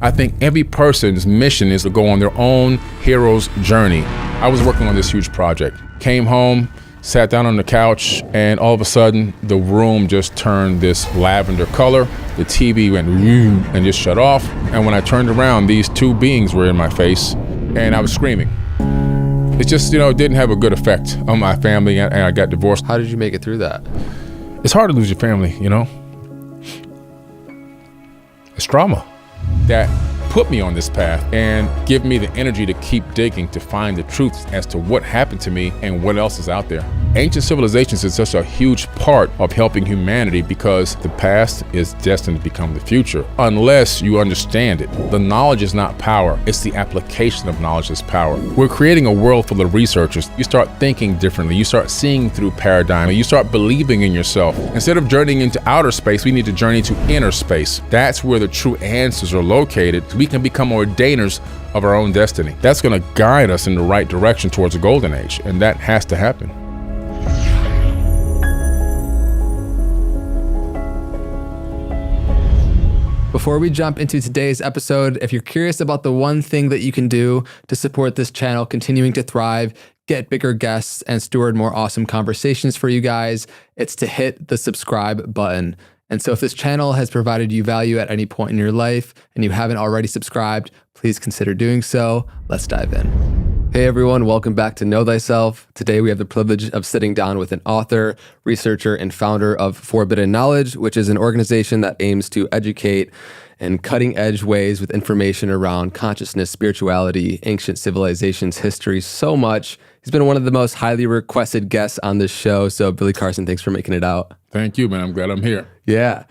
I think every person's mission is to go on their own hero's journey. I was working on this huge project, came home, sat down on the couch, and all of a sudden the room just turned this lavender color. The TV went vroom and just shut off. And when I turned around, these two beings were in my face and I was screaming. It just, it didn't have a good effect on my family, and I got divorced. How did you make it through that? It's hard to lose your family, It's trauma that put me on this path and give me the energy to keep digging to find the truth as to what happened to me and what else is out there. Ancient civilizations is such a huge part of helping humanity because the past is destined to become the future unless you understand it. The knowledge is not power, it's the application of knowledge is power. We're creating a world full of researchers. You start thinking differently, you start seeing through paradigm, you start believing in yourself. Instead of journeying into outer space, we need to journey to inner space. That's where the true answers are located. We can become ordainers of our own destiny. That's going to guide us in the right direction towards a golden age, and that has to happen. Before we jump into today's episode, if you're curious about the one thing that you can do to support this channel continuing to thrive, get bigger guests, and steward more awesome conversations for you guys, it's to hit the subscribe button. And so if this channel has provided you value at any point in your life and you haven't already subscribed, please consider doing so. Let's dive in. Hey everyone, welcome back to Know Thyself. Today we have the privilege of sitting down with an author, researcher, and founder of Forbidden Knowledge, which is an organization that aims to educate in cutting-edge ways with information around consciousness, spirituality, ancient civilizations, history, so much. He's been one of the most highly requested guests on this show. So Billy Carson, thanks for making it out. Thank you, man. I'm glad I'm here. Yeah.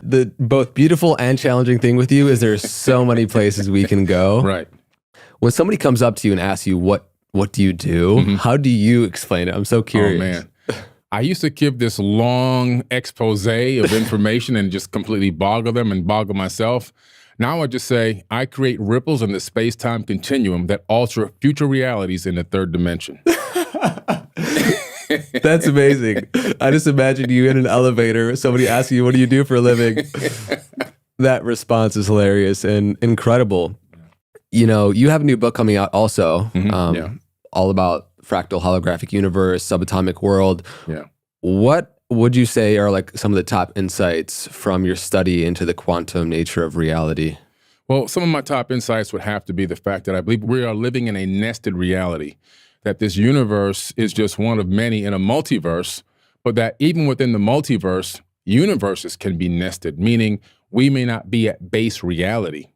The both beautiful and challenging thing with you is there's so many places we can go. Right. When somebody comes up to you and asks you, what do you do? How do you explain it? I'm so curious. Oh, man. I used to give this long expose of information and just completely boggle them and boggle myself. Now I just say, I create ripples in the space-time continuum that alter future realities in the third dimension. That's amazing. I just imagine you in an elevator, somebody asking you, what do you do for a living? That response is hilarious and incredible. You have a new book coming out also, all about fractal holographic universe, subatomic world. Yeah. What would you say are like some of the top insights from your study into the quantum nature of reality? Well, some of my top insights would have to be the fact that I believe we are living in a nested reality, that this universe is just one of many in a multiverse, but that even within the multiverse, universes can be nested, meaning we may not be at base reality,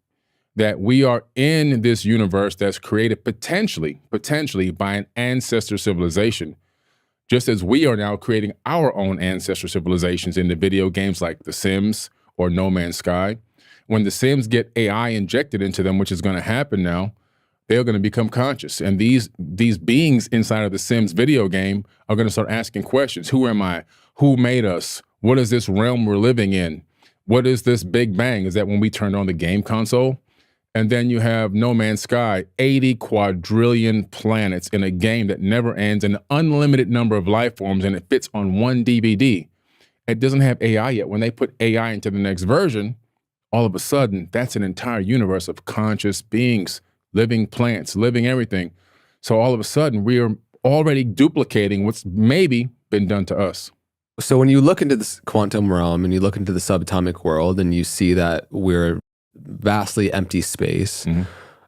that we are in this universe that's created potentially by an ancestor civilization, just as we are now creating our own ancestor civilizations in the video games like The Sims or No Man's Sky. When The Sims get AI injected into them, which is going to happen now, they're going to become conscious. And these beings inside of The Sims video game are going to start asking questions. Who am I? Who made us? What is this realm we're living in? What is this Big Bang? Is that when we turned on the game console? And then you have No Man's Sky, 80 quadrillion planets in a game that never ends, an unlimited number of life forms, and it fits on one DVD. It doesn't have AI yet. When they put AI into the next version, all of a sudden, that's an entire universe of conscious beings, living plants, living everything. So all of a sudden, we are already duplicating what's maybe been done to us. So when you look into this quantum realm and you look into the subatomic world and you see that we're vastly empty space,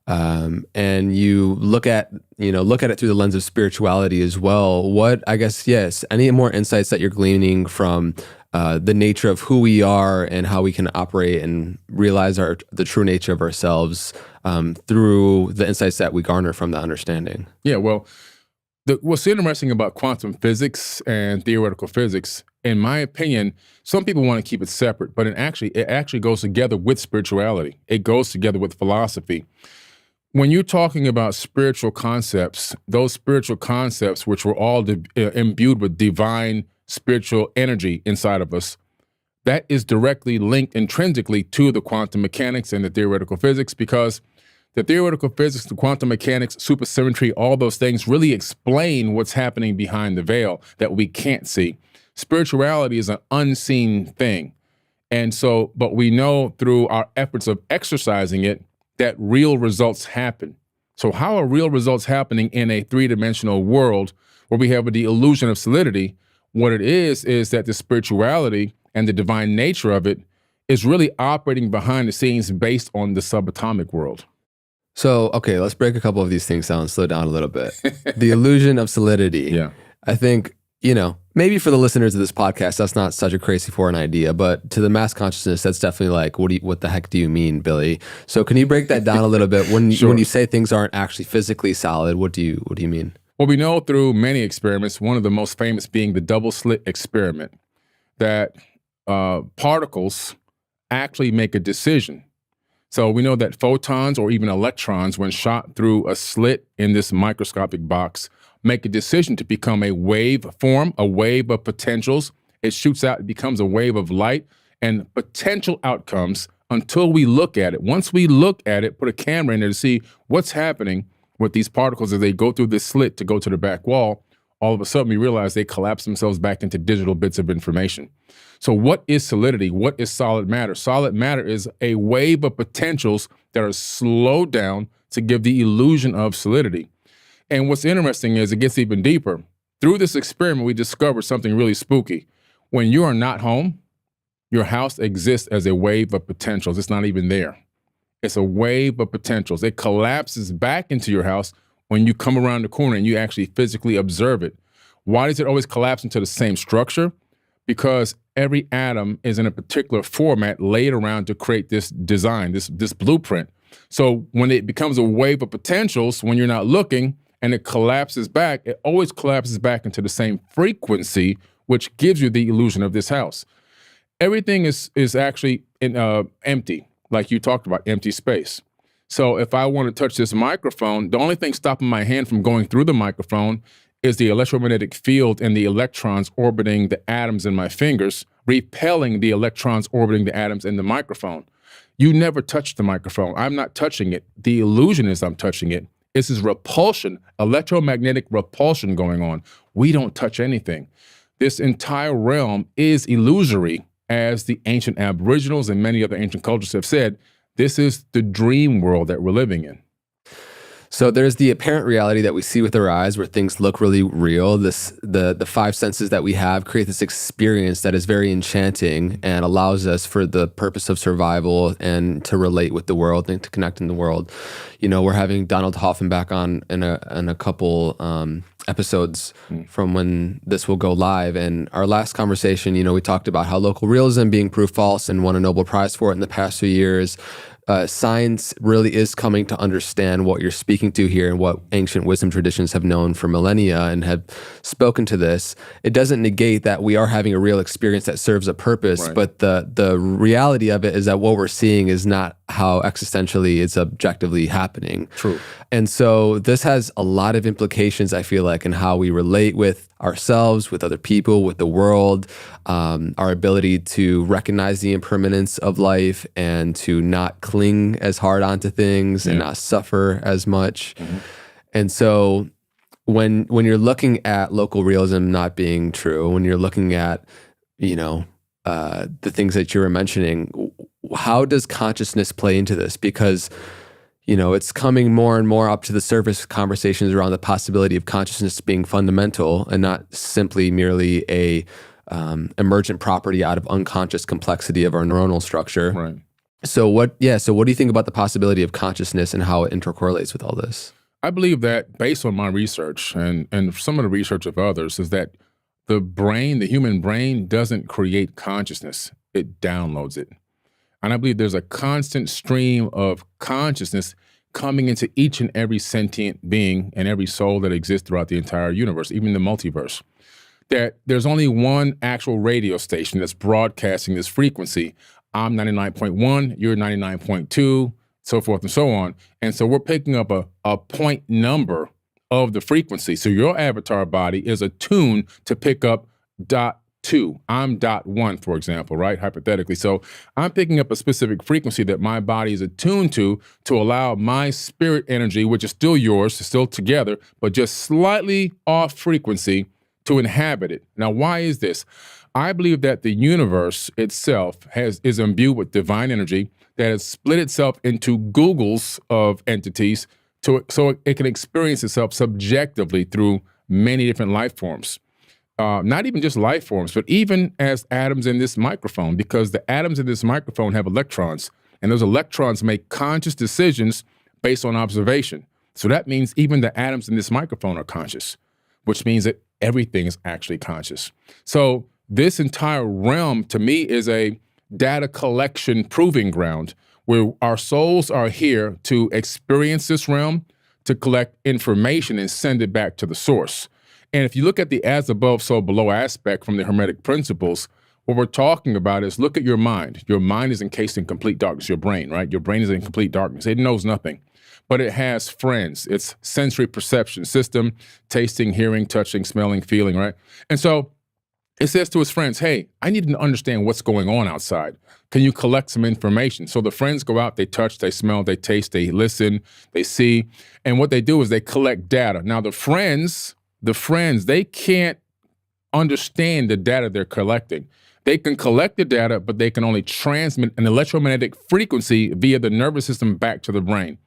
and you look at it through the lens of spirituality as well, what, I guess, yes, any more insights that you're gleaning from the nature of who we are and how we can operate and realize the true nature of ourselves through the insights that we garner from that understanding? Yeah, well, what's interesting about quantum physics and theoretical physics, in my opinion, some people want to keep it separate, but it actually goes together with spirituality. It goes together with philosophy. When you're talking about spiritual concepts, those spiritual concepts, which were all imbued with divine spiritual energy inside of us, that is directly linked intrinsically to the quantum mechanics and the theoretical physics, because the theoretical physics, the quantum mechanics, supersymmetry, all those things really explain what's happening behind the veil that we can't see. Spirituality is an unseen thing. And so, but we know through our efforts of exercising it that real results happen. So how are real results happening in a three-dimensional world where we have the illusion of solidity? What it is that the spirituality and the divine nature of it is really operating behind the scenes based on the subatomic world. So, okay, let's break a couple of these things down and slow down a little bit. The illusion of solidity. Yeah. I think, maybe for the listeners of this podcast, that's not such a crazy foreign idea, but to the mass consciousness, that's definitely like, what the heck do you mean, Billy? So can you break that down a little bit? When you say things aren't actually physically solid, what do you mean? Well, we know through many experiments, one of the most famous being the double slit experiment, that particles actually make a decision. So we know that photons or even electrons, when shot through a slit in this microscopic box, make a decision to become a wave form, a wave of potentials. It shoots out, it becomes a wave of light and potential outcomes until we look at it. Once we look at it, put a camera in there to see what's happening with these particles as they go through this slit to go to the back wall, all of a sudden we realize they collapse themselves back into digital bits of information. So what is solidity? What is solid matter? Solid matter is a wave of potentials that are slowed down to give the illusion of solidity. And what's interesting is it gets even deeper. Through this experiment, we discovered something really spooky. When you are not home, your house exists as a wave of potentials. It's not even there. It's a wave of potentials. It collapses back into your house when you come around the corner and you actually physically observe it. Why does it always collapse into the same structure? Because every atom is in a particular format laid around to create this design, this blueprint. So when it becomes a wave of potentials, when you're not looking and it collapses back, it always collapses back into the same frequency, which gives you the illusion of this house. Everything is actually empty, like you talked about, empty space. So if I want to touch this microphone, the only thing stopping my hand from going through the microphone is the electromagnetic field and the electrons orbiting the atoms in my fingers, repelling the electrons orbiting the atoms in the microphone. You never touch the microphone. I'm not touching it. The illusion is I'm touching it. This is repulsion, electromagnetic repulsion going on. We don't touch anything. This entire realm is illusory, as the ancient aboriginals and many other ancient cultures have said. This is the dream world that we're living in. So there's the apparent reality that we see with our eyes where things look really real. The five senses that we have create this experience that is very enchanting and allows us, for the purpose of survival and to relate with the world and to connect in the world. We're having Donald Hoffman back on in a couple episodes from when this will go live. And our last conversation, we talked about how local realism being proved false and won a Nobel Prize for it in the past few years. Science really is coming to understand what you're speaking to here and what ancient wisdom traditions have known for millennia and have spoken to this. It doesn't negate that we are having a real experience that serves a purpose, right. But the reality of it is that what we're seeing is not how existentially it's objectively happening. True. And so this has a lot of implications, I feel like, in how we relate with ourselves, with other people, with the world, our ability to recognize the impermanence of life and to not cling as hard onto things and not suffer as much. Mm-hmm. And so when you're looking at local realism not being true, when you're looking at, the things that you were mentioning, how does consciousness play into this? Because it's coming more and more up to the surface, conversations around the possibility of consciousness being fundamental and not simply merely a emergent property out of unconscious complexity of our neuronal structure. Right. So what do you think about the possibility of consciousness and how it intercorrelates with all this? I believe that, based on my research and some of the research of others, is that the human brain doesn't create consciousness. It downloads it. And I believe there's a constant stream of consciousness coming into each and every sentient being and every soul that exists throughout the entire universe, even the multiverse. That there's only one actual radio station that's broadcasting this frequency. I'm 99.1, you're 99.2, so forth and so on. And so we're picking up a point number of the frequency. So your avatar body is attuned to pick up .2. I'm .1, for example, right? Hypothetically. So I'm picking up a specific frequency that my body is attuned to allow my spirit energy, which is still yours, still together, but just slightly off frequency, to inhabit it. Now, why is this? I believe that the universe itself is imbued with divine energy that has split itself into Googles of entities so it can experience itself subjectively through many different life forms. Not even just life forms, but even as atoms in this microphone, because the atoms in this microphone have electrons, and those electrons make conscious decisions based on observation. So that means even the atoms in this microphone are conscious, which means that everything is actually conscious. So this entire realm, to me, is a data collection proving ground where our souls are here to experience this realm, to collect information and send it back to the source. And if you look at the as above, so below aspect from the Hermetic principles, what we're talking about is look at your mind. Your mind is encased in complete darkness, your brain, right? Your brain is in complete darkness. It knows nothing, but it has friends. It's sensory perception system, tasting, hearing, touching, smelling, feeling, right? And so it says to his friends, hey, I need to understand what's going on outside. Can you collect some information? So the friends go out, they touch, they smell, they taste, they listen, they see. And what they do is they collect data. Now the friends, they can't understand the data they're collecting. They can collect the data, but they can only transmit an electromagnetic frequency via the nervous system back to the brain.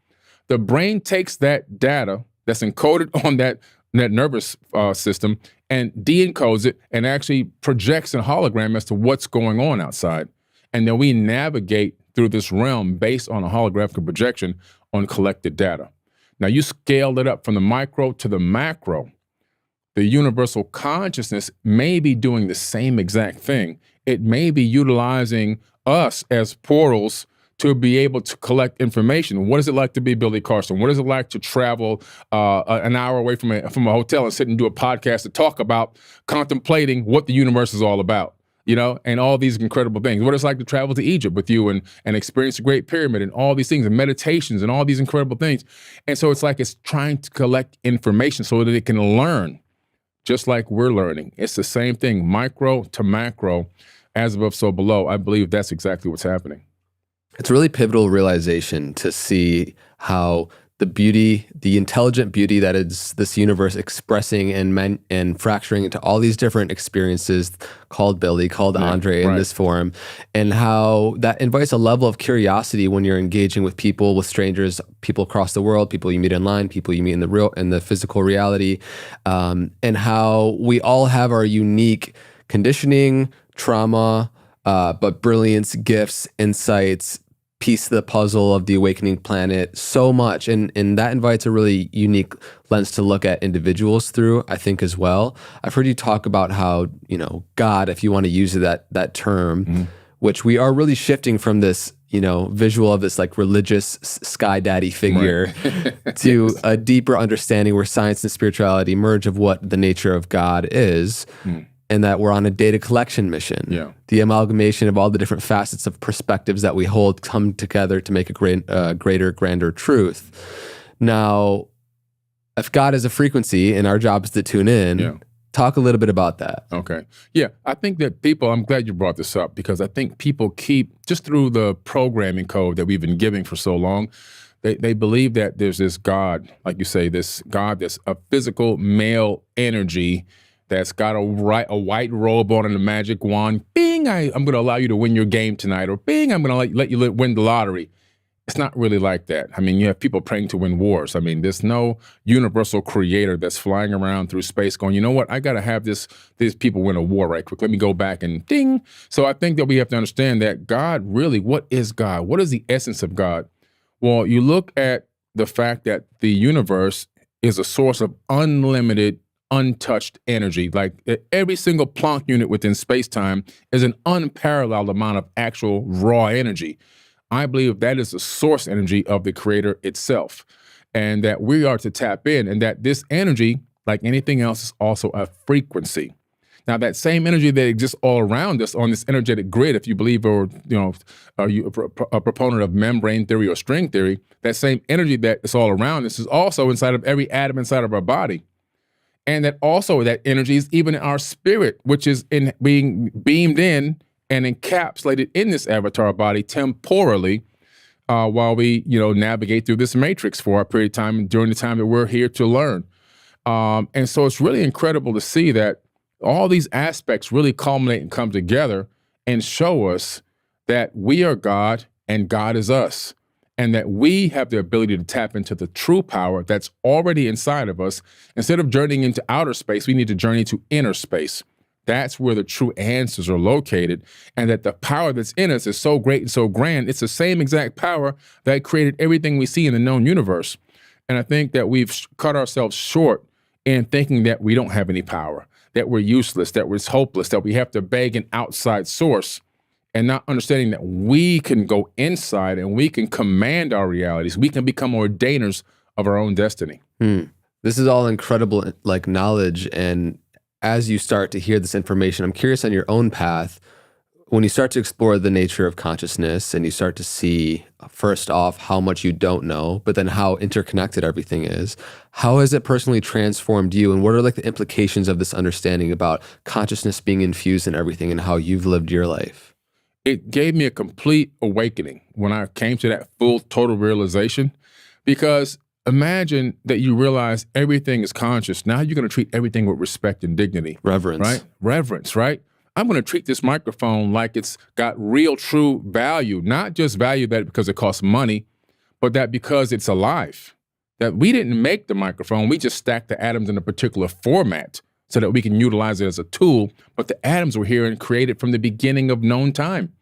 The brain takes that data that's encoded on that nervous system and de-encodes it and actually projects a hologram as to what's going on outside. And then we navigate through this realm based on a holographic projection on collected data. Now you scale it up from the micro to the macro. The universal consciousness may be doing the same exact thing. It may be utilizing us as portals to be able to collect information. What is it like to be Billy Carson? What is it like to travel an hour away from a hotel and sit and do a podcast to talk about contemplating what the universe is all about, you know, and all these incredible things? What it's like to travel to Egypt with you and experience the Great Pyramid and all these things and meditations and all these incredible things. And so it's like it's trying to collect information so that it can learn just like we're learning. It's the same thing, micro to macro, as above, so below. I believe that's exactly what's happening. It's a really pivotal realization to see how the beauty, the intelligent beauty that is this universe expressing and fracturing into all these different experiences called Billy, called Andre in this form, and how that invites a level of curiosity when you're engaging with people, with strangers, people across the world, people you meet online, people you meet in the physical reality, and how we all have our unique conditioning, trauma, but brilliance, gifts, insights, piece of the puzzle of the awakening planet, so much. And that invites a really unique lens to look at individuals through, I think, as well. I've heard you talk about how, you know, God, if you want to use that term, which we are really shifting from this, you know, visual of this like religious sky daddy figure to a deeper understanding where science and spirituality merge of what the nature of God is. And that we're on a data collection mission. Yeah. The amalgamation of all the different facets of perspectives that we hold come together to make a greater, grander truth. Now, if God is a frequency and our job is to tune in, talk a little bit about that. Okay. Yeah, I think that people, I'm glad you brought this up because I think people keep, just through the programming code that we've been giving for so long, they believe that there's this God, like you say, this God that's a physical male energy that's got a white robe on and a magic wand. Bing, I'm going to allow you to win your game tonight. Or bing, I'm going to let you win the lottery. It's not really like that. I mean, you have people praying to win wars. I mean, there's no universal creator that's flying around through space going, you know what, I got to have these people win a war right quick. Let me go back and ding. So I think that we have to understand that God really, what is God? What is the essence of God? Well, you look at the fact that the universe is a source of unlimited untouched energy. Like every single Planck unit within space-time is an unparalleled amount of actual raw energy. I believe that is the source energy of the creator itself, and that we are to tap in, and that this energy, like anything else, is also a frequency. Now, that same energy that exists all around us on this energetic grid, if you believe, or are you a proponent of membrane theory or string theory, that same energy that is all around us is also inside of every atom inside of our body. And that also that energy is even in our spirit, which is being beamed in and encapsulated in this avatar body temporally while we, navigate through this matrix for a period of time during the time that we're here to learn. And so it's really incredible to see that All these aspects really culminate and come together and show us that we are God and God is us, and that we have the ability to tap into the true power that's already inside of us. Instead of journeying into outer space, we need to journey to inner space. That's where the true answers are located, and that the power that's in us is so great and so grand. It's the same exact power that created everything we see in the known universe. And I think that we've cut ourselves short in thinking that we don't have any power, that we're useless, that we're hopeless, that we have to beg an outside source, and not understanding that we can go inside and we can command our realities. We can become ordainers of our own destiny. This is all incredible, like, knowledge. And as you start to hear this information, I'm curious on your own path, when you start to explore the nature of consciousness and you start to see, first off, how much you don't know, but then how interconnected everything is, how has it personally transformed you? And what are, like, the implications of this understanding about consciousness being infused in everything and how you've lived your life? It gave me a complete awakening when I came to that full, total realization, because imagine that you realize everything is conscious. Now you're going to treat everything with respect and dignity. Reverence. Right? Reverence, right? I'm going to treat this microphone like it's got real, true value, not just value that because it costs money, but that because it's alive. That we didn't make the microphone, we just stacked the atoms in a particular format so that we can utilize it as a tool, but the atoms were here and created from the beginning of known time.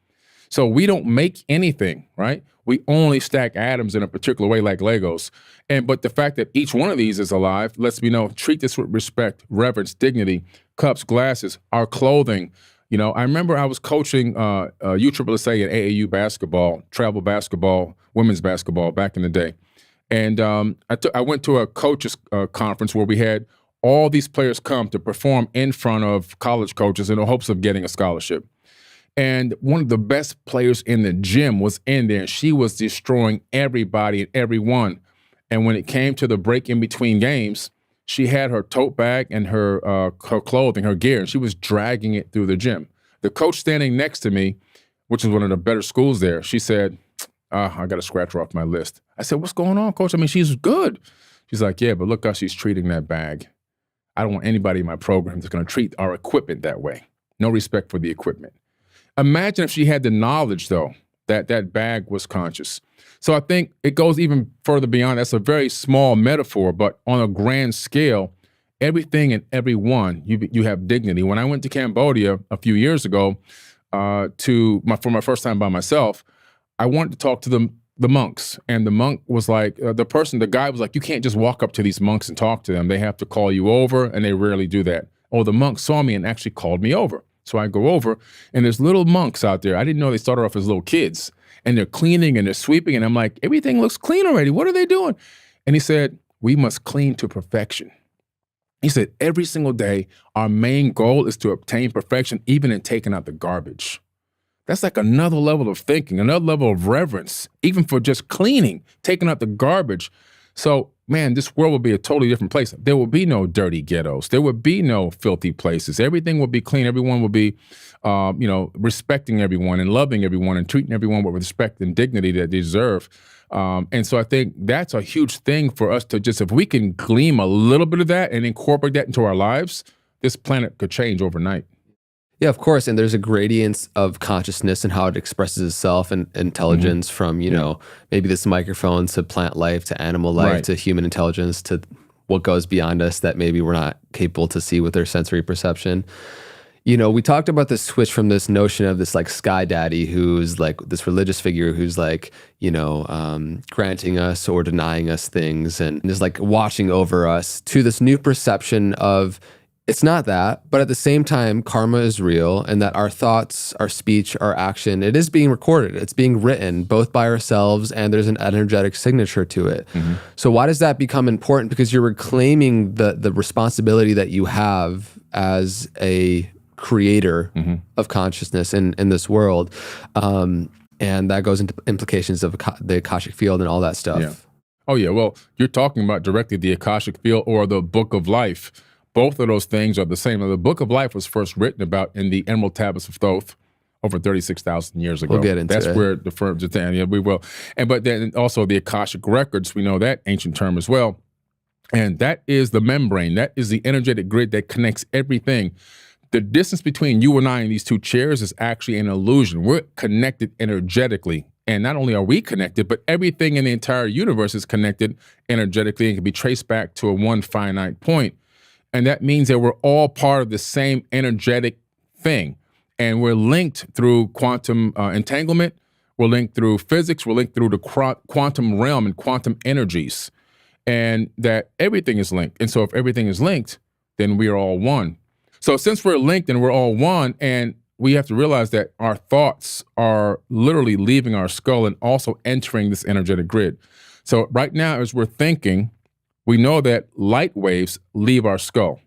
So we don't make anything, right? We only stack atoms in a particular way like Legos. But the fact that each one of these is alive lets me know, treat this with respect, reverence, dignity, cups, glasses, our clothing. You know, I remember I was coaching USSSA and AAU basketball, travel basketball, women's basketball back in the day. And I went to a coaches conference where we had all these players come to perform in front of college coaches in the hopes of getting a scholarship. And one of the best players in the gym was in there, and she was destroying everybody and everyone. And when it came to the break in between games, she had her tote bag and her clothing, her gear, and she was dragging it through the gym. The coach standing next to me, which is one of the better schools there, she said, I got to scratch her off my list. I said, what's going on, coach? I mean, she's good. She's like, yeah, but look how she's treating that bag. I don't want anybody in my program that's going to treat our equipment that way. No respect for the equipment. Imagine if she had the knowledge, though, that that bag was conscious. So I think it goes even further beyond. That's a very small metaphor, but on a grand scale, everything and everyone, you have dignity. When I went to Cambodia a few years ago for my first time by myself, I wanted to talk to the monks. And the monk was like, the guy was like, you can't just walk up to these monks and talk to them. They have to call you over, and they rarely do that. Oh, the monk saw me and actually called me over. So I go over, and there's little monks out there. I didn't know they started off as little kids, and they're cleaning and they're sweeping. And I'm like, everything looks clean already. What are they doing? And he said, we must clean to perfection. He said, every single day, our main goal is to obtain perfection, even in taking out the garbage. That's like another level of thinking, another level of reverence, even for just cleaning, taking out the garbage. So, man, this world will be a totally different place. There will be no dirty ghettos. There will be no filthy places. Everything will be clean. Everyone will be, respecting everyone and loving everyone and treating everyone with respect and dignity that they deserve. And so I think that's a huge thing for us to just, if we can glean a little bit of that and incorporate that into our lives, this planet could change overnight. Yeah, of course. And there's a gradient of consciousness and how it expresses itself and intelligence from, maybe this microphone to plant life to animal life to human intelligence to what goes beyond us that maybe we're not capable to see with our sensory perception. We talked about this switch from this notion of this like sky daddy who's like this religious figure who's like, granting us or denying us things and is like watching over us to this new perception of it's not that, but at the same time, karma is real and that our thoughts, our speech, our action, it is being recorded. It's being written both by ourselves and there's an energetic signature to it. Mm-hmm. So why does that become important? Because you're reclaiming the responsibility that you have as a creator of consciousness in this world. And that goes into implications of the Akashic field and all that stuff. Yeah. Oh, yeah. Well, you're talking about directly the Akashic field or the Book of Life. Both of those things are the same. Now, the Book of Life was first written about in the Emerald Tablets of Thoth over 36,000 years ago. We'll get into That's it. where the firm, yeah, we will. But then also the Akashic Records, we know that ancient term as well. And that is the membrane. That is the energetic grid that connects everything. The distance between you and I and these two chairs is actually an illusion. We're connected energetically. And not only are we connected, but everything in the entire universe is connected energetically and can be traced back to a one finite point. And that means that we're all part of the same energetic thing. And we're linked through quantum entanglement. We're linked through physics. We're linked through the quantum realm and quantum energies. And that everything is linked. And so if everything is linked, then we are all one. So since we're linked and we're all one, and we have to realize that our thoughts are literally leaving our skull and also entering this energetic grid. So right now, as we're thinking, we know that light waves leave our skull.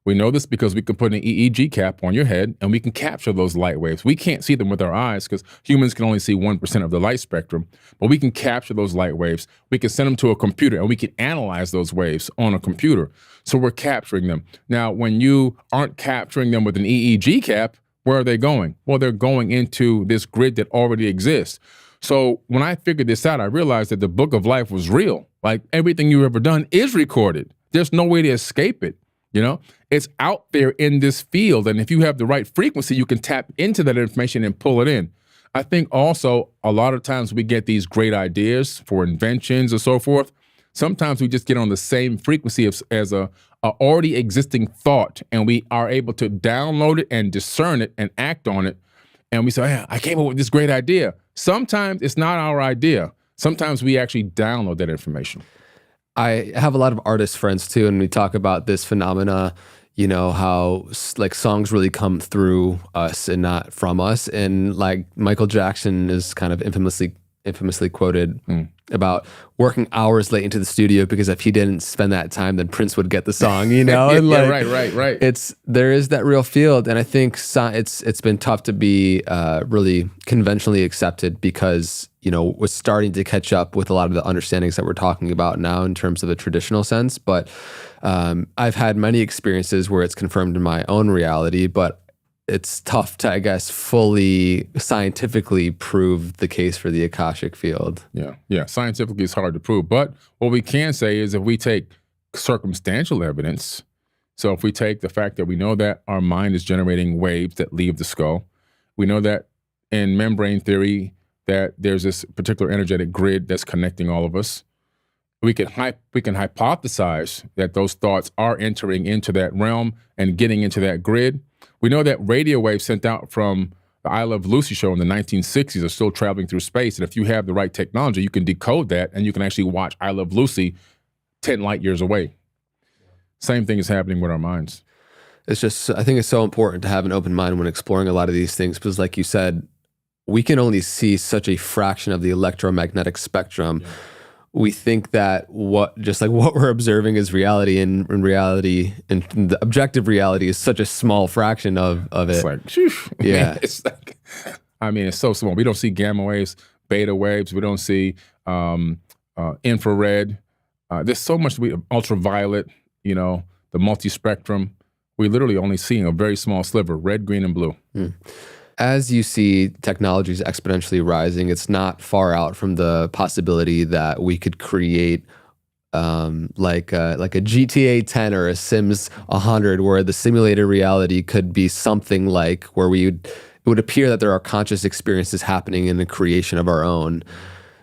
We know this because we can put an EEG cap on your head and we can capture those light waves. We can't see them with our eyes because humans can only see 1% of the light spectrum, but we can capture those light waves. We can send them to a computer and we can analyze those waves on a computer. So we're capturing them. Now, when you aren't capturing them with an EEG cap, where are they going? Well, they're going into this grid that already exists. So when I figured this out, I realized that the book of life was real. Like everything you've ever done is recorded. There's no way to escape it. You know, it's out there in this field. And if you have the right frequency, you can tap into that information and pull it in. I think also a lot of times we get these great ideas for inventions and so forth. Sometimes we just get on the same frequency as a already existing thought, and we are able to download it and discern it and act on it. And we say, yeah, I came up with this great idea. Sometimes it's not our idea. Sometimes we actually download that information. I have a lot of artist friends too, and we talk about this phenomena, you know, how like songs really come through us and not from us. And like Michael Jackson is kind of infamously quoted about working hours late into the studio because if he didn't spend that time, then Prince would get the song, you know? And like, right. There is that real field. And I think it's been tough to be really conventionally accepted because, you know, we're starting to catch up with a lot of the understandings that we're talking about now in terms of a traditional sense. But I've had many experiences where it's confirmed in my own reality, but it's tough to, I guess, fully scientifically prove the case for the Akashic field. Yeah. Scientifically, it's hard to prove. But what we can say is if we take circumstantial evidence, so if we take the fact that we know that our mind is generating waves that leave the skull, we know that in membrane theory that there's this particular energetic grid that's connecting all of us. We can hypothesize that those thoughts are entering into that realm and getting into that grid. We know that radio waves sent out from the I Love Lucy show in the 1960s are still traveling through space. And if you have the right technology, you can decode that and you can actually watch I Love Lucy 10 light years away. Same thing is happening with our minds. It's just, I think it's so important to have an open mind when exploring a lot of these things because like you said, we can only see such a fraction of the electromagnetic spectrum. Yeah. We think that what we're observing is reality, and in reality, and the objective reality is such a small fraction of it. It's like, yeah. Man, it's like, I mean, it's so small. We don't see gamma waves, beta waves. We don't see infrared. There's so much ultraviolet. You know, the multi-spectrum. We literally only see a very small sliver: red, green, and blue. As you see technologies exponentially rising, it's not far out from the possibility that we could create like a GTA 10 or a Sims 100 where the simulated reality could be something like where it would appear that there are conscious experiences happening in the creation of our own.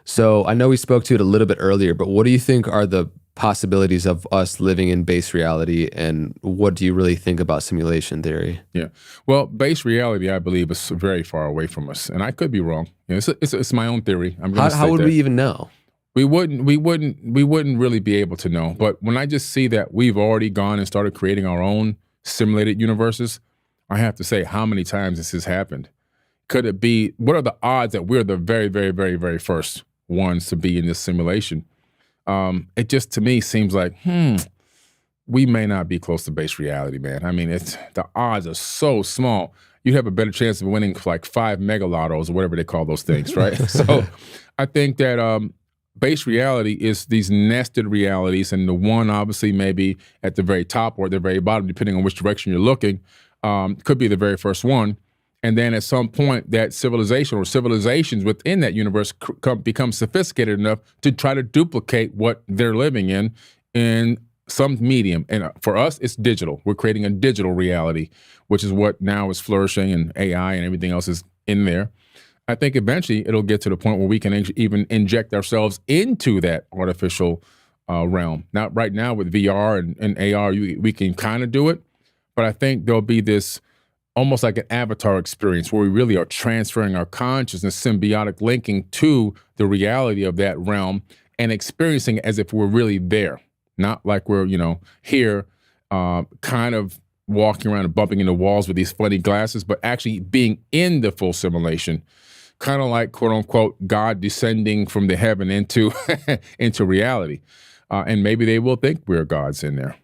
So I know we spoke to it a little bit earlier, but what do you think are the possibilities of us living in base reality, and what do you really think about simulation theory? Yeah, well, base reality, I believe, is very far away from us, and I could be wrong. You know, it's my own theory. How would we even know? We wouldn't really be able to know. But when I just see that we've already gone and started creating our own simulated universes, I have to say, how many times this has happened? Could it be? What are the odds that we're the very, very, very, very first ones to be in this simulation? It just, to me, seems like, we may not be close to base reality, man. I mean, the odds are so small. You'd have a better chance of winning like 5 mega lottos or whatever they call those things, right? So I think that base reality is these nested realities, and the one obviously maybe at the very top or at the very bottom, depending on which direction you're looking, could be the very first one. And then at some point, that civilization or civilizations within that universe become sophisticated enough to try to duplicate what they're living in some medium. And for us, it's digital. We're creating a digital reality, which is what now is flourishing, and AI and everything else is in there. I think eventually it'll get to the point where we can even inject ourselves into that artificial realm. Now, right now with VR and AR, we can kind of do it, but I think there'll be this almost like an avatar experience where we really are transferring our consciousness, symbiotic linking to the reality of that realm and experiencing it as if we're really there, not like we're, here kind of walking around and bumping into walls with these funny glasses, but actually being in the full simulation, kind of like, quote unquote, God descending from the heaven into into reality. And maybe they will think we're gods in there,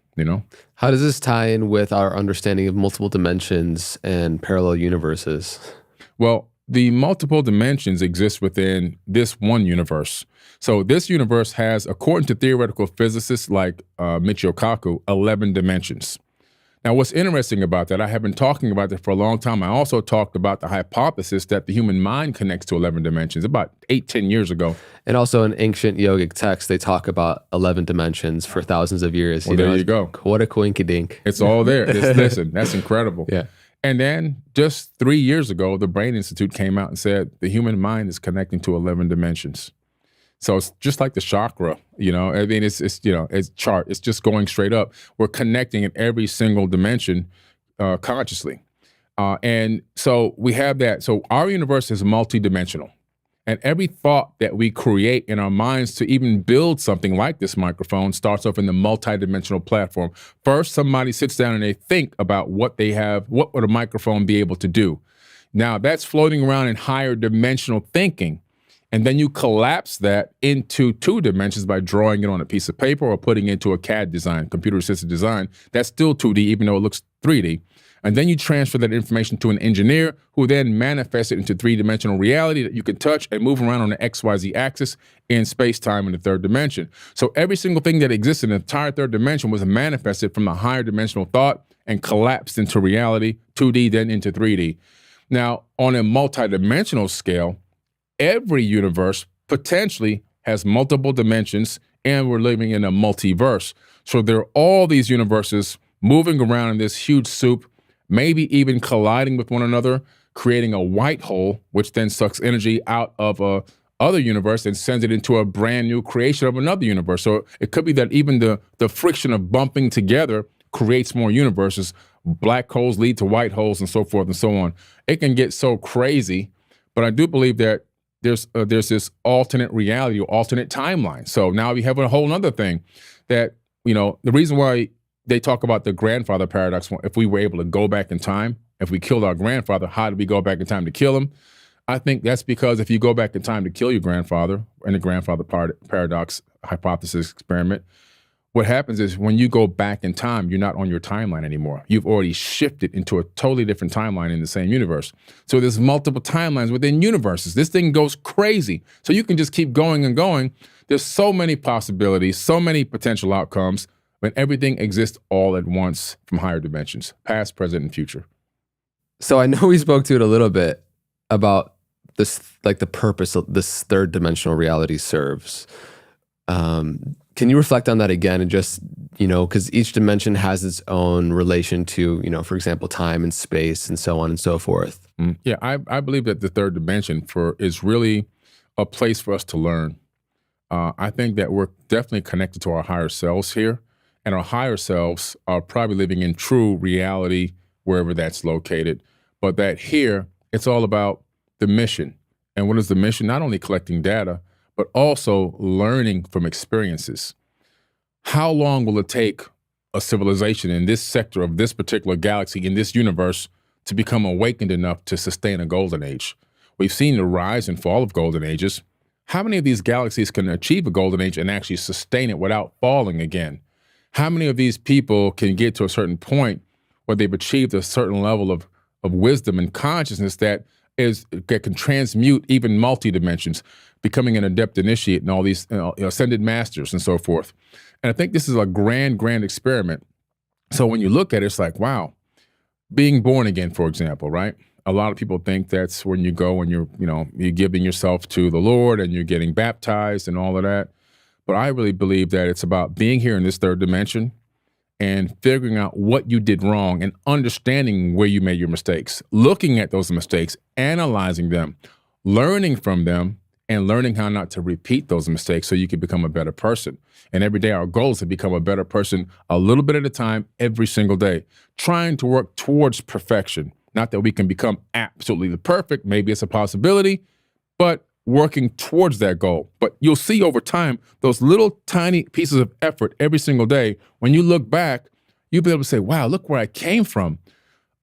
How does this tie in with our understanding of multiple dimensions and parallel universes? Well, the multiple dimensions exist within this one universe. So this universe has, according to theoretical physicists like Michio Kaku, 11 dimensions. Now, what's interesting about that, I have been talking about that for a long time. I also talked about the hypothesis that the human mind connects to 11 dimensions about 10 years ago. And also in ancient yogic texts, they talk about 11 dimensions for thousands of years. Well, there you go. What a coinkydink. It's all there. Listen, that's incredible. Yeah. And then just 3 years ago, the Brain Institute came out and said the human mind is connecting to 11 dimensions. So it's just like the chakra, I mean, it's chart. It's just going straight up. We're connecting in every single dimension consciously. And so we have that. So our universe is multidimensional. And every thought that we create in our minds to even build something like this microphone starts off in the multidimensional platform. First, somebody sits down and they think about what would a microphone be able to do? Now, that's floating around in higher dimensional thinking. And then you collapse that into 2 dimensions by drawing it on a piece of paper or putting it into a CAD design, computer-assisted design. That's still 2D, even though it looks 3D. And then you transfer that information to an engineer who then manifests it into 3-dimensional reality that you can touch and move around on the XYZ axis in space-time in the 3rd dimension. So every single thing that exists in the entire 3rd dimension was manifested from a higher dimensional thought and collapsed into reality, 2D, then into 3D. Now, on a multidimensional scale, every universe potentially has multiple dimensions, and we're living in a multiverse. So there are all these universes moving around in this huge soup, maybe even colliding with one another, creating a white hole, which then sucks energy out of a other universe and sends it into a brand new creation of another universe. So it could be that even the friction of bumping together creates more universes. Black holes lead to white holes and so forth and so on. It can get so crazy, but I do believe that there's this alternate reality or alternate timeline. So now we have a whole other thing that, the reason why they talk about the grandfather paradox, if we were able to go back in time, if we killed our grandfather, how did we go back in time to kill him? I think that's because if you go back in time to kill your grandfather in the grandfather paradox hypothesis experiment, what happens is when you go back in time, you're not on your timeline anymore. You've already shifted into a totally different timeline in the same universe. So there's multiple timelines within universes. This thing goes crazy. So you can just keep going and going. There's so many possibilities, so many potential outcomes when everything exists all at once from higher dimensions, past, present, and future. So I know we spoke to it a little bit about this, like the purpose of this 3rd dimensional reality serves. Can you reflect on that again and just, because each dimension has its own relation to, for example, time and space and so on and so forth? Yeah, I believe that the 3rd dimension is really a place for us to learn. I think that we're definitely connected to our higher selves here, and our higher selves are probably living in true reality wherever that's located. But that here, it's all about the mission. And what is the mission? Not only collecting data, but also learning from experiences. How long will it take a civilization in this sector of this particular galaxy, in this universe, to become awakened enough to sustain a golden age? We've seen the rise and fall of golden ages. How many of these galaxies can achieve a golden age and actually sustain it without falling again? How many of these people can get to a certain point where they've achieved a certain level of wisdom and consciousness that can transmute even multi-dimensions, becoming an adept initiate and all these ascended masters and so forth. And I think this is a grand experiment. So when you look at it, it's like, wow, being born again, for example, right? A lot of people think that's when you go and you're giving yourself to the Lord and you're getting baptized and all of that. But I really believe that it's about being here in this third dimension and figuring out what you did wrong and understanding where you made your mistakes, looking at those mistakes, analyzing them, learning from them, and learning how not to repeat those mistakes so you can become a better person. And every day our goal is to become a better person a little bit at a time, every single day, trying to work towards perfection. Not that we can become absolutely perfect, maybe it's a possibility, but working towards that goal. But you'll see over time, those little tiny pieces of effort every single day, when you look back, you'll be able to say, wow, look where I came from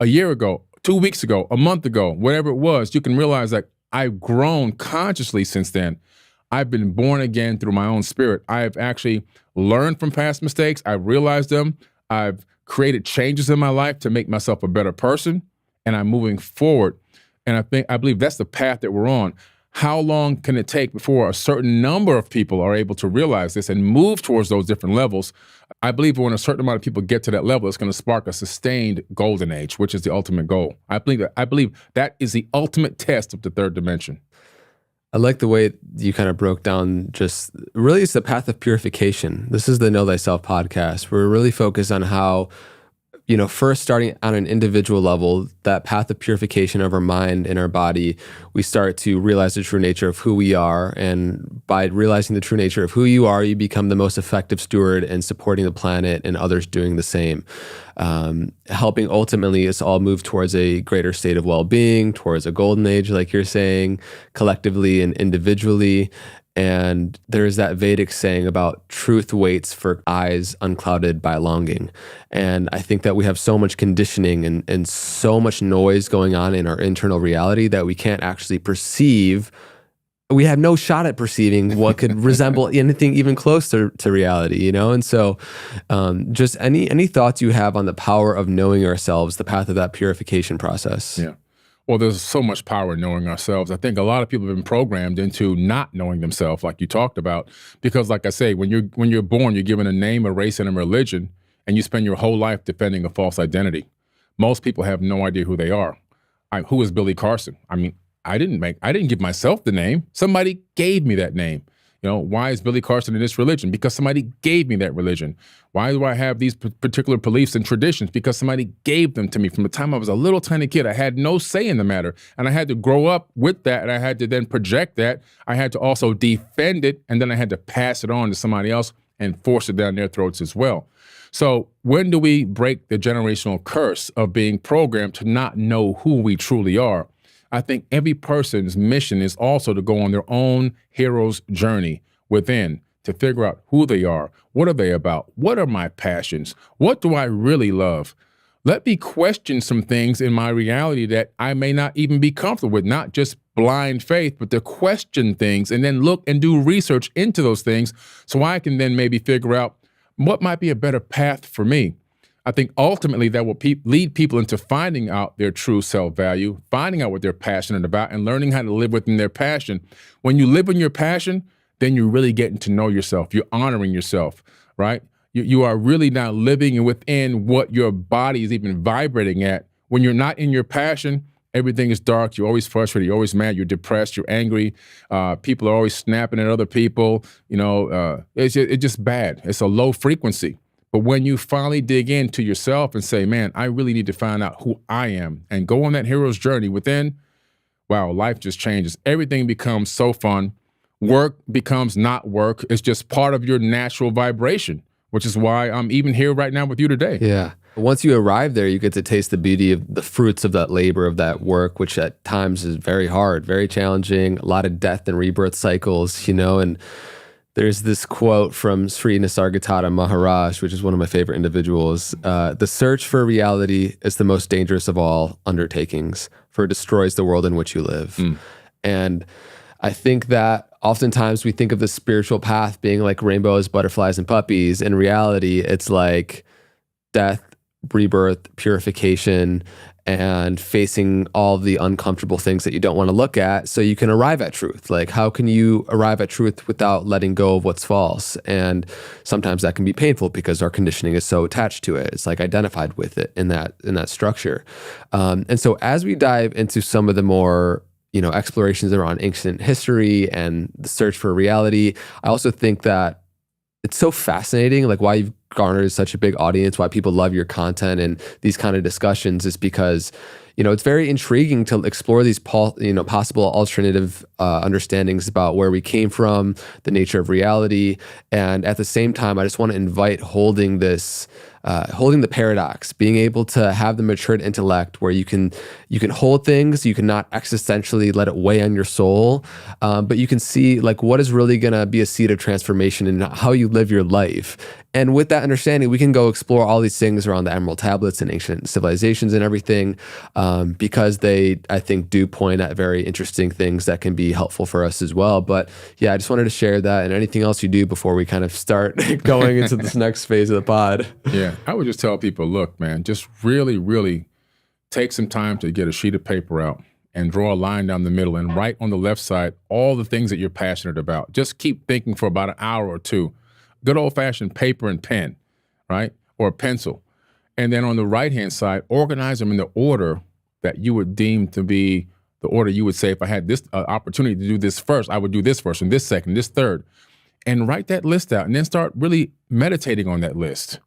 a year ago, 2 weeks ago, a month ago, whatever it was. You can realize that I've grown consciously since then. I've been born again through my own spirit. I've actually learned from past mistakes. I've realized them. I've created changes in my life to make myself a better person, and I'm moving forward. And I believe that's the path that we're on. How long can it take before a certain number of people are able to realize this and move towards those different levels? I believe when a certain amount of people get to that level, it's going to spark a sustained golden age, which is the ultimate goal. I believe that is the ultimate test of the third dimension. I like the way you kind of broke down just really it's the path of purification. This is the Know Thyself podcast. We're really focused on how, first starting on an individual level, that path of purification of our mind and our body, we start to realize the true nature of who we are. And by realizing the true nature of who you are, you become the most effective steward in supporting the planet and others doing the same. Helping ultimately us all move towards a greater state of well-being, towards a golden age, like you're saying, collectively and individually. And there's that Vedic saying about truth waits for eyes unclouded by longing. And I think that we have so much conditioning and so much noise going on in our internal reality that we can't actually perceive. We have no shot at perceiving what could resemble anything even closer to reality, And so just any thoughts you have on the power of knowing ourselves, the path of that purification process? Yeah. Well, there's so much power in knowing ourselves. I think a lot of people have been programmed into not knowing themselves, like you talked about, because, like I say, when you're born, you're given a name, a race, and a religion, and you spend your whole life defending a false identity. Most people have no idea who they are. Who is Billy Carson? I mean, I didn't give myself the name. Somebody gave me that name. Why is Billy Carson in this religion? Because somebody gave me that religion. Why do I have these particular beliefs and traditions? Because somebody gave them to me. From the time I was a little tiny kid, I had no say in the matter. And I had to grow up with that, and I had to then project that. I had to also defend it, and then I had to pass it on to somebody else and force it down their throats as well. So when do we break the generational curse of being programmed to not know who we truly are? I think every person's mission is also to go on their own hero's journey within to figure out who they are, what are they about, what are my passions, what do I really love? Let me question some things in my reality that I may not even be comfortable with, not just blind faith, but to question things and then look and do research into those things so I can then maybe figure out what might be a better path for me. I think ultimately that will lead people into finding out their true self-value, finding out what they're passionate about, and learning how to live within their passion. When you live in your passion, then you're really getting to know yourself. You're honoring yourself, right? You are really now living within what your body is even vibrating at. When you're not in your passion, everything is dark. You're always frustrated. You're always mad. You're depressed. You're angry. People are always snapping at other people. It's just bad. It's a low frequency. But when you finally dig into yourself and say, man, I really need to find out who I am and go on that hero's journey within, wow, life just changes. Everything becomes so fun. Work becomes not work. It's just part of your natural vibration, which is why I'm even here right now with you today. Yeah. Once you arrive there, you get to taste the beauty of the fruits of that labor, of that work, which at times is very hard, very challenging, a lot of death and rebirth cycles, and there's this quote from Sri Nisargadatta Maharaj, which is one of my favorite individuals. The search for reality is the most dangerous of all undertakings, for it destroys the world in which you live. And I think that oftentimes we think of the spiritual path being like rainbows, butterflies, and puppies. In reality, it's like death, rebirth, purification, and facing all the uncomfortable things that you don't want to look at so you can arrive at truth. Like, how can you arrive at truth without letting go of what's false? And sometimes that can be painful because our conditioning is so attached to it. It's like identified with it in that structure. And so as we dive into some of the more explorations around ancient history and the search for reality, I also think that it's so fascinating, like why you've garnered such a big audience, why people love your content and these kind of discussions is because, it's very intriguing to explore these possible alternative understandings about where we came from, the nature of reality. And at the same time, I just want to invite holding the paradox, being able to have the matured intellect where you can hold things, you cannot existentially let it weigh on your soul, but you can see like what is really going to be a seed of transformation in how you live your life. And with that understanding, we can go explore all these things around the Emerald Tablets and ancient civilizations and everything, because they, I think, do point at very interesting things that can be helpful for us as well. But yeah, I just wanted to share that, and anything else you do before we kind of start going into this next phase of the pod. Yeah, I would just tell people, look, man, just really, really take some time to get a sheet of paper out and draw a line down the middle and write on the left side all the things that you're passionate about. Just keep thinking for about an hour or two. Good old-fashioned paper and pen, right? Or a pencil. And then on the right-hand side, organize them in the order that you would deem to be the order you would say, if I had this opportunity to do this first, I would do this first, and this second, this third. And write that list out, and then start really meditating on that list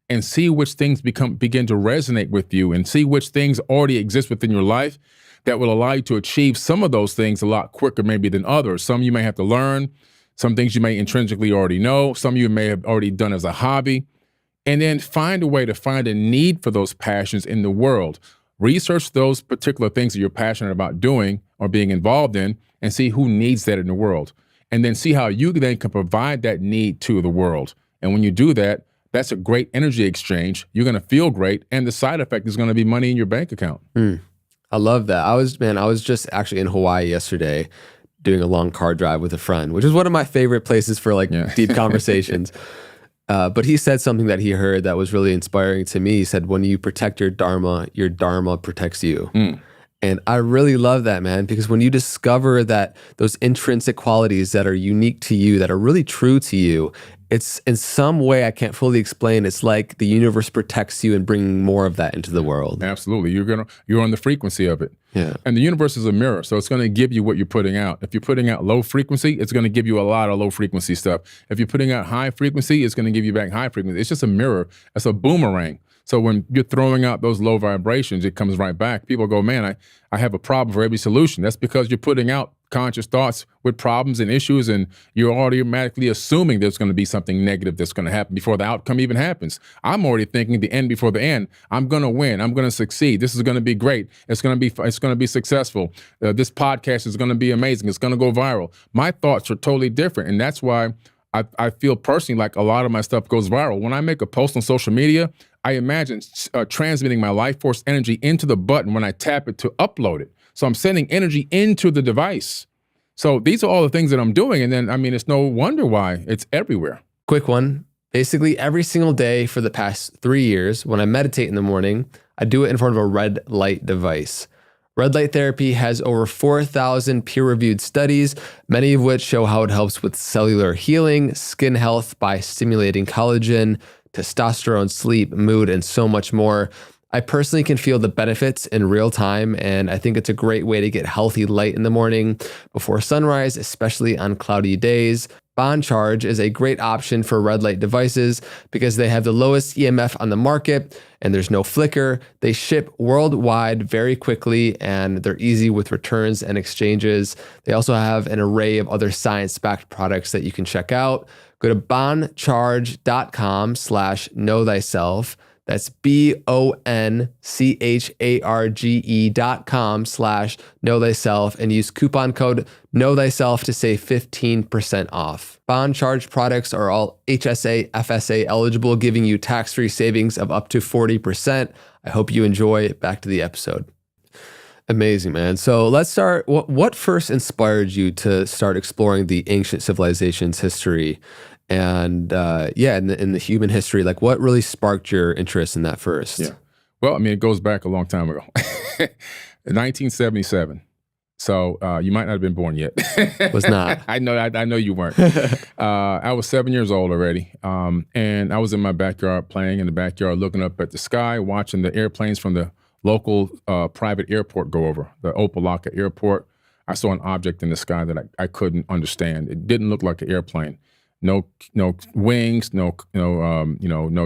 and see which things begin to resonate with you, and see which things already exist within your life that will allow you to achieve some of those things a lot quicker maybe than others. Some you may have to learn. Some things you may intrinsically already know. Some you may have already done as a hobby. And then find a way to find a need for those passions in the world. Research those particular things that you're passionate about doing or being involved in, and see who needs that in the world. And then see how you then can provide that need to the world. And when you do that, that's a great energy exchange. You're going to feel great. And the side effect is going to be money in your bank account. I love that. I was just actually in Hawaii yesterday, doing a long car drive with a friend, which is one of my favorite places for deep conversations. But he said something that he heard that was really inspiring to me. He said, when you protect your Dharma protects you. And I really love that, man, because when you discover that those intrinsic qualities that are unique to you, that are really true to you, it's in some way I can't fully explain. It's like the universe protects you and bringing more of that into the world. Absolutely. You're on the frequency of it. Yeah. And the universe is a mirror, so it's going to give you what you're putting out. If you're putting out low frequency, it's going to give you a lot of low frequency stuff. If you're putting out high frequency, it's going to give you back high frequency. It's just a mirror. It's a boomerang. So when you're throwing out those low vibrations, it comes right back. People go, man, I have a problem for every solution. That's because you're putting out conscious thoughts with problems and issues, and you're automatically assuming there's going to be something negative that's going to happen before the outcome even happens. I'm already thinking the end before the end. I'm going to win. I'm going to succeed. This is going to be great. It's going to be successful. This podcast is going to be amazing. It's going to go viral. My thoughts are totally different, and that's why I feel personally like a lot of my stuff goes viral. When I make a post on social media, I imagine transmitting my life force energy into the button when I tap it to upload it. So I'm sending energy into the device. So these are all the things that I'm doing. And then, it's no wonder why it's everywhere. Quick one. Basically, every single day for the past 3 years, when I meditate in the morning, I do it in front of a red light device. Red light therapy has over 4,000 peer-reviewed studies, many of which show how it helps with cellular healing, skin health by stimulating collagen, testosterone, sleep, mood, and so much more. I personally can feel the benefits in real time, and I think it's a great way to get healthy light in the morning before sunrise, especially on cloudy days. BonCharge is a great option for red light devices because they have the lowest EMF on the market and there's no flicker. They ship worldwide very quickly and they're easy with returns and exchanges. They also have an array of other science-backed products that you can check out. Go to boncharge.com/know thyself. That's BonCharge.com/know thyself and use coupon code know thyself to save 15% off. BonCharge products are all HSA, FSA eligible, giving you tax-free savings of up to 40%. I hope you enjoy. Back to the episode. Amazing, man. So let's start. What first inspired you to start exploring the ancient civilizations history? And in the human history, like what really sparked your interest in that first? Yeah. Well, it goes back a long time ago. 1977. So you might not have been born yet. Was not. I know you weren't. I was 7 years old already. And I was in my backyard playing in the backyard, looking up at the sky, watching the airplanes from the local private airport go over, the Opelika airport. I saw an object in the sky that I couldn't understand. It didn't look like an airplane. no wings, no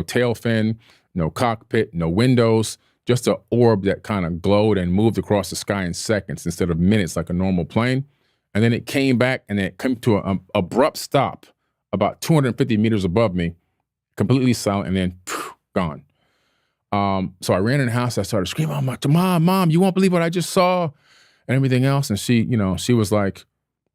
tail fin, no cockpit, no windows, just an orb that kind of glowed and moved across the sky in seconds instead of minutes like a normal plane. And then it came back and it came to an abrupt stop about 250 meters above me, completely silent, and then gone. So I ran in the house. I started screaming, "I'm like, Mom, you won't believe what I just saw," and everything else. And she was like,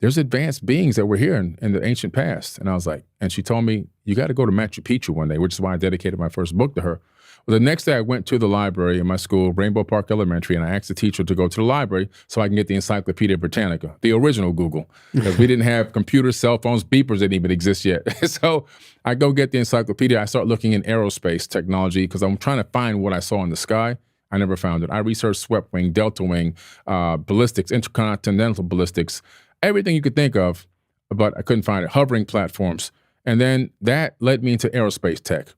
"There's advanced beings that were here in the ancient past." And I was like, and she told me, "You got to go to Machu Picchu one day," which is why I dedicated my first book to her. Well, the next day I went to the library in my school, Rainbow Park Elementary, and I asked the teacher to go to the library so I can get the Encyclopedia Britannica, the original Google, because we didn't have computers, cell phones, beepers didn't even exist yet. So I go get the encyclopedia. I start looking in aerospace technology because I'm trying to find what I saw in the sky. I never found it. I researched swept wing, delta wing, ballistics, intercontinental ballistics, everything you could think of, but I couldn't find it. Hovering platforms. And then that led me into aerospace tech.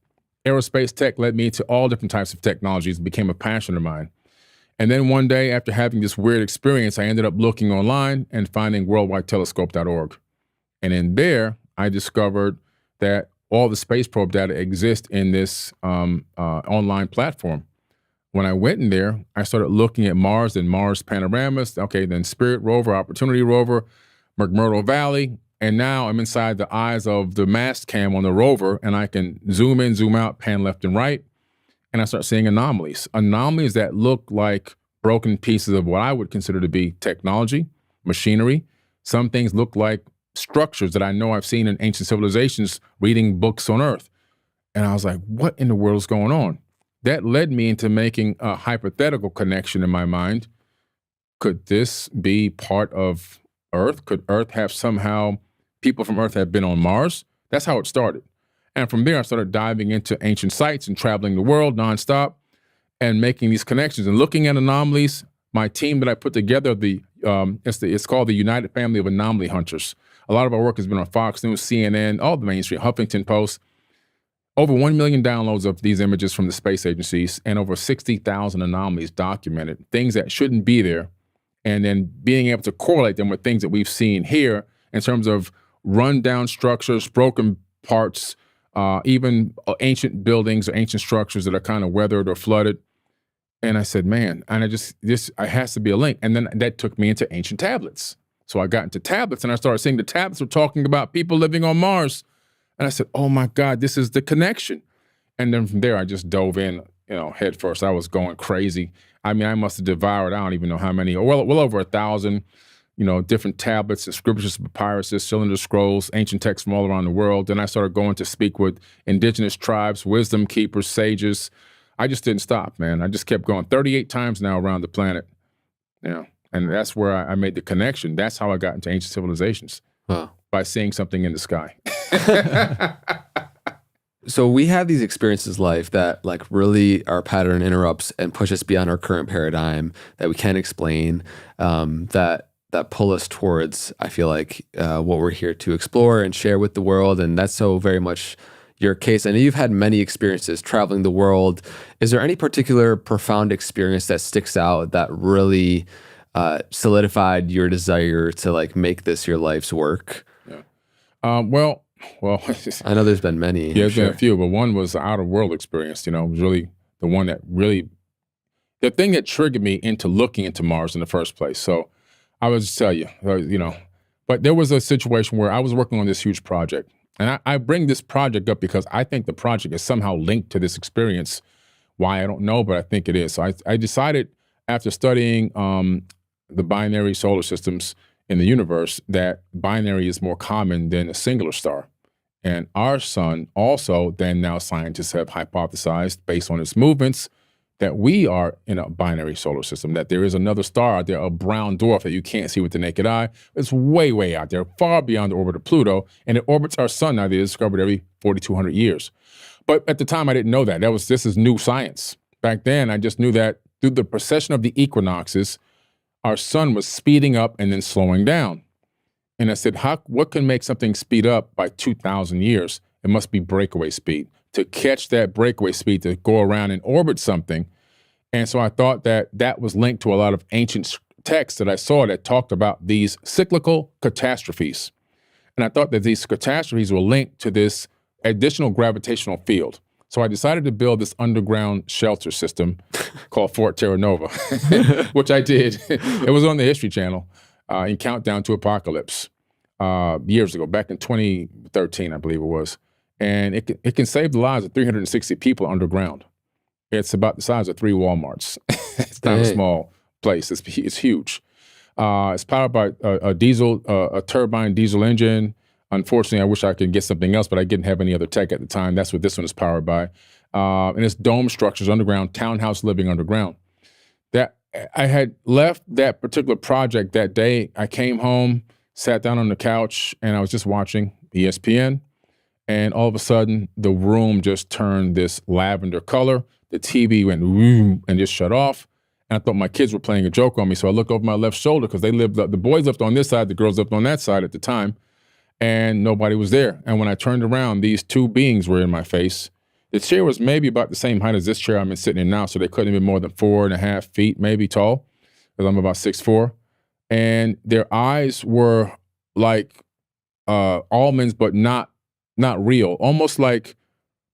Aerospace tech led me to all different types of technologies. It became a passion of mine. And then one day, after having this weird experience, I ended up looking online and finding worldwidetelescope.org. And in there, I discovered that all the space probe data exists in this online platform. When I went in there, I started looking at Mars and Mars panoramas. Okay, then Spirit rover, Opportunity rover, McMurdo Valley. And now I'm inside the eyes of the mast cam on the rover, and I can zoom in, zoom out, pan left and right. And I start seeing anomalies that look like broken pieces of what I would consider to be technology, machinery. Some things look like structures that I know I've seen in ancient civilizations reading books on Earth. And I was like, what in the world is going on? That led me into making a hypothetical connection in my mind. Could this be part of Earth? Could Earth have somehow, people from Earth have been on Mars? That's how it started. And from there, I started diving into ancient sites and traveling the world nonstop and making these connections and looking at anomalies. My team that I put together, it's called the United Family of Anomaly Hunters. A lot of our work has been on Fox News, CNN, all the mainstream, Huffington Post. Over 1 million downloads of these images from the space agencies and over 60,000 anomalies documented, things that shouldn't be there, and then being able to correlate them with things that we've seen here in terms of rundown structures, broken parts, even ancient buildings or ancient structures that are kind of weathered or flooded. And I said, man, and this has to be a link. And then that took me into ancient tablets. So I got into tablets and I started seeing the tablets were talking about people living on Mars. And I said, oh my God, this is the connection. And then from there, I just dove in, head first. I was going crazy. I mean, I must have devoured, I don't even know how many, well over 1,000, different tablets, inscriptions, papyruses, cylinder scrolls, ancient texts from all around the world. Then I started going to speak with indigenous tribes, wisdom keepers, sages. I just didn't stop, man. I just kept going 38 times now around the planet. And that's where I made the connection. That's how I got into ancient civilizations. Wow. By seeing something in the sky. So we have these experiences in life that really our pattern interrupts and push us beyond our current paradigm that we can't explain, that pull us towards, I feel like, what we're here to explore and share with the world. And that's so very much your case. I know you've had many experiences traveling the world. Is there any particular profound experience that sticks out that really solidified your desire to make this your life's work? Well, I know there's been many. Yeah, there's been a few, but one was the outer world experience. It was really the one that the thing that triggered me into looking into Mars in the first place. So I would just tell you, but there was a situation where I was working on this huge project. And I bring this project up because I think the project is somehow linked to this experience. Why, I don't know, but I think it is. So I decided after studying the binary solar systems in the universe that binary is more common than a singular star. And our sun also, then now scientists have hypothesized based on its movements that we are in a binary solar system, that there is another star out there, a brown dwarf that you can't see with the naked eye. It's way, way out there, far beyond the orbit of Pluto, and it orbits our sun now. They discovered every 4,200 years. But at the time, I didn't know that. This is new science. Back then, I just knew that through the precession of the equinoxes, our sun was speeding up and then slowing down. And I said, what can make something speed up by 2,000 years? It must be breakaway speed. To catch that breakaway speed, to go around and orbit something. And so I thought that was linked to a lot of ancient texts that I saw that talked about these cyclical catastrophes. And I thought that these catastrophes were linked to this additional gravitational field. So I decided to build this underground shelter system called Fort Terra Nova, which I did. It was on the History Channel in Countdown to Apocalypse years ago, back in 2013, I believe it was. And it can save the lives of 360 people underground. It's about the size of 3 Walmarts. It's not a small place. It's huge. It's powered by a turbine diesel engine. Unfortunately, I wish I could get something else, but I didn't have any other tech at the time. That's what this one is powered by. And it's dome structures underground, townhouse living underground. That I had left that particular project that day. I came home, sat down on the couch, and I was just watching ESPN. And all of a sudden, the room just turned this lavender color. The TV went whoom and just shut off. And I thought my kids were playing a joke on me. So I looked over my left shoulder because the boys lived on this side, the girls lived on that side at the time. And nobody was there. And when I turned around, these 2 beings were in my face. The chair was maybe about the same height as this chair I'm sitting in now, so they couldn't have been more than 4.5 feet, maybe tall, because I'm about 6'4". And their eyes were like almonds, but not real. Almost like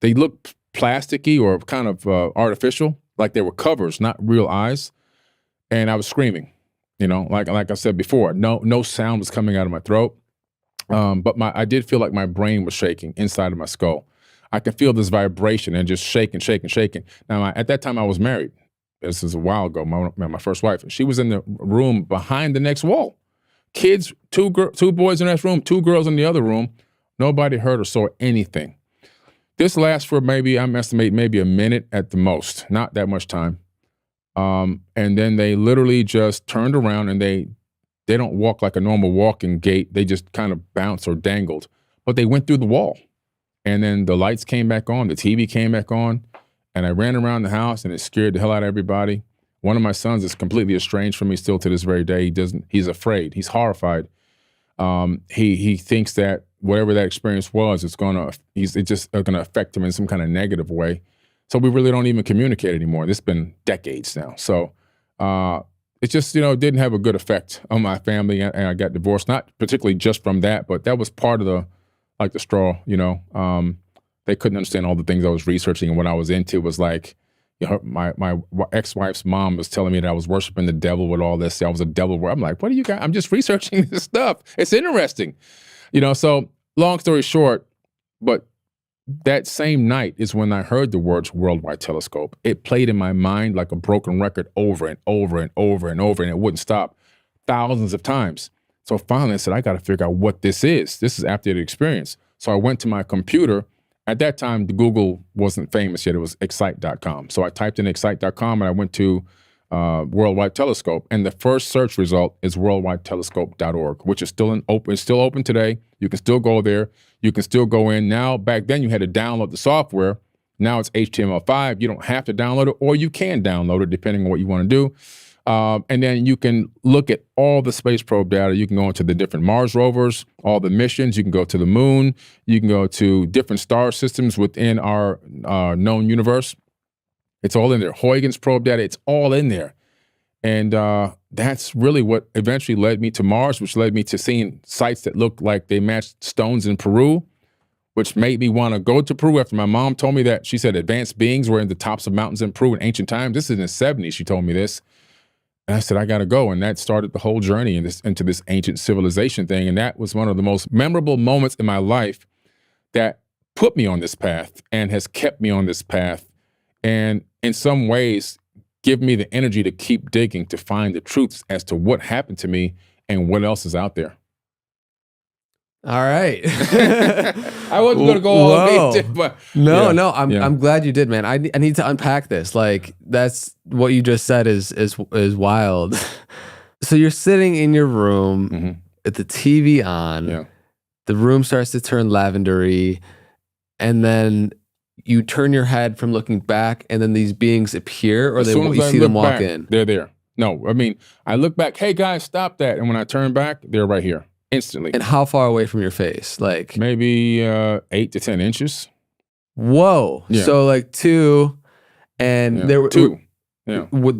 they looked plasticky or kind of artificial, like they were covers, not real eyes. And I was screaming, like I said before, no sound was coming out of my throat. But I did feel like my brain was shaking inside of my skull. I could feel this vibration and just shaking. Now, at that time, I was married. This is a while ago, my first wife. She was in the room behind the next wall. Kids, 2 boys in that room, 2 girls in the other room. Nobody heard or saw anything. This lasts for I'm estimating maybe a minute at the most, not that much time. And then they literally just turned around and they don't walk like a normal walking gait. They just kind of bounced or dangled. But they went through the wall. And then the lights came back on, the TV came back on, and I ran around the house and it scared the hell out of everybody. One of my sons is completely estranged from me still to this very day. He's afraid. He's horrified. He thinks that whatever that experience was, it's just gonna affect him in some kind of negative way. So we really don't even communicate anymore. This has been decades now. So it just, didn't have a good effect on my family, and I got divorced, not particularly just from that, but that was part of the straw, they couldn't understand all the things I was researching, and what I was into was like, my ex-wife's mom was telling me that I was worshiping the devil with all this. I was a devil. I'm like, what do you got? I'm just researching this stuff. It's interesting, so long story short, but that same night is when I heard the words worldwide telescope. It played in my mind like a broken record over and over and over and over, and it wouldn't stop thousands of times. So finally I said, I got to figure out what this is. This is after the experience. So I went to my computer. At that time, the Google wasn't famous yet. It was excite.com. So I typed in excite.com and I went to Worldwide Telescope. And the first search result is worldwidetelescope.org, which is still open today. You can still go there. You can still go in. Now, back then you had to download the software. Now it's HTML5. You don't have to download it, or you can download it depending on what you want to do. And then you can look at all the space probe data. You can go into the different Mars rovers, all the missions. You can go to the moon. You can go to different star systems within our known universe. It's all in there. Huygens probe data, it's all in there. And that's really what eventually led me to Mars, which led me to seeing sites that looked like they matched stones in Peru, which made me want to go to Peru after my mom told me that. She said advanced beings were in the tops of mountains in Peru in ancient times. This is in the 70s, she told me this. And I said, I got to go. And that started the whole journey into this ancient civilization thing. And that was one of the most memorable moments in my life that put me on this path and has kept me on this path. And in some ways, give me the energy to keep digging to find the truths as to what happened to me and what else is out there. All right. I wasn't going to go all day, but no. I'm glad you did, man. I need to unpack this. Like, that's what you just said is wild. So you're sitting in your room with the TV on. Yeah. The room starts to turn lavendery, and then you turn your head from looking back, and then these beings appear, or you see them walk in. They're there. No, I mean, I look back. Hey guys, stop that! And when I turn back, they're right here. Instantly. And how far away from your face? Like maybe 8 to 10 inches. Whoa. Yeah. So like 2, and there were 2. Yeah. Were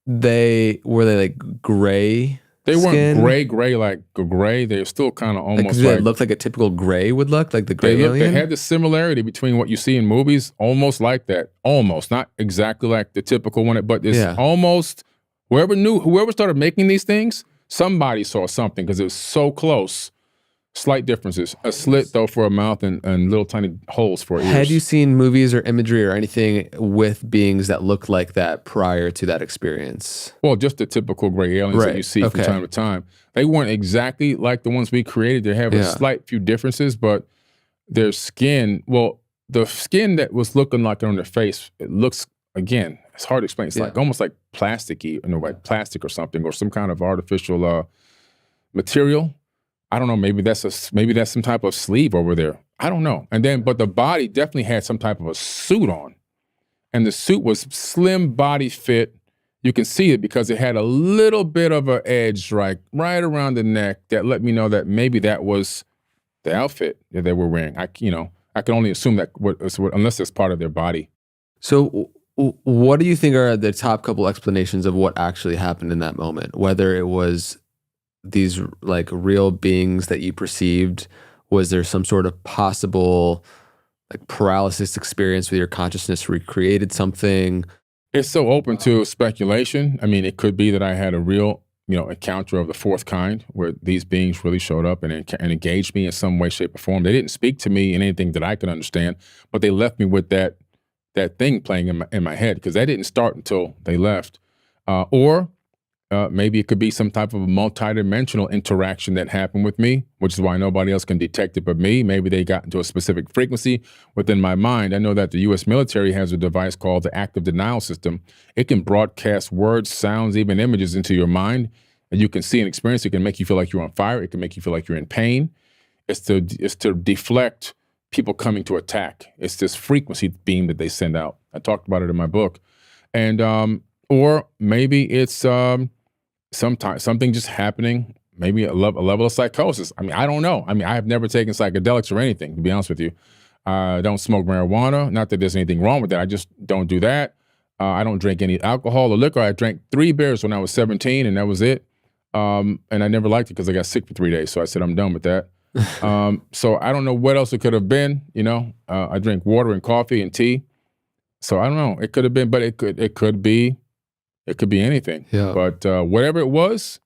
they like gray? They weren't skin? gray like a gray. They're still kind of almost They like looked like a typical gray would look, like the gray they alien? had the similarity between what you see in movies, almost like that. Almost, not exactly like the typical one, but it's almost, whoever started making these things, somebody saw something because it was so close. Slight differences. A slit, though, for a mouth and little tiny holes for ears. Had you seen movies or imagery or anything with beings that looked like that prior to that experience? Well, just the typical gray aliens that you see from time to time. They weren't exactly like the ones we created. They have a slight few differences, but their skin, the skin that was looking like on their face, it looks, again, it's hard to explain. It's like almost like plasticky, like plastic or something, or some kind of artificial material. I don't know. Maybe that's some type of sleeve over there. I don't know. And then, but the body definitely had some type of a suit on, and the suit was slim body fit. You can see it because it had a little bit of an edge, right around the neck, that let me know that maybe that was the outfit that they were wearing. I can only assume that unless it's part of their body. So, what do you think are the top couple explanations of what actually happened in that moment? Whether it was these like real beings that you perceived, was there some sort of possible like paralysis experience with your consciousness recreated something? It's so open to speculation. I mean, it could be that I had a real, encounter of the fourth kind where these beings really showed up and engaged me in some way, shape, or form. They didn't speak to me in anything that I could understand, but they left me with that thing playing in my head, because that didn't start until they left. Or maybe it could be some type of a multidimensional interaction that happened with me, which is why nobody else can detect it but me. Maybe they got into a specific frequency within my mind. I know that the U.S. military has a device called the active denial system. It can broadcast words, sounds, even images into your mind, and you can see and experience. It can make you feel like you're on fire. It can make you feel like you're in pain. It's to deflect people coming to attack. It's this frequency beam that they send out. I talked about it in my book. And or maybe it's sometimes something just happening, maybe a level of psychosis. I mean, I don't know. I mean, I have never taken psychedelics or anything, to be honest with you. I don't smoke marijuana. Not that there's anything wrong with that. I just don't do that. I don't drink any alcohol or liquor. I drank 3 beers when I was 17, and that was it. And I never liked it because I got sick for 3 days. So I said, I'm done with that. So I don't know what else it could have been. I drink water and coffee and tea. So I don't know. It could have been, but it could be. It could be anything. Yeah. But whatever it was,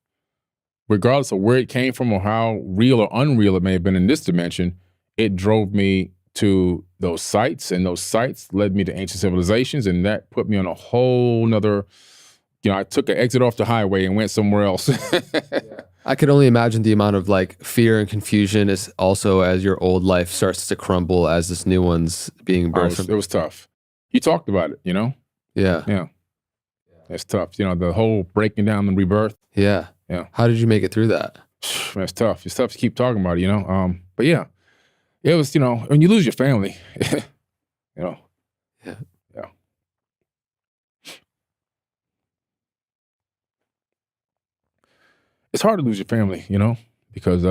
regardless of where it came from or how real or unreal it may have been in this dimension, it drove me to those sites, and those sites led me to ancient civilizations, and that put me on a whole nother, I took an exit off the highway and went somewhere else. I could only imagine the amount of like fear and confusion is also as your old life starts to crumble as this new one's being birthed. It was tough. You talked about it, Yeah. Yeah. It's tough. The whole breaking down and rebirth. Yeah. Yeah. How did you make it through that? Man, it's tough. It's tough to keep talking about it, But yeah, it was, when you lose your family, Yeah. Yeah. It's hard to lose your family, because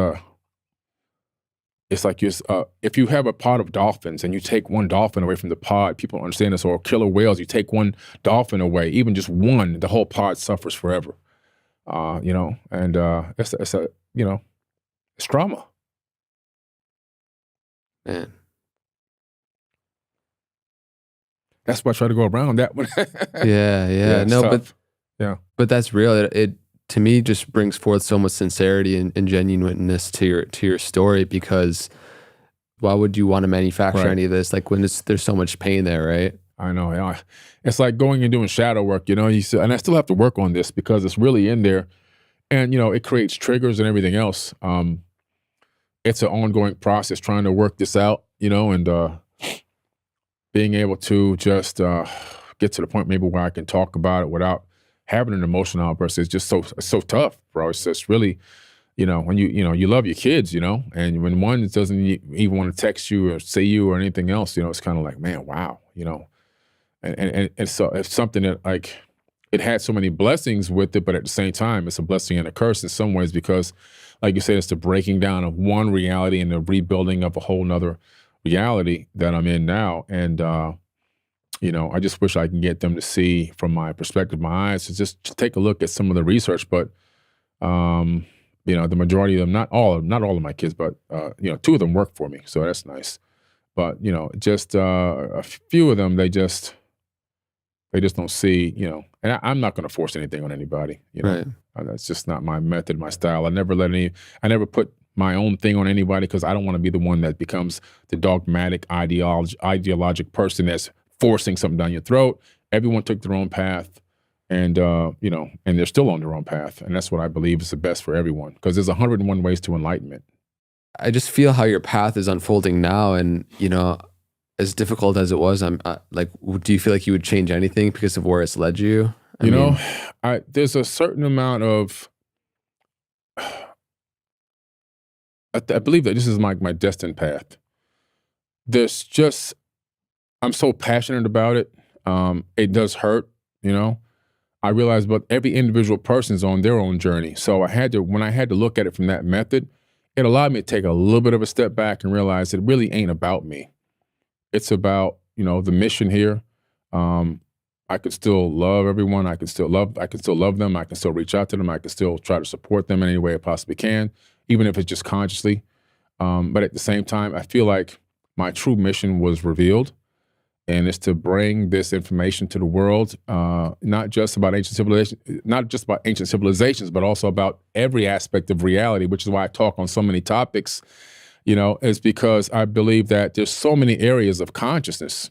it's like if you have a pod of dolphins and you take one dolphin away from the pod, people don't understand this, or killer whales, you take one dolphin away, even just one, the whole pod suffers forever. And it's trauma. Man. That's why I try to go around that one. Yeah. No, tough. but that's real. It to me just brings forth so much sincerity and genuineness to your story, because why would you want to manufacture any of this? Like when there's so much pain there, right? I know. Yeah. It's like going and doing shadow work, and I still have to work on this because it's really in there, and it creates triggers and everything else. It's an ongoing process trying to work this out, and being able to just get to the point maybe where I can talk about it without having an emotional outburst is just so tough, bro. It's just really, when you love your kids, and when one doesn't even want to text you or see you or anything else, it's kind of like, man, wow, and so it's something that like it had so many blessings with it, but at the same time, it's a blessing and a curse in some ways because, like you said, it's the breaking down of one reality and the rebuilding of a whole nother reality that I'm in now, and I just wish I can get them to see from my perspective, my eyes, to just take a look at some of the research. But The majority of them, not all of my kids, but two of them work for me, so that's nice. But just a few of them, they just don't see, and I'm not going to force anything on anybody. Right. That's just not my method, my style. I never put my own thing on anybody because I don't want to be the one that becomes the dogmatic ideologic person that's forcing something down your throat. Everyone took their own path, and and they're still on their own path, and that's what I believe is the best for everyone. Because there's 101 ways to enlightenment. I just feel how your path is unfolding now, and as difficult as it was, I'm like, do you feel like you would change anything because of where it's led you? There's a certain amount of. I believe that this is my destined path. I'm so passionate about it. It does hurt, I realize, but every individual person's on their own journey. So when I had to look at it from that method, it allowed me to take a little bit of a step back and realize it really ain't about me. It's about, the mission here. I could still love everyone. I can still love them. I can still reach out to them. I can still try to support them in any way I possibly can, even if it's just consciously. But at the same time, I feel like my true mission was revealed, and it's to bring this information to the world, not just about ancient civilizations, but also about every aspect of reality, which is why I talk on so many topics, is because I believe that there's so many areas of consciousness.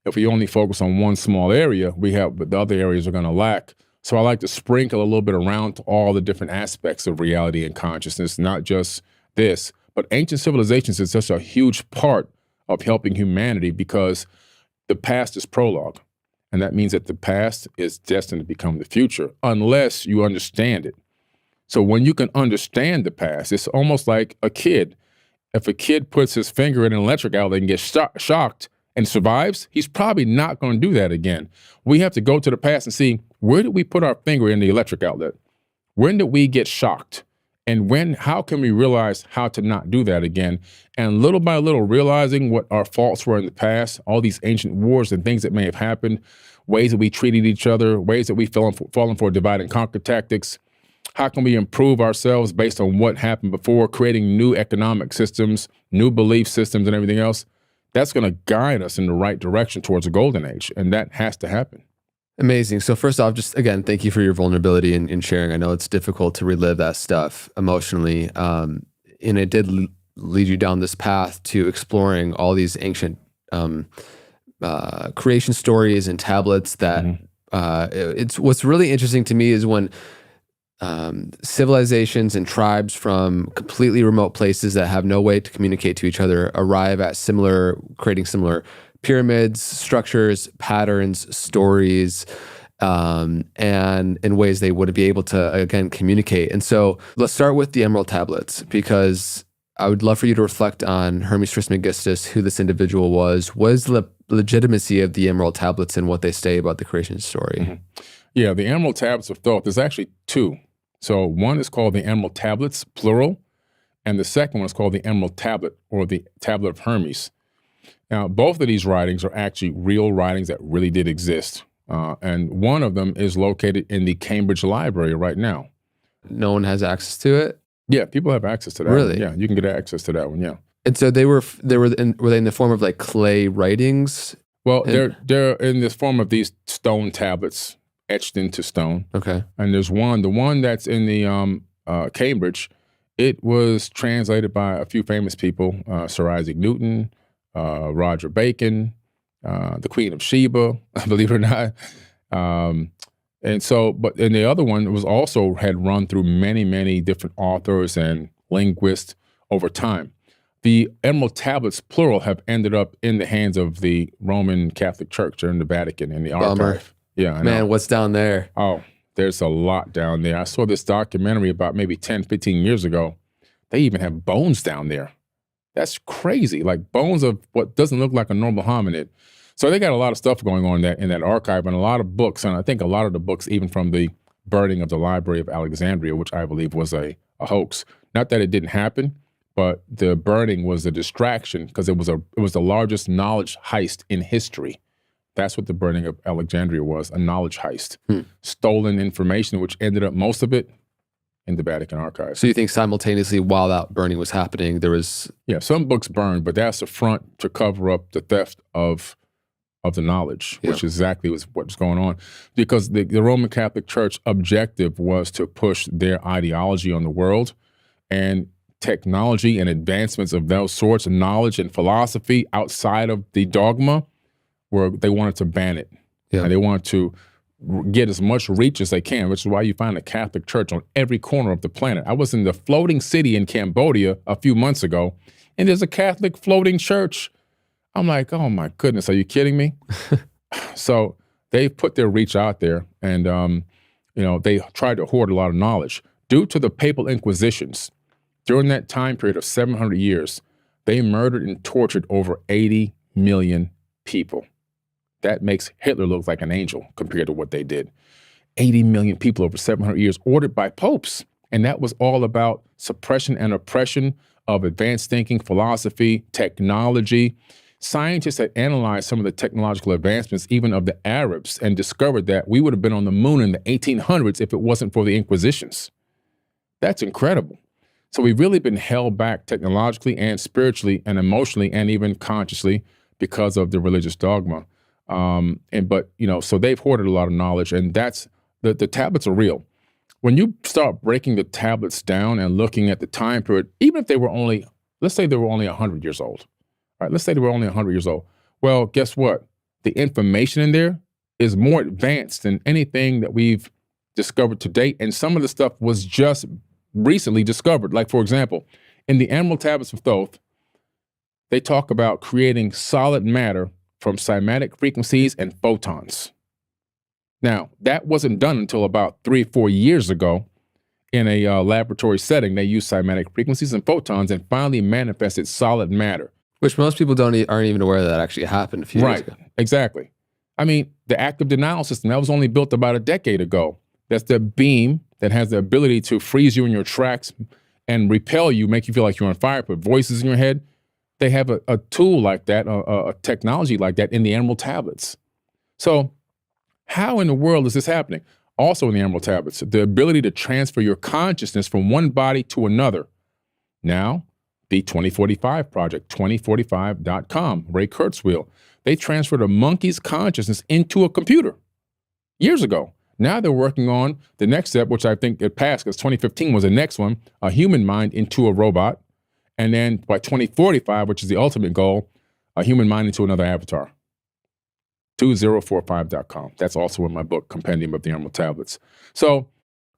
If we only focus on one small area, but the other areas are going to lack. So I like to sprinkle a little bit around to all the different aspects of reality and consciousness, not just this. But ancient civilizations is such a huge part of helping humanity because the past is prologue. And that means that the past is destined to become the future unless you understand it. So when you can understand the past, it's almost like a kid. If a kid puts his finger in an electric outlet and gets shocked and survives, he's probably not going to do that again. We have to go to the past and see, where did we put our finger in the electric outlet? When did we get shocked? And how can we realize how to not do that again? And little by little, realizing what our faults were in the past, all these ancient wars and things that may have happened, ways that we treated each other, ways that we fallen for divide and conquer tactics. How can we improve ourselves based on what happened before, creating new economic systems, new belief systems, and everything else? That's going to guide us in the right direction towards a golden age, and that has to happen. Amazing. So first off, just again, thank you for your vulnerability in sharing. I know it's difficult to relive that stuff emotionally, and it did lead you down this path to exploring all these ancient creation stories and tablets that it's what's really interesting to me is when civilizations and tribes from completely remote places that have no way to communicate to each other arrive at creating similar pyramids, structures, patterns, stories, and in ways they would be able to, again, communicate. And so let's start with the Emerald Tablets, because I would love for you to reflect on Hermes Trismegistus, who this individual was. What is the legitimacy of the Emerald Tablets and what they say about the creation story? Mm-hmm. Yeah, the Emerald Tablets of Thoth, there's actually two. So one is called the Emerald Tablets, plural, and the second one is called the Emerald Tablet, or the Tablet of Hermes. Now, both of these writings are actually real writings that really did exist. And one of them is located in the Cambridge Library right now. No one has access to it? Yeah, people have access to that. Really? One. Yeah, you can get access to that one, yeah. And so were they in the form of like clay writings? Well, they're in the form of these stone tablets etched into stone. Okay. And there's the one that's in the Cambridge, it was translated by a few famous people, Sir Isaac Newton, Roger Bacon, the Queen of Sheba, believe it or not. And the other one had run through many, many different authors and linguists over time. The Emerald Tablets, plural, have ended up in the hands of the Roman Catholic Church or in the Vatican in the archive. Bummer. Yeah, I know. Man, what's down there? Oh, there's a lot down there. I saw this documentary about maybe 10, 15 years ago. They even have bones down there. That's crazy, like bones of what doesn't look like a normal hominid. So they got a lot of stuff going on in that archive, and a lot of books, and I think a lot of the books, even from the burning of the Library of Alexandria, which I believe was a hoax. Not that it didn't happen, but the burning was a distraction because it was the largest knowledge heist in history. That's what the burning of Alexandria was, a knowledge heist. Stolen information, which ended up, most of it, in the Vatican archives. So you think simultaneously while that burning was happening, there was... Yeah, some books burned, but that's a front to cover up the theft of the knowledge, which exactly was what's going on. Because the Roman Catholic Church objective was to push their ideology on the world, and technology and advancements of those sorts of knowledge and philosophy outside of the dogma, where they wanted to ban it. Yeah. And they wanted to get as much reach as they can, which is why you find a Catholic church on every corner of the planet. I was in the floating city in Cambodia a few months ago, and there's a Catholic floating church. I'm like, oh my goodness, are you kidding me? So they've put their reach out there, and they tried to hoard a lot of knowledge. Due to the papal inquisitions, during that time period of 700 years, they murdered and tortured over 80 million people. That makes Hitler look like an angel compared to what they did. 80 million people over 700 years, ordered by popes. And that was all about suppression and oppression of advanced thinking, philosophy, technology. Scientists had analyzed some of the technological advancements, even of the Arabs, and discovered that we would have been on the moon in the 1800s if it wasn't for the Inquisitions. That's incredible. So we've really been held back technologically and spiritually and emotionally and even consciously because of the religious dogma. So they've hoarded a lot of knowledge, and that's the tablets are real. When you start breaking the tablets down and looking at the time period, even if they were only, let's say they were only 100 years old. All right, let's say they were only 100 years old. Well, guess what? The information in there is more advanced than anything that we've discovered to date. And some of the stuff was just recently discovered. Like, for example, in the Emerald Tablets of Thoth, they talk about creating solid matter from cymatic frequencies and photons. Now, that wasn't done until about 3-4 years ago in a laboratory setting. They used cymatic frequencies and photons and finally manifested solid matter. Which most people aren't even aware that actually happened a few years ago. Exactly. I mean, the active denial system, that was only built about a decade ago. That's the beam that has the ability to freeze you in your tracks and repel you, make you feel like you're on fire, put voices in your head. They have a tool like that, a technology like that in the Emerald Tablets. So how in the world is this happening? Also in the Emerald Tablets, the ability to transfer your consciousness from one body to another. Now, the 2045 project, 2045.com, Ray Kurzweil, they transferred a monkey's consciousness into a computer years ago. Now they're working on the next step, which I think it passed because 2015 was the next one, a human mind into a robot. And then by 2045, which is the ultimate goal, a human mind into another avatar. 2045.com. That's also in my book, Compendium of the Emerald Tablets. So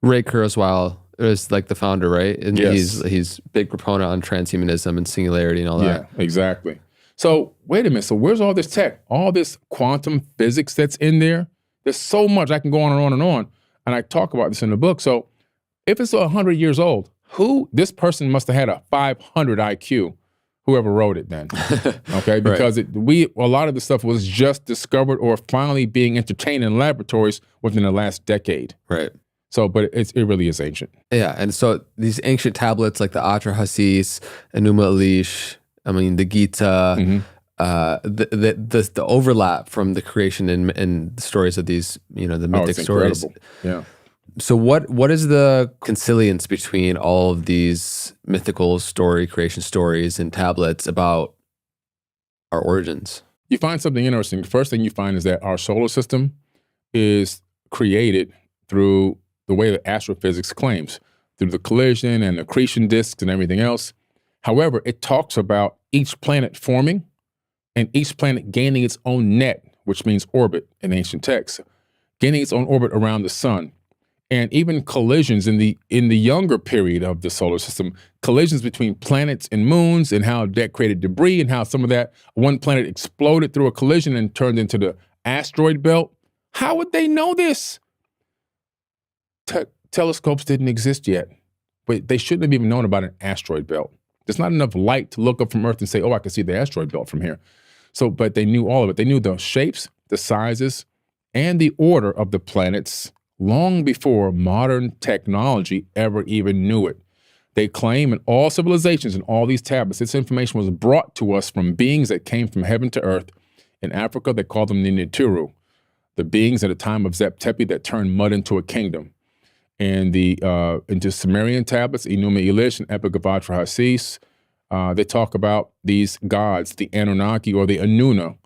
Ray Kurzweil is like the founder, right? And yes. he's big proponent on transhumanism and singularity and all that. Yeah, exactly. So wait a minute. So where's all this tech? All this quantum physics that's in there? There's so much. I can go on and on and on. And I talk about this in the book. So if it's 100 years old, this person must have had a 500 IQ, whoever wrote it then, okay? Because a lot of the stuff was just discovered or finally being entertained in laboratories within the last decade. Right. So, but it really is ancient. Yeah, and so these ancient tablets like the Atrahasis, Enuma Elish, the Gita, the overlap from the creation and the stories of these, the mythic stories. Incredible. Yeah. So what is the consilience between all of these mythical creation stories and tablets about our origins? You find something interesting. The first thing you find is that our solar system is created through the way that astrophysics claims, through the collision and accretion disks and everything else. However, it talks about each planet forming and each planet gaining its own net, which means orbit in ancient texts, gaining its own orbit around the sun. And even collisions in the younger period of the solar system, collisions between planets and moons and how that created debris and how some of that one planet exploded through a collision and turned into the asteroid belt. How would they know this? Telescopes didn't exist yet, but they shouldn't have even known about an asteroid belt. There's not enough light to look up from Earth and say, oh, I can see the asteroid belt from here. So, but they knew all of it. They knew the shapes, the sizes, and the order of the planets long before modern technology ever even knew it. They claim in all civilizations and all these tablets, this information was brought to us from beings that came from heaven to earth. In Africa, they call them the Nitiru, the beings at the time of Zep Tepi that turned mud into a kingdom. into Sumerian tablets, Enuma Elish and Epic of Atrahasis. They talk about these gods, the Anunnaki or the Anuna,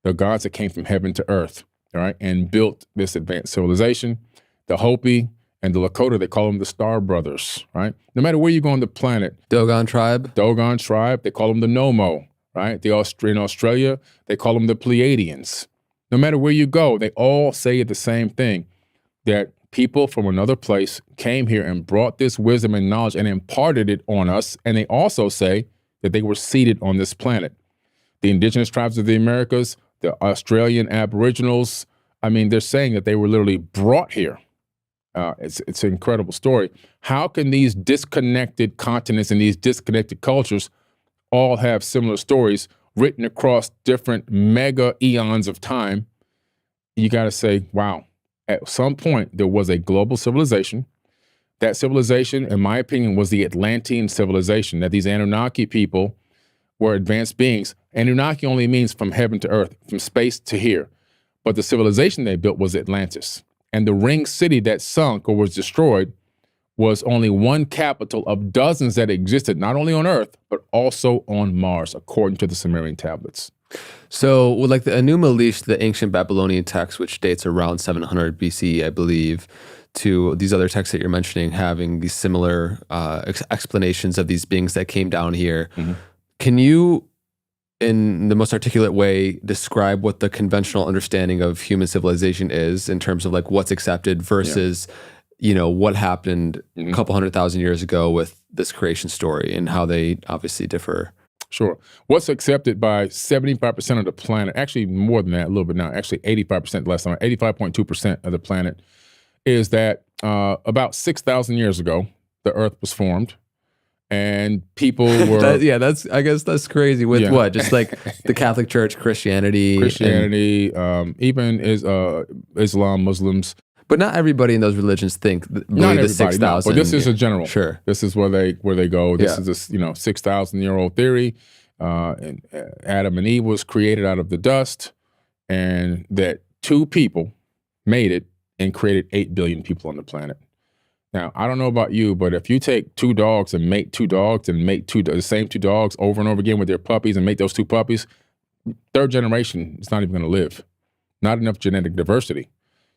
the gods that came from heaven to earth, all right, and built this advanced civilization. The Hopi and the Lakota, they call them the Star Brothers, right? No matter where you go on the planet. Dogon tribe, They call them the Nomo, right? In Australia, they call them the Pleiadians. No matter where you go, they all say the same thing, that people from another place came here and brought this wisdom and knowledge and imparted it on us. And they also say that they were seated on this planet. The indigenous tribes of the Americas, the Australian Aboriginals, I mean, they're saying that they were literally brought here. It's an incredible story. How can these disconnected continents and these disconnected cultures all have similar stories written across different mega eons of time? You got to say, wow, at some point there was a global civilization. That civilization, in my opinion, was the Atlantean civilization, that these Anunnaki people were advanced beings. Anunnaki only means from heaven to earth, from space to here. But the civilization they built was Atlantis. And the ring city that sunk or was destroyed was only one capital of dozens that existed, not only on Earth, but also on Mars, according to the Sumerian tablets. So, like the Enuma Elish, the ancient Babylonian text, which dates around 700 BC, I believe, to these other texts that you're mentioning, having these similar explanations of these beings that came down here. Mm-hmm. Can you, in the most articulate way, describe what the conventional understanding of human civilization is in terms of like what's accepted versus, what happened a couple 100,000 years ago with this creation story and how they obviously differ? Sure. What's accepted by 75% of the planet, actually more than that, a little bit now, actually 85% last time, 85.2% of the planet, is that about 6,000 years ago, the Earth was formed. And people were... I guess that's crazy. With what? Just like the Catholic Church, Christianity, even Islam, Muslims. But not everybody in those religions believe the 6,000. No, but this is a general. Sure. This is where they go. This is this 6,000-year-old theory. And Adam and Eve was created out of the dust, and that two people made it and created 8 billion people on the planet. Now, I don't know about you, but if you take two dogs and mate two dogs and mate the same two dogs over and over again with their puppies and mate those two puppies, third generation is not even going to live. Not enough genetic diversity.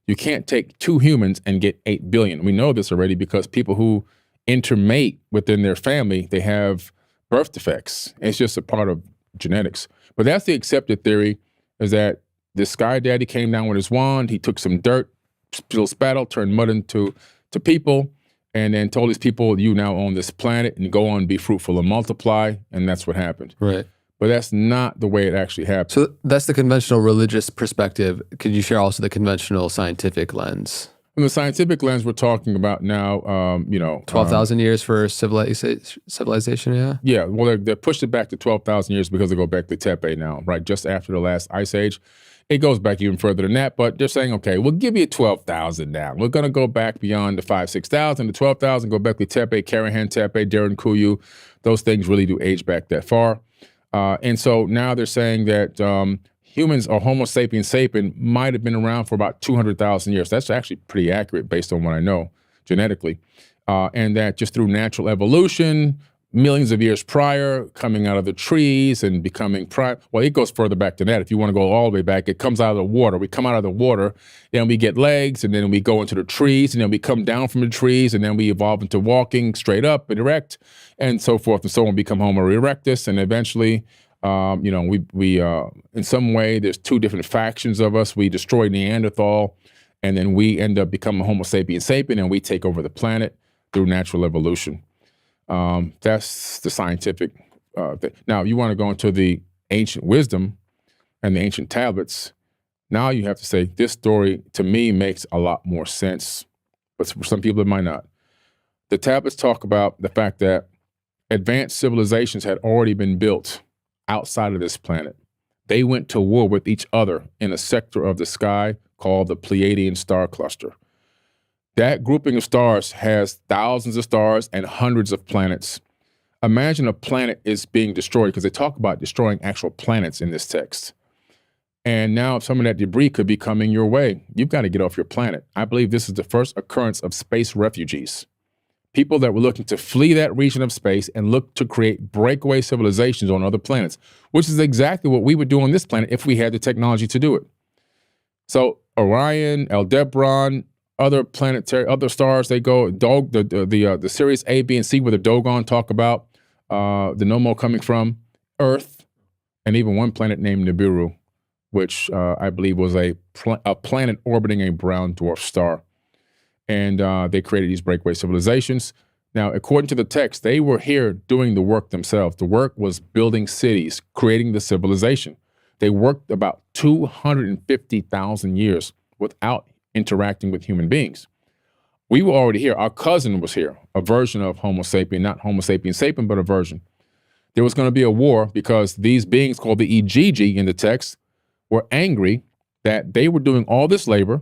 You can't take two humans and get 8 billion. We know this already because people who intermate within their family, they have birth defects. It's just a part of genetics. But that's the accepted theory, is that the sky daddy came down with his wand, he took some dirt, spilled spattle, turned mud into people, and then told these people, you now own this planet and go on, be fruitful and multiply, and that's what happened. Right. But that's not the way it actually happened. So that's the conventional religious perspective. Could you share also the conventional scientific lens? From the scientific lens, we're talking about now, 12,000 years for civilization, yeah? Yeah, well, they pushed it back to 12,000 years because they go back to Tepe now, right? Just after the last ice age. It goes back even further than that, but they're saying, okay, we'll give you 12,000 now. We're going to go back beyond the 6,000 to 12,000, go back to Tepe, Karahan Tepe, Darren Kuyu. Those things really do age back that far. And so now they're saying that humans or Homo sapiens sapien might have been around for about 200,000 years. That's actually pretty accurate based on what I know genetically. And that just through natural evolution, millions of years prior, coming out of the trees and becoming well, it goes further back than that. If you want to go all the way back, it comes out of the water. We come out of the water, then we get legs, and then we go into the trees, and then we come down from the trees, and then we evolve into walking straight up and erect, and so forth and so on, become Homo erectus, and eventually, we in some way, there's two different factions of us. We destroy Neanderthal, and then we end up becoming Homo sapiens sapien, and we take over the planet through natural evolution. That's the scientific thing. Now, you want to go into the ancient wisdom and the ancient tablets. Now you have to say, this story, to me, makes a lot more sense. But for some people, it might not. The tablets talk about the fact that advanced civilizations had already been built outside of this planet. They went to war with each other in a sector of the sky called the Pleiadian star cluster. That grouping of stars has thousands of stars and hundreds of planets. Imagine a planet is being destroyed, because they talk about destroying actual planets in this text. And now some of that debris could be coming your way. You've got to get off your planet. I believe this is the first occurrence of space refugees. People that were looking to flee that region of space and look to create breakaway civilizations on other planets, which is exactly what we would do on this planet if we had the technology to do it. So Orion, Aldebaran, other stars, they go, the Sirius A, B, and C, where the Dogon talk about the Nomo coming from, Earth, and even one planet named Nibiru, which I believe was a planet orbiting a brown dwarf star. And they created these breakaway civilizations. Now, according to the text, they were here doing the work themselves. The work was building cities, creating the civilization. They worked about 250,000 years without interacting with human beings. We were already here. Our cousin was here, a version of Homo sapien, not Homo sapien sapien, but a version. There was going to be a war because these beings called the Igigi in the text were angry that they were doing all this labor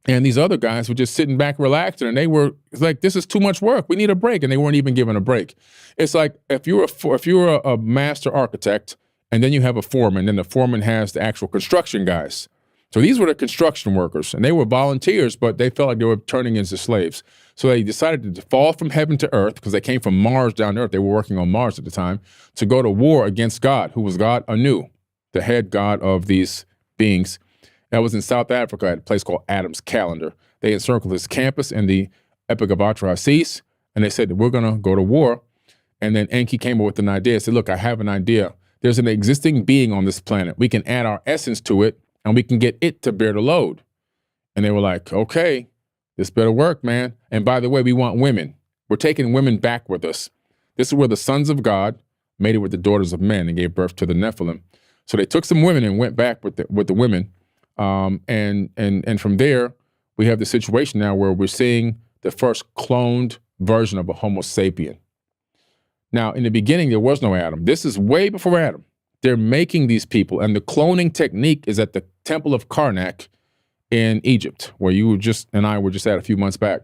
and these other guys were just sitting back relaxing, and they were like, this is too much work. We need a break. And they weren't even given a break. It's like if you're a master architect and then you have a foreman, then the foreman has the actual construction guys. So these were the construction workers, and they were volunteers, but they felt like they were turning into slaves. So they decided to fall from heaven to earth because they came from Mars down to earth. They were working on Mars at the time to go to war against God, who was God Anu, the head god of these beings. That was in South Africa at a place called Adam's Calendar. They encircled his campus in the Epic of Atrahasis, and they said, we're going to go to war. And then Enki came up with an idea. He said, look, I have an idea. There's an existing being on this planet. We can add our essence to it, and we can get it to bear the load. And they were like, okay, this better work, man. And by the way, we want women. We're taking women back with us. This is where the sons of God mated with the daughters of men and gave birth to the Nephilim. So they took some women and went back with the women. And from there, we have the situation now where we're seeing the first cloned version of a Homo sapien. Now, in the beginning, there was no Adam. This is way before Adam. They're making these people, and the cloning technique is at the Temple of Karnak in Egypt, where you and I were just at a few months back.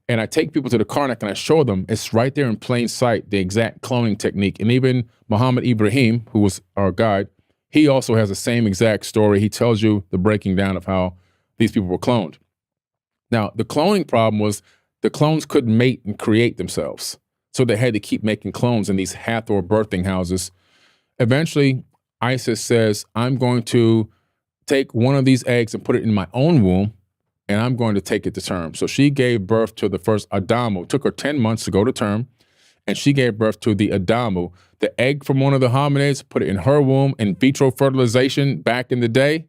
And I take people to the Karnak and I show them, it's right there in plain sight, the exact cloning technique. And even Muhammad Ibrahim, who was our guide, he also has the same exact story. He tells you the breaking down of how these people were cloned. Now, the cloning problem was the clones couldn't mate and create themselves. So they had to keep making clones in these Hathor birthing houses. Eventually, Isis says, I'm going to take one of these eggs and put it in my own womb, and I'm going to take it to term. So she gave birth to the first Adamu. It took her 10 months to go to term, and she gave birth to the Adamu. The egg from one of the hominids, put it in her womb, in vitro fertilization back in the day.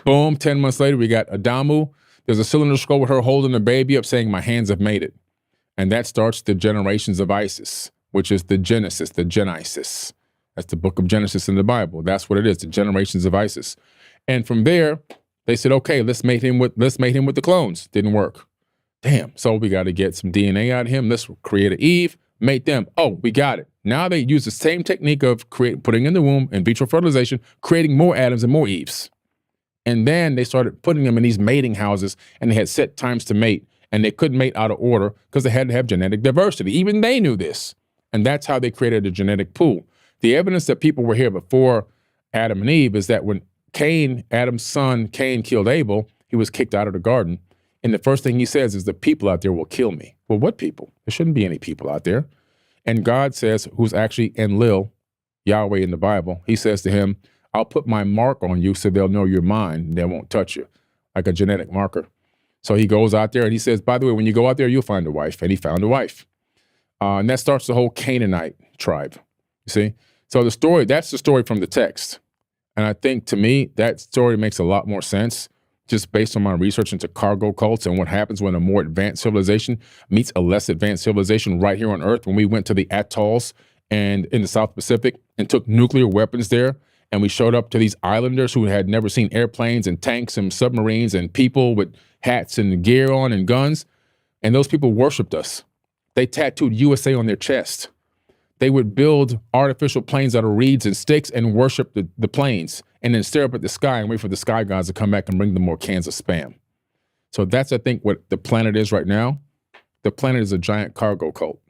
Boom, 10 months later, we got Adamu. There's a cylinder scroll with her holding the baby up saying, my hands have made it. And that starts the generations of Isis, which is the Genesis, the Genesis. That's the book of Genesis in the Bible. That's what it is, the generations of Isis. And from there, they said, okay, let's mate him with the clones. Didn't work. Damn, so we got to get some DNA out of him. Let's create an Eve, mate them. Oh, we got it. Now they use the same technique of putting in the womb, in vitro fertilization, creating more Adams and more Eves. And then they started putting them in these mating houses, and they had set times to mate, and they couldn't mate out of order because they had to have genetic diversity. Even they knew this. And that's how they created a genetic pool. The evidence that people were here before Adam and Eve is that when Adam's son, Cain, killed Abel, he was kicked out of the garden. And the first thing he says is, the people out there will kill me. Well, what people? There shouldn't be any people out there. And God says, who's actually Enlil, Yahweh in the Bible, he says to him, I'll put my mark on you so they'll know you're mine and they won't touch you, like a genetic marker. So he goes out there and he says, by the way, when you go out there, you'll find a wife. And he found a wife. And that starts the whole Canaanite tribe, you see? So that's the story from the text. And I think, to me, that story makes a lot more sense just based on my research into cargo cults and what happens when a more advanced civilization meets a less advanced civilization right here on Earth. When we went to the atolls and in the South Pacific and took nuclear weapons there, and we showed up to these islanders who had never seen airplanes and tanks and submarines and people with hats and gear on and guns, and those people worshiped us. They tattooed USA on their chest. They would build artificial planes out of reeds and sticks and worship the planes, and then stare up at the sky and wait for the sky gods to come back and bring them more cans of Spam. So that's, I think, what the planet is right now. The planet is a giant cargo cult.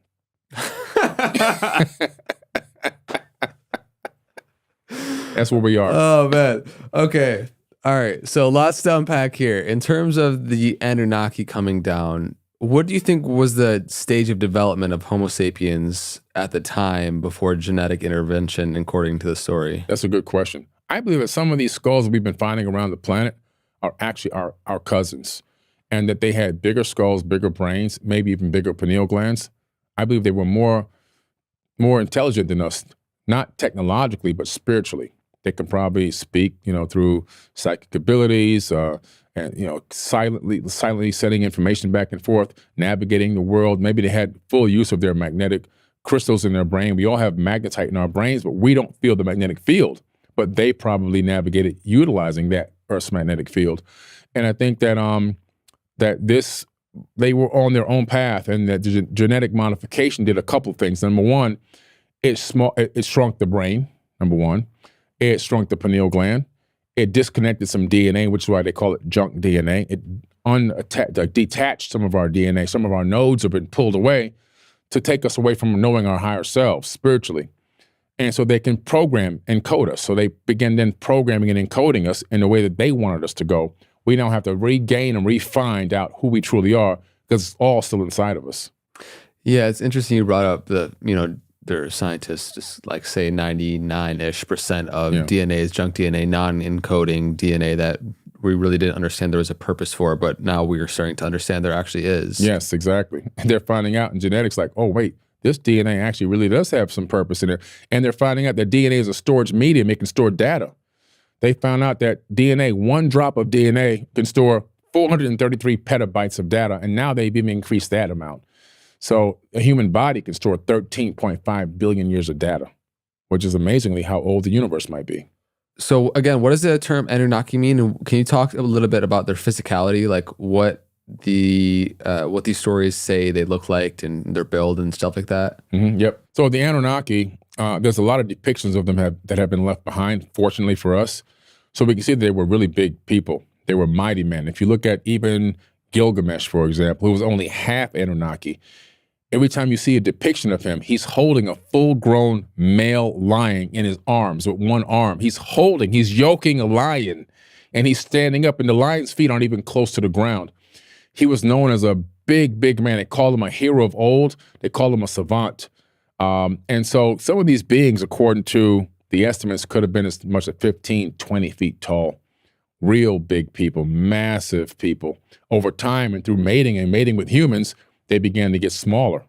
That's where we are. Oh man. Okay. All right. So lots to unpack here. In terms of the Anunnaki coming down, what do you think was the stage of development of Homo sapiens at the time before genetic intervention, according to the story? That's a good question. I believe that some of these skulls we've been finding around the planet are actually our cousins, and that they had bigger skulls, bigger brains, maybe even bigger pineal glands. I believe they were more intelligent than us, not technologically, but spiritually. They can probably speak, through psychic abilities, and silently sending information back and forth, navigating the world. Maybe they had full use of their magnetic crystals in their brain. We all have magnetite in our brains, but we don't feel the magnetic field. But they probably navigated utilizing that Earth's magnetic field. And I think that they were on their own path, and that genetic modification did a couple of things. Number one, it shrunk the brain. Number one, it shrunk the pineal gland. It disconnected some DNA, which is why they call it junk DNA. It detached some of our DNA. Some of our nodes have been pulled away to take us away from knowing our higher selves spiritually. And so they can program and code us. So they began then programming and encoding us in the way that they wanted us to go. We now have to regain and re-find out who we truly are, because it's all still inside of us. Yeah, it's interesting you brought up there are scientists just like say 99-ish% of DNA is junk DNA, non-encoding DNA that we really didn't understand there was a purpose for, but now we are starting to understand there actually is. Yes, exactly. And they're finding out in genetics like, oh, wait, this DNA actually really does have some purpose in it. And they're finding out that DNA is a storage medium. It can store data. They found out that DNA, one drop of DNA can store 433 petabytes of data, and now they've even increased that amount. So a human body can store 13.5 billion years of data, which is amazingly how old the universe might be. So again, what does the term Anunnaki mean? And can you talk a little bit about their physicality, like what these stories say they look like and their build and stuff like that? Mm-hmm, yep. So the Anunnaki, there's a lot of depictions of them that have been left behind, fortunately for us. So we can see that they were really big people. They were mighty men. If you look at even Gilgamesh, for example, who was only half Anunnaki, every time you see a depiction of him, he's holding a full-grown male lion in his arms with one arm. He's yoking a lion, and he's standing up, and the lion's feet aren't even close to the ground. He was known as a big, big man. They called him a hero of old. They called him a savant. And so some of these beings, according to the estimates, could have been as much as 15, 20 feet tall. Real big people, massive people. Over time and through mating with humans, they began to get smaller.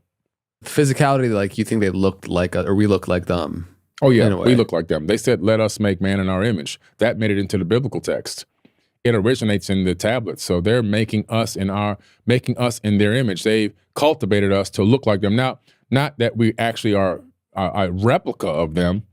Physicality, like you think they looked like, or we look like them? Oh yeah, we look like them. They said, let us make man in our image. That made it into the biblical text. It originates in the tablets. So they're making us in their image. They've cultivated us to look like them. Now, not that we actually are a replica of them,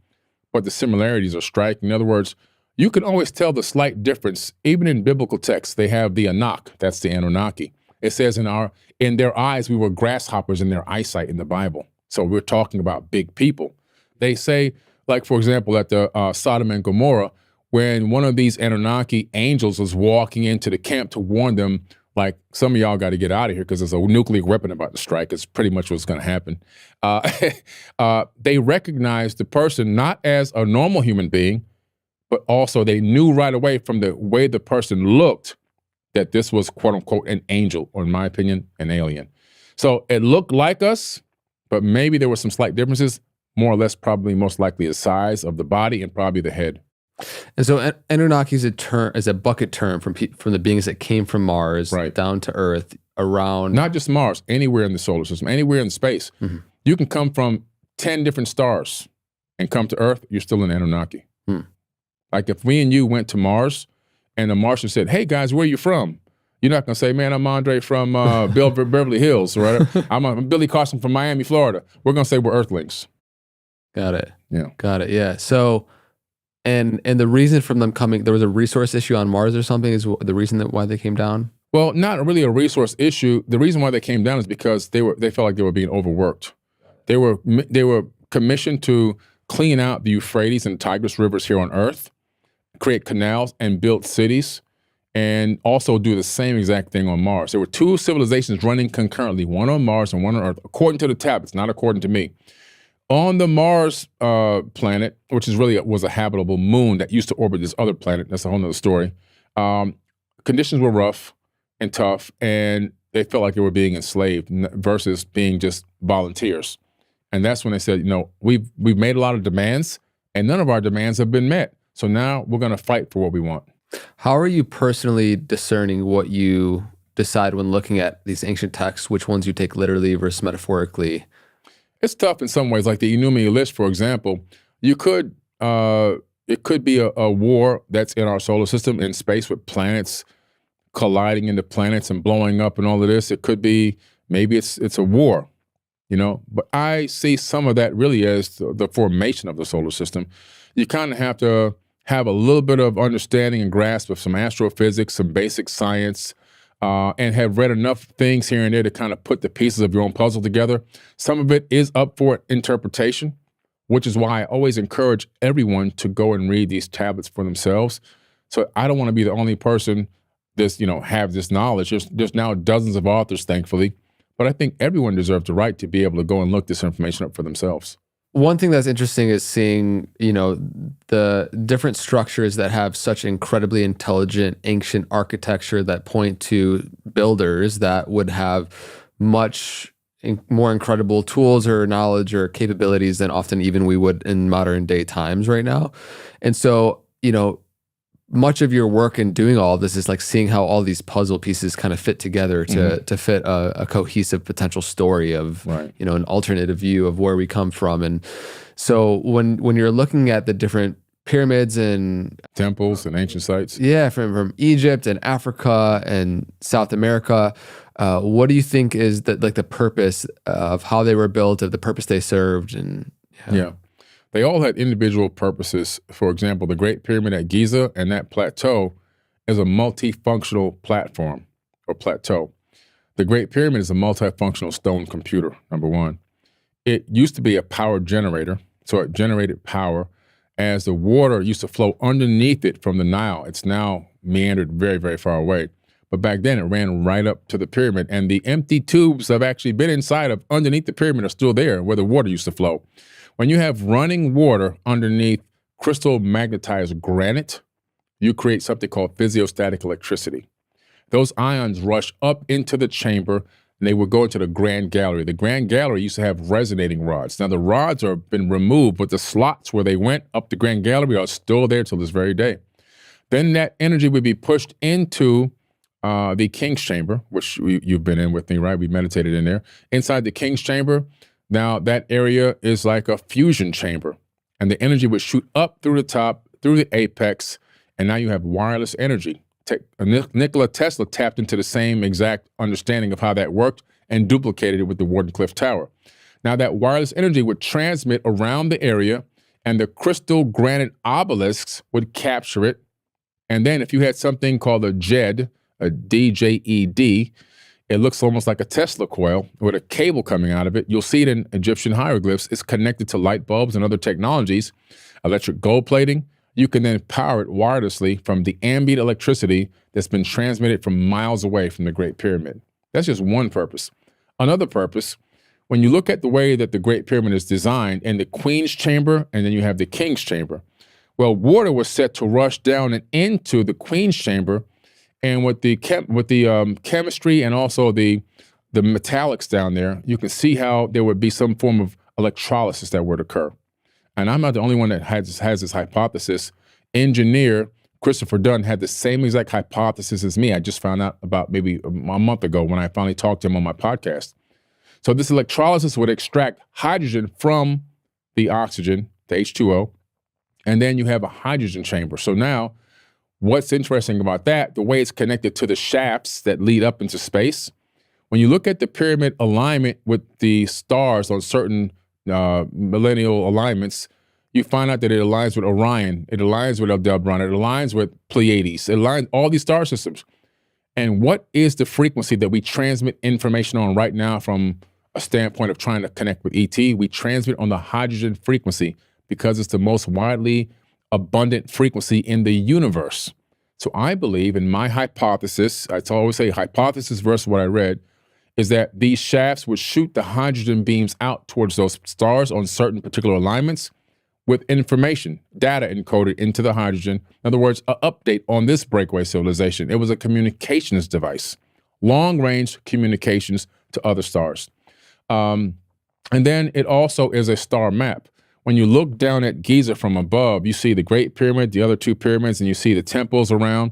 but the similarities are striking. In other words, you can always tell the slight difference. Even in biblical texts, they have the Anak, that's the Anunnaki. It says in their eyes, we were grasshoppers in their eyesight in the Bible. So we're talking about big people. They say, like, for example, at the Sodom and Gomorrah, when one of these Anunnaki angels was walking into the camp to warn them, like, some of y'all got to get out of here because there's a nuclear weapon about to strike. It's pretty much what's going to happen. They recognized the person not as a normal human being, but also they knew right away from the way the person looked that this was, quote unquote, an angel, or in my opinion, an alien. So it looked like us, but maybe there were some slight differences, more or less probably most likely the size of the body and probably the head. And so Anunnaki is a bucket term from the beings that came from Mars down to Earth around. Not just Mars, anywhere in the solar system, anywhere in space. Mm-hmm. You can come from 10 different stars and come to Earth, you're still an Anunnaki. Like if we and you went to Mars and the Martian said, hey guys, where are you from? You're not going to say, man, I'm Andre from Beverly Hills, or I'm Billy Carson from Miami, Florida. We're going to say we're Earthlings. Got it. Yeah. Got it. Yeah. So, and the reason from them coming, there was a resource issue on Mars or something, is the reason why they came down? Well, not really a resource issue. The reason why they came down is because they felt like they were being overworked. They were commissioned to clean out the Euphrates and Tigris rivers here on Earth, create canals and build cities, and also do the same exact thing on Mars. There were two civilizations running concurrently, one on Mars and one on Earth, according to the tablets, not according to me. On the Mars planet, which is really was a habitable moon that used to orbit this other planet, that's a whole nother story. Conditions were rough and tough, and they felt like they were being enslaved versus being just volunteers. And that's when they said, we've made a lot of demands, and none of our demands have been met. So now we're going to fight for what we want. How are you personally discerning what you decide when looking at these ancient texts, which ones you take literally versus metaphorically? It's tough in some ways. Like the Enuma list, for example, it could be a war that's in our solar system in space with planets colliding into planets and blowing up and all of this. It could be, maybe it's a war, but I see some of that really as the formation of the solar system. You kind of have to have a little bit of understanding and grasp of some astrophysics, some basic science, and have read enough things here and there to kind of put the pieces of your own puzzle together. Some of it is up for interpretation, which is why I always encourage everyone to go and read these tablets for themselves. So I don't want to be the only person have this knowledge. There's now dozens of authors, thankfully, but I think everyone deserves the right to be able to go and look this information up for themselves. One thing that's interesting is seeing, the different structures that have such incredibly intelligent ancient architecture that point to builders that would have much more incredible tools or knowledge or capabilities than often even we would in modern day times right now. And so, much of your work in doing all of this is like seeing how all these puzzle pieces kind of fit together to fit a cohesive potential story of, right. An alternative view of where we come from. And so when you're looking at the different pyramids and temples and ancient sites, from Egypt and Africa and South America, what do you think is the purpose of how they were built, of the purpose they served? And they all had individual purposes. For example, the Great Pyramid at Giza and that plateau is a multifunctional platform or plateau. The Great Pyramid is a multifunctional stone computer, number one. It used to be a power generator, so it generated power as the water used to flow underneath it from the Nile. It's now meandered very, very far away. But back then, it ran right up to the pyramid, and the empty tubes have actually been inside of underneath the pyramid are still there where the water used to flow. When you have running water underneath crystal magnetized granite, you create something called physiostatic electricity. Those ions rush up into the chamber, and they will go into the Grand Gallery. The Grand Gallery used to have resonating rods. Now, the rods have been removed, but the slots where they went up the Grand Gallery are still there till this very day. Then that energy would be pushed into the King's Chamber, which you've been in with me, right? We meditated in there. Inside the King's Chamber, now that area is like a fusion chamber, and the energy would shoot up through the top, through the apex, and now you have wireless energy. Nikola Tesla tapped into the same exact understanding of how that worked and duplicated it with the Wardenclyffe Tower. Now that wireless energy would transmit around the area, and the crystal granite obelisks would capture it. And then if you had something called a JED, a DJED, it looks almost like a Tesla coil with a cable coming out of it. You'll see it in Egyptian hieroglyphs. It's connected to light bulbs and other technologies, electric gold plating. You can then power it wirelessly from the ambient electricity that's been transmitted from miles away from the Great Pyramid. That's just one purpose. Another purpose, when you look at the way that the Great Pyramid is designed in the Queen's Chamber and then you have the King's Chamber, well, water was set to rush down and into the Queen's Chamber. And with the chemistry and also the metallics down there, you can see how there would be some form of electrolysis that would occur. And I'm not the only one that has this hypothesis. Engineer Christopher Dunn had the same exact hypothesis as me. I just found out about maybe a month ago when I finally talked to him on my podcast. So this electrolysis would extract hydrogen from the oxygen, the H2O, and then you have a hydrogen chamber. So now, what's interesting about that, the way it's connected to the shafts that lead up into space, when you look at the pyramid alignment with the stars on certain millennial alignments, you find out that it aligns with Orion, it aligns with Aldebaran, it aligns with Pleiades, it aligns all these star systems. And what is the frequency that we transmit information on right now from a standpoint of trying to connect with ET? We transmit on the hydrogen frequency because it's the most widely abundant frequency in the universe. So I believe in my hypothesis, I always say hypothesis versus what I read, is that these shafts would shoot the hydrogen beams out towards those stars on certain particular alignments with information, data encoded into the hydrogen. In other words, an update on this breakaway civilization. It was a communications device, long-range communications to other stars. And then it also is a star map. When you look down at Giza from above, you see the Great Pyramid, the other two pyramids, and you see the temples around.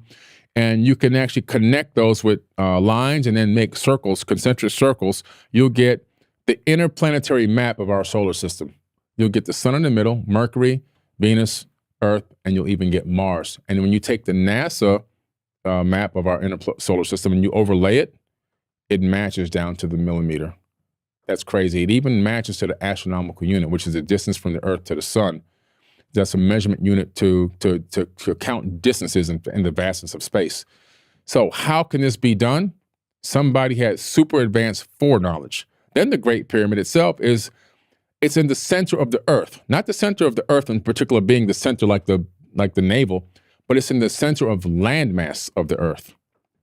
And you can actually connect those with lines and then make circles, concentric circles. You'll get the interplanetary map of our solar system. You'll get the sun in the middle, Mercury, Venus, Earth, and you'll even get Mars. And when you take the NASA map of our solar system and you overlay it, it matches down to the millimeter. That's crazy. It even matches to the astronomical unit, which is the distance from the Earth to the sun. That's a measurement unit to count distances in the vastness of space. So how can this be done? Somebody had super advanced foreknowledge. Then the Great Pyramid itself it's in the center of the Earth, not the center of the Earth in particular being the center like the navel, but it's in the center of landmass of the Earth.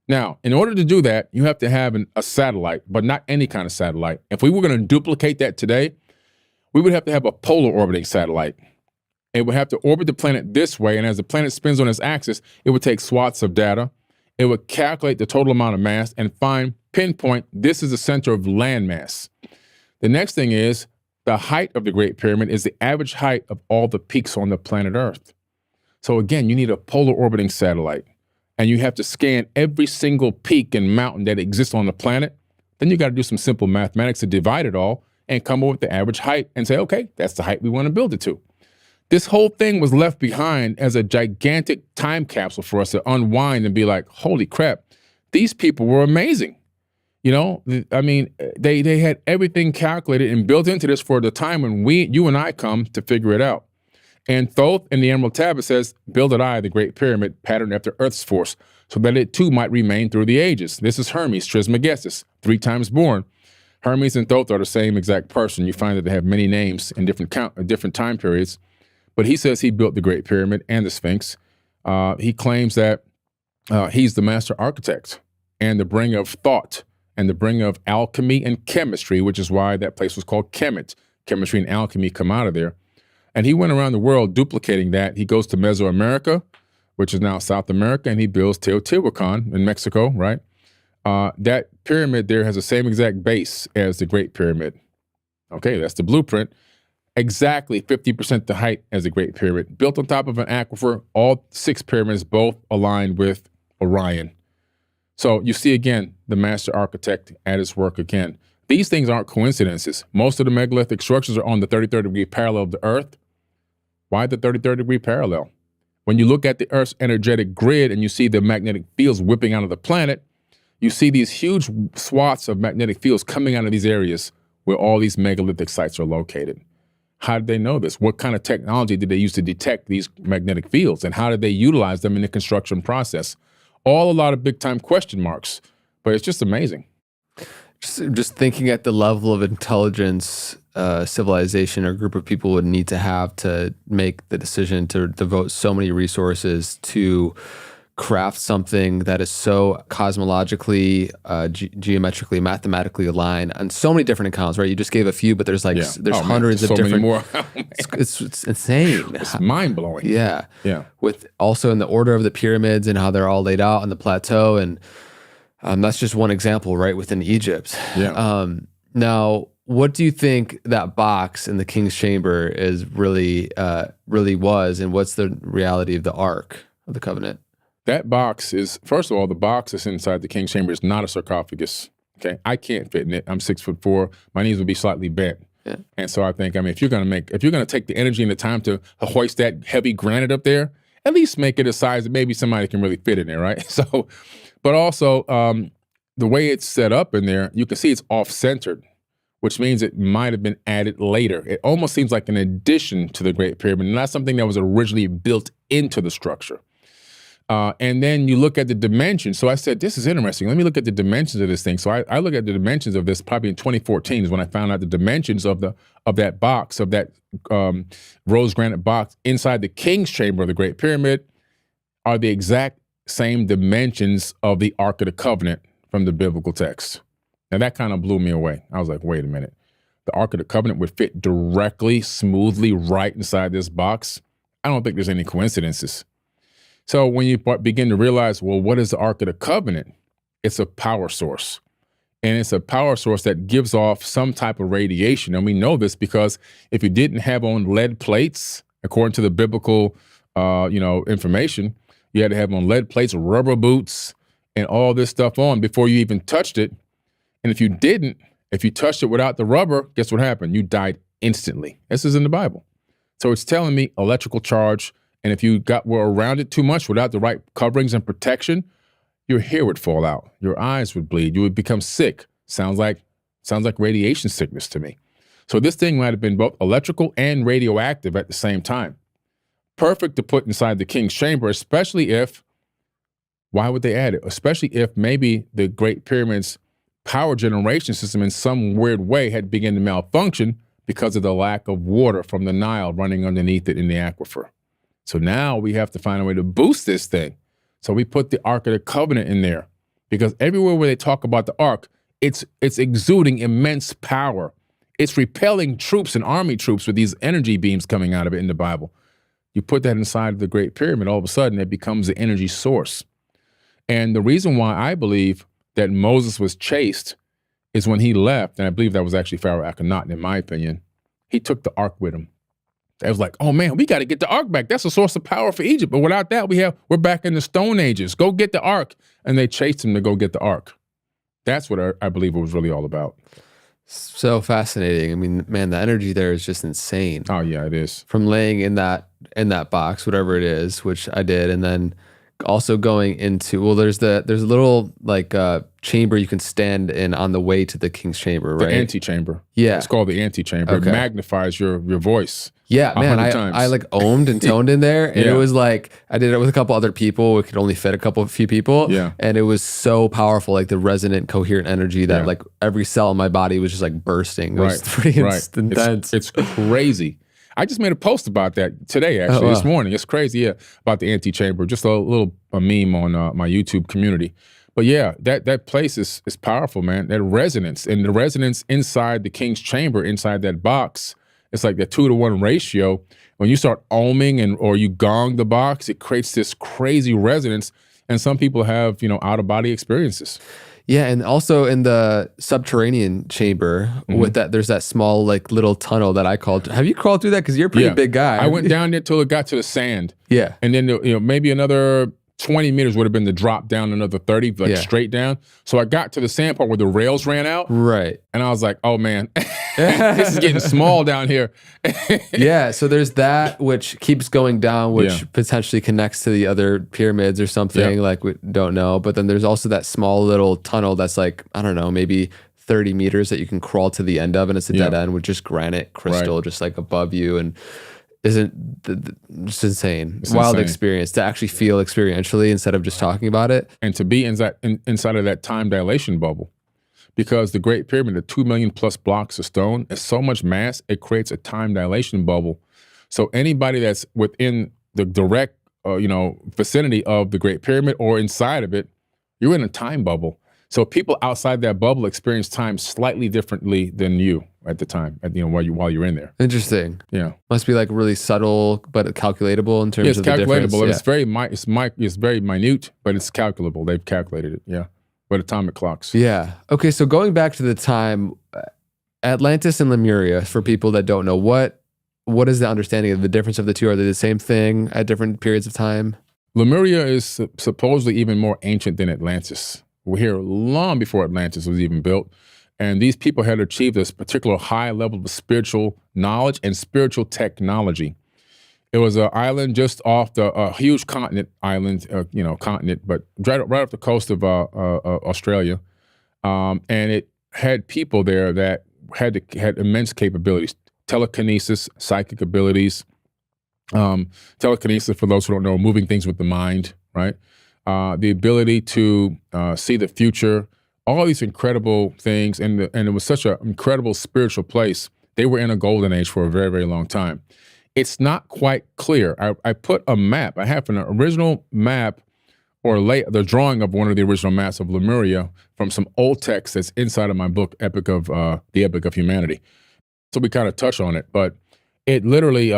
Now, in order to do that, you have to have a satellite, but not any kind of satellite. If we were going to duplicate that today, we would have to have a polar orbiting satellite. It would have to orbit the planet this way, and as the planet spins on its axis, it would take swaths of data. It would calculate the total amount of mass and pinpoint this is the center of landmass. The next thing is the height of the Great Pyramid is the average height of all the peaks on the planet Earth. So again, you need a polar orbiting satellite, and you have to scan every single peak and mountain that exists on the planet. Then you got to do some simple mathematics to divide it all and come up with the average height and say, okay, that's the height we want to build it to. This whole thing was left behind as a gigantic time capsule for us to unwind and be like, holy crap, these people were amazing. You know, I mean, they had everything calculated and built into this for the time when you and I come to figure it out. And Thoth in the Emerald Tablet says, builded I the Great Pyramid patterned after Earth's force, so that it too might remain through the ages. This is Hermes Trismegistus, 3 times born. Hermes and Thoth are the same exact person. You find that they have many names in different time periods. But he says he built the Great Pyramid and the Sphinx. He claims that he's the master architect and the bringer of thought and the bringer of alchemy and chemistry, which is why that place was called Kemet. Chemistry and alchemy come out of there. And he went around the world duplicating that. He goes to Mesoamerica, which is now South America, and he builds Teotihuacan in Mexico, right? That pyramid there has the same exact base as the Great Pyramid. Okay, that's the blueprint. Exactly 50% the height as the Great Pyramid. Built on top of an aquifer, all 6 pyramids both aligned with Orion. So you see again, the master architect at his work again. These things aren't coincidences. Most of the megalithic structures are on the 33rd degree parallel of the Earth. Why the 33rd degree parallel? When you look at the Earth's energetic grid and you see the magnetic fields whipping out of the planet, you see these huge swaths of magnetic fields coming out of these areas where all these megalithic sites are located. How did they know this? What kind of technology did they use to detect these magnetic fields? And how did they utilize them in the construction process? All a lot of big time question marks, but it's just amazing. Just thinking at the level of intelligence, civilization or group of people would need to have to make the decision to devote so many resources to craft something that is so cosmologically, geometrically, mathematically aligned on so many different accounts, right? You just gave a few, but there's hundreds of so different. Many more. It's insane. It's mind blowing. Yeah. Yeah. With also in the order of the pyramids and how they're all laid out on the plateau. And that's just one example, right? Within Egypt. Yeah. Now, what do you think that box in the King's Chamber is really was, and what's the reality of the Ark of the Covenant? That box is, first of all, the box that's inside the King's Chamber is not a sarcophagus. Okay, I can't fit in it. I'm 6'4". My knees would be slightly bent. Yeah. And so I think, if you're gonna take the energy and the time to hoist that heavy granite up there, at least make it a size that maybe somebody can really fit in there, right? So, but also the way it's set up in there, you can see it's off-centered, which means it might have been added later. It almost seems like an addition to the Great Pyramid, not something that was originally built into the structure. And then you look at the dimensions. So I said, this is interesting. Let me look at the dimensions of this thing. So I look at the dimensions of this probably in 2014 is when I found out the dimensions of that box, of that rose granite box inside the King's Chamber of the Great Pyramid are the exact same dimensions of the Ark of the Covenant from the biblical text. Now that kind of blew me away. I was like, wait a minute. The Ark of the Covenant would fit directly, smoothly right inside this box. I don't think there's any coincidences. So when you begin to realize, well, what is the Ark of the Covenant? It's a power source. And it's a power source that gives off some type of radiation. And we know this because if you didn't have on lead plates, according to the biblical information, you had to have on lead plates, rubber boots, and all this stuff on before you even touched it. And if you didn't, if you touched it without the rubber, guess what happened? You died instantly. This is in the Bible. So it's telling me electrical charge. And if you were around it too much without the right coverings and protection, your hair would fall out. Your eyes would bleed. You would become sick. Sounds like radiation sickness to me. So this thing might have been both electrical and radioactive at the same time. Perfect to put inside the king's chamber, especially if, why would they add it? Especially if maybe the Great Pyramid's power generation system in some weird way had begun to malfunction because of the lack of water from the Nile running underneath it in the aquifer. So now we have to find a way to boost this thing. So we put the Ark of the Covenant in there because everywhere where they talk about the Ark, it's exuding immense power. It's repelling troops and army troops with these energy beams coming out of it in the Bible. You put that inside of the Great Pyramid, all of a sudden it becomes the energy source. And the reason why I believe that Moses was chased is when he left, and I believe that was actually Pharaoh Akhenaten, in my opinion, he took the Ark with him. It was like, oh man, we got to get the Ark back. That's a source of power for Egypt. But without that, we're back in the Stone Ages. Go get the Ark. And they chased him to go get the Ark. That's what I believe it was really all about. So fascinating. I mean, man, the energy there is just insane. Oh yeah, it is. From laying in that box, whatever it is, which I did, and then also going into, well, there's a little like chamber you can stand in on the way to the king's chamber, right? The antechamber. Yeah. It's called the antechamber. Okay. It magnifies your voice. Yeah, man, 100 times. I like ohmed and toned in there, and Yeah. it was like I did it with a couple other people. We could only fit a few people. Yeah. And it was so powerful, like the resonant, coherent energy that Yeah. like every cell in my body was just like bursting. It was pretty intense. It's crazy. I just made a post about that today, actually, this morning. It's crazy, yeah, about the antechamber. Just a meme on my YouTube community. But yeah, that place is powerful, man. That resonance, and the resonance inside the king's chamber, inside that box, it's like that 2-to-1 ratio. When you start ohming or you gong the box, it creates this crazy resonance. And some people have, out-of-body experiences. Yeah, and also in the subterranean chamber with that, there's that small like little tunnel that I called. Have you crawled through that? Because you're a pretty big guy. I went down there till it got to the sand. Yeah. And then maybe another 20 meters would have been the drop down, another 30, straight down. So I got to the sand part where the rails ran out. Right. And I was like, oh man, this is getting small down here. Yeah, so there's that which keeps going down, which potentially connects to the other pyramids or something, like we don't know. But then there's also that small little tunnel that's like, I don't know, maybe 30 meters that you can crawl to the end of, and it's a dead end with just granite crystal just like above you. And it's insane. It's wild insane experience to actually feel experientially instead of just talking about it. And to be inside of that time dilation bubble. Because the Great Pyramid, the 2 million plus blocks of stone, is so much mass, it creates a time dilation bubble. So anybody that's within the direct, vicinity of the Great Pyramid or inside of it, you're in a time bubble. So people outside that bubble experience time slightly differently than you at the time, while you're in there. Interesting. Yeah, must be like really subtle but calculatable in terms of the difference. It's calculatable. It's very minute, but it's calculable. They've calculated it. Yeah. But atomic clocks. Yeah. Okay, so going back to the time, Atlantis and Lemuria, for people that don't know, what is the understanding of the difference of the two? Are they the same thing at different periods of time? Lemuria is supposedly even more ancient than Atlantis. We're here long before Atlantis was even built. And these people had achieved this particular high level of spiritual knowledge and spiritual technology. It was an island just off a huge continent, but right off the coast of Australia, and it had people there that had immense capabilities, telekinesis, psychic abilities. Telekinesis, for those who don't know, moving things with the mind, right? The ability to see the future, all these incredible things, and it was such an incredible spiritual place. They were in a golden age for a very, very long time. It's not quite clear. I put a map. I have an original map or the drawing of one of the original maps of Lemuria from some old text that's inside of my book, The Epic of Humanity. So we kind of touch on it, but it literally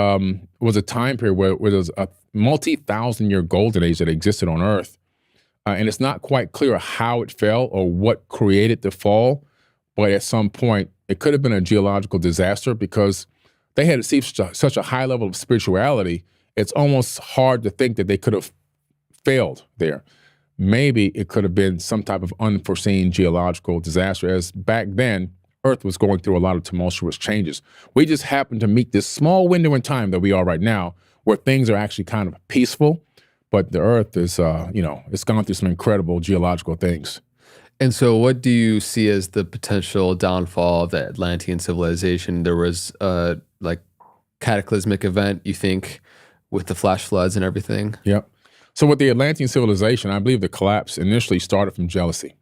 was a time period where there was a multi-thousand-year golden age that existed on Earth. And it's not quite clear how it fell or what created the fall, but at some point, it could have been a geological disaster because they had achieved such a high level of spirituality, it's almost hard to think that they could have failed there. Maybe it could have been some type of unforeseen geological disaster, as back then, Earth was going through a lot of tumultuous changes. We just happened to meet this small window in time that we are right now, where things are actually kind of peaceful, but the Earth is, it's gone through some incredible geological things. And so what do you see as the potential downfall of the Atlantean civilization? There was a cataclysmic event, you think, with the flash floods and everything? Yep. So with the Atlantean civilization, I believe the collapse initially started from jealousy.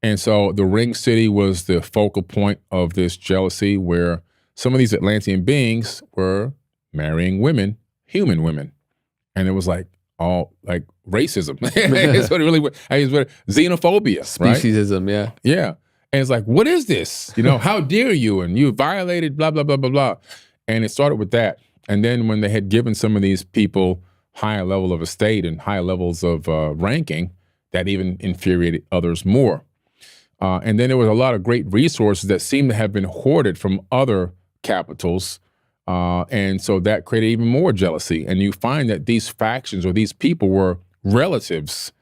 And so the ring city was the focal point of this jealousy, where some of these Atlantean beings were marrying women, human women. And it was all racism. It's what it really was. Xenophobia, Speciesism, right? Yeah. And it's like, what is this? How dare you? And you violated blah, blah, blah, blah, blah. And it started with that. And then when they had given some of these people higher level of estate and high levels of ranking, that even infuriated others more. And then there was a lot of great resources that seemed to have been hoarded from other capitals. And so that created even more jealousy. And you find that these factions or these people were relatives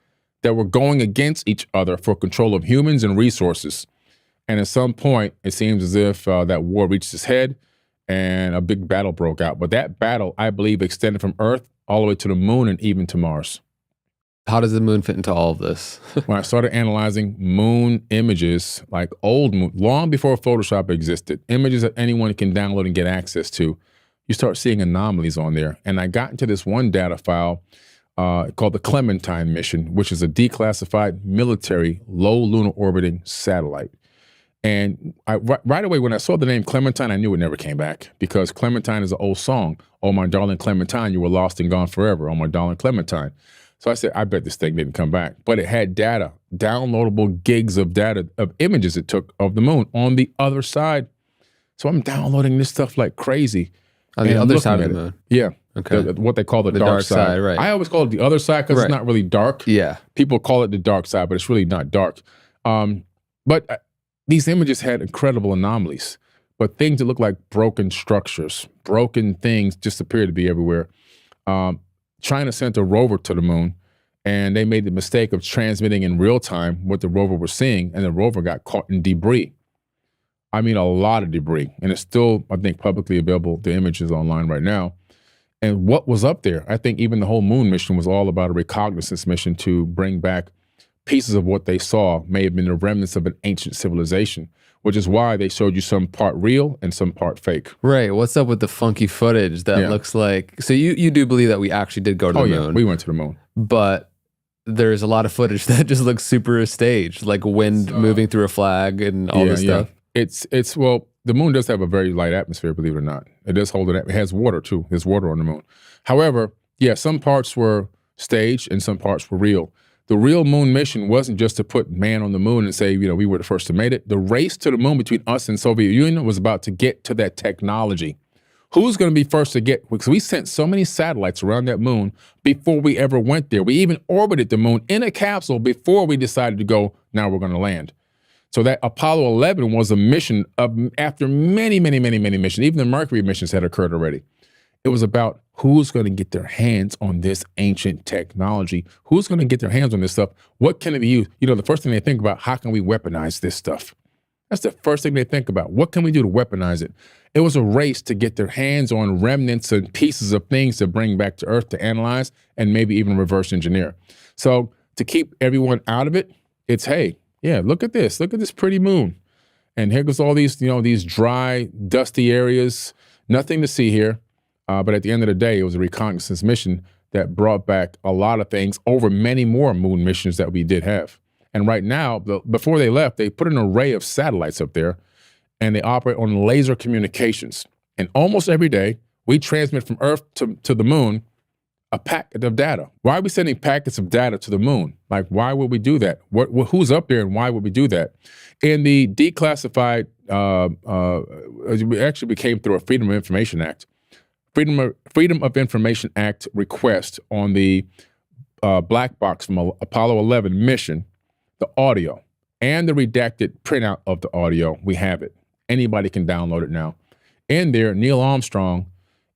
that were going against each other for control of humans and resources. And at some point, it seems as if that war reached its head and a big battle broke out. But that battle, I believe, extended from Earth all the way to the moon and even to Mars. How does the moon fit into all of this? When I started analyzing moon images, like old moon, long before Photoshop existed, images that anyone can download and get access to, you start seeing anomalies on there. And I got into this one data file called the Clementine mission, which is a declassified military low lunar orbiting satellite. And right away, when I saw the name Clementine, I knew it never came back, because Clementine is an old song. Oh, my darling Clementine, you were lost and gone forever. Oh, my darling Clementine. So I said, I bet this thing didn't come back. But it had data, downloadable gigs of data, of images it took of the moon on the other side. So I'm downloading this stuff like crazy. On the other side of the moon? Yeah. Okay. What they call the dark side. Right. I always call it the other side because it's not really dark. Yeah. People call it the dark side, but it's really not dark. But these images had incredible anomalies, but things that look like broken structures, broken things just appear to be everywhere. China sent a rover to the moon, and they made the mistake of transmitting in real time what the rover was seeing, and the rover got caught in debris. I mean, a lot of debris. And it's still, I think, publicly available. The image is online right now. And what was up there, I think even the whole moon mission was all about a reconnaissance mission to bring back pieces of what they saw may have been the remnants of an ancient civilization, which is why they showed you some part real and some part fake. Right. What's up with the funky footage that looks like... So you do believe that we actually did go to the moon? Oh, yeah. We went to the moon. But there's a lot of footage that just looks super staged, like wind moving through a flag and all this stuff. Well, the moon does have a very light atmosphere, believe it or not. It does hold it has water too. There's water on the moon. However, some parts were staged and some parts were real. The real moon mission wasn't just to put man on the moon and say, we were the first to make it. The race to the moon between us and Soviet Union was about to get to that technology. Who's going to be first to get, because we sent so many satellites around that moon before we ever went there. We even orbited the moon in a capsule before we decided to go, now we're going to land. So that Apollo 11 was a mission after many, many, many, many missions. Even the Mercury missions had occurred already. It was about who's going to get their hands on this ancient technology. Who's going to get their hands on this stuff? What can it be used? The first thing they think about, how can we weaponize this stuff? That's the first thing they think about. What can we do to weaponize it? It was a race to get their hands on remnants and pieces of things to bring back to Earth to analyze and maybe even reverse engineer. So to keep everyone out of it, it's, hey, look at this. Look at this pretty moon. And here goes all these, these dry, dusty areas, nothing to see here. But at the end of the day, it was a reconnaissance mission that brought back a lot of things over many more moon missions that we did have. And right now, before they left, they put an array of satellites up there, and they operate on laser communications. And almost every day, we transmit from Earth to the moon a packet of data. Why are we sending packets of data to the moon? Like, why would we do that? Who's up there and why would we do that? In the declassified, it actually became through a Freedom of Information Act. Freedom of Information Act request on the black box from Apollo 11 mission, the audio and the redacted printout of the audio. We have it. Anybody can download it now. In there, Neil Armstrong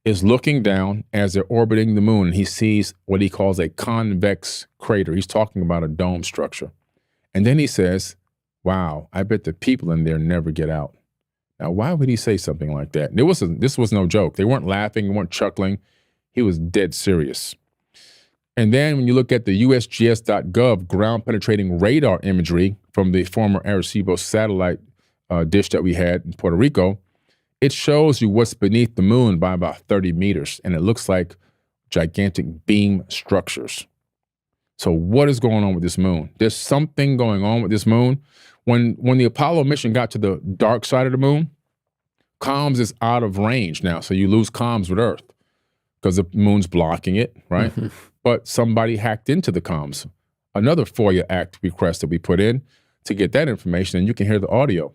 is looking down as they're orbiting the moon, and he sees what he calls a convex crater. He's talking about a dome structure. And then he says, wow, I bet the people in there never get out. Now, why would he say something like that? This was no joke. They weren't laughing, they weren't chuckling. He was dead serious. And then when you look at the USGS.gov ground-penetrating radar imagery from the former Arecibo satellite dish that we had in Puerto Rico, it shows you what's beneath the moon by about 30 meters, and it looks like gigantic beam structures. So what is going on with this moon? There's something going on with this moon. When the Apollo mission got to the dark side of the moon, comms is out of range now, so you lose comms with Earth because the moon's blocking it, right? But somebody hacked into the comms. Another FOIA Act request that we put in to get that information, and you can hear the audio.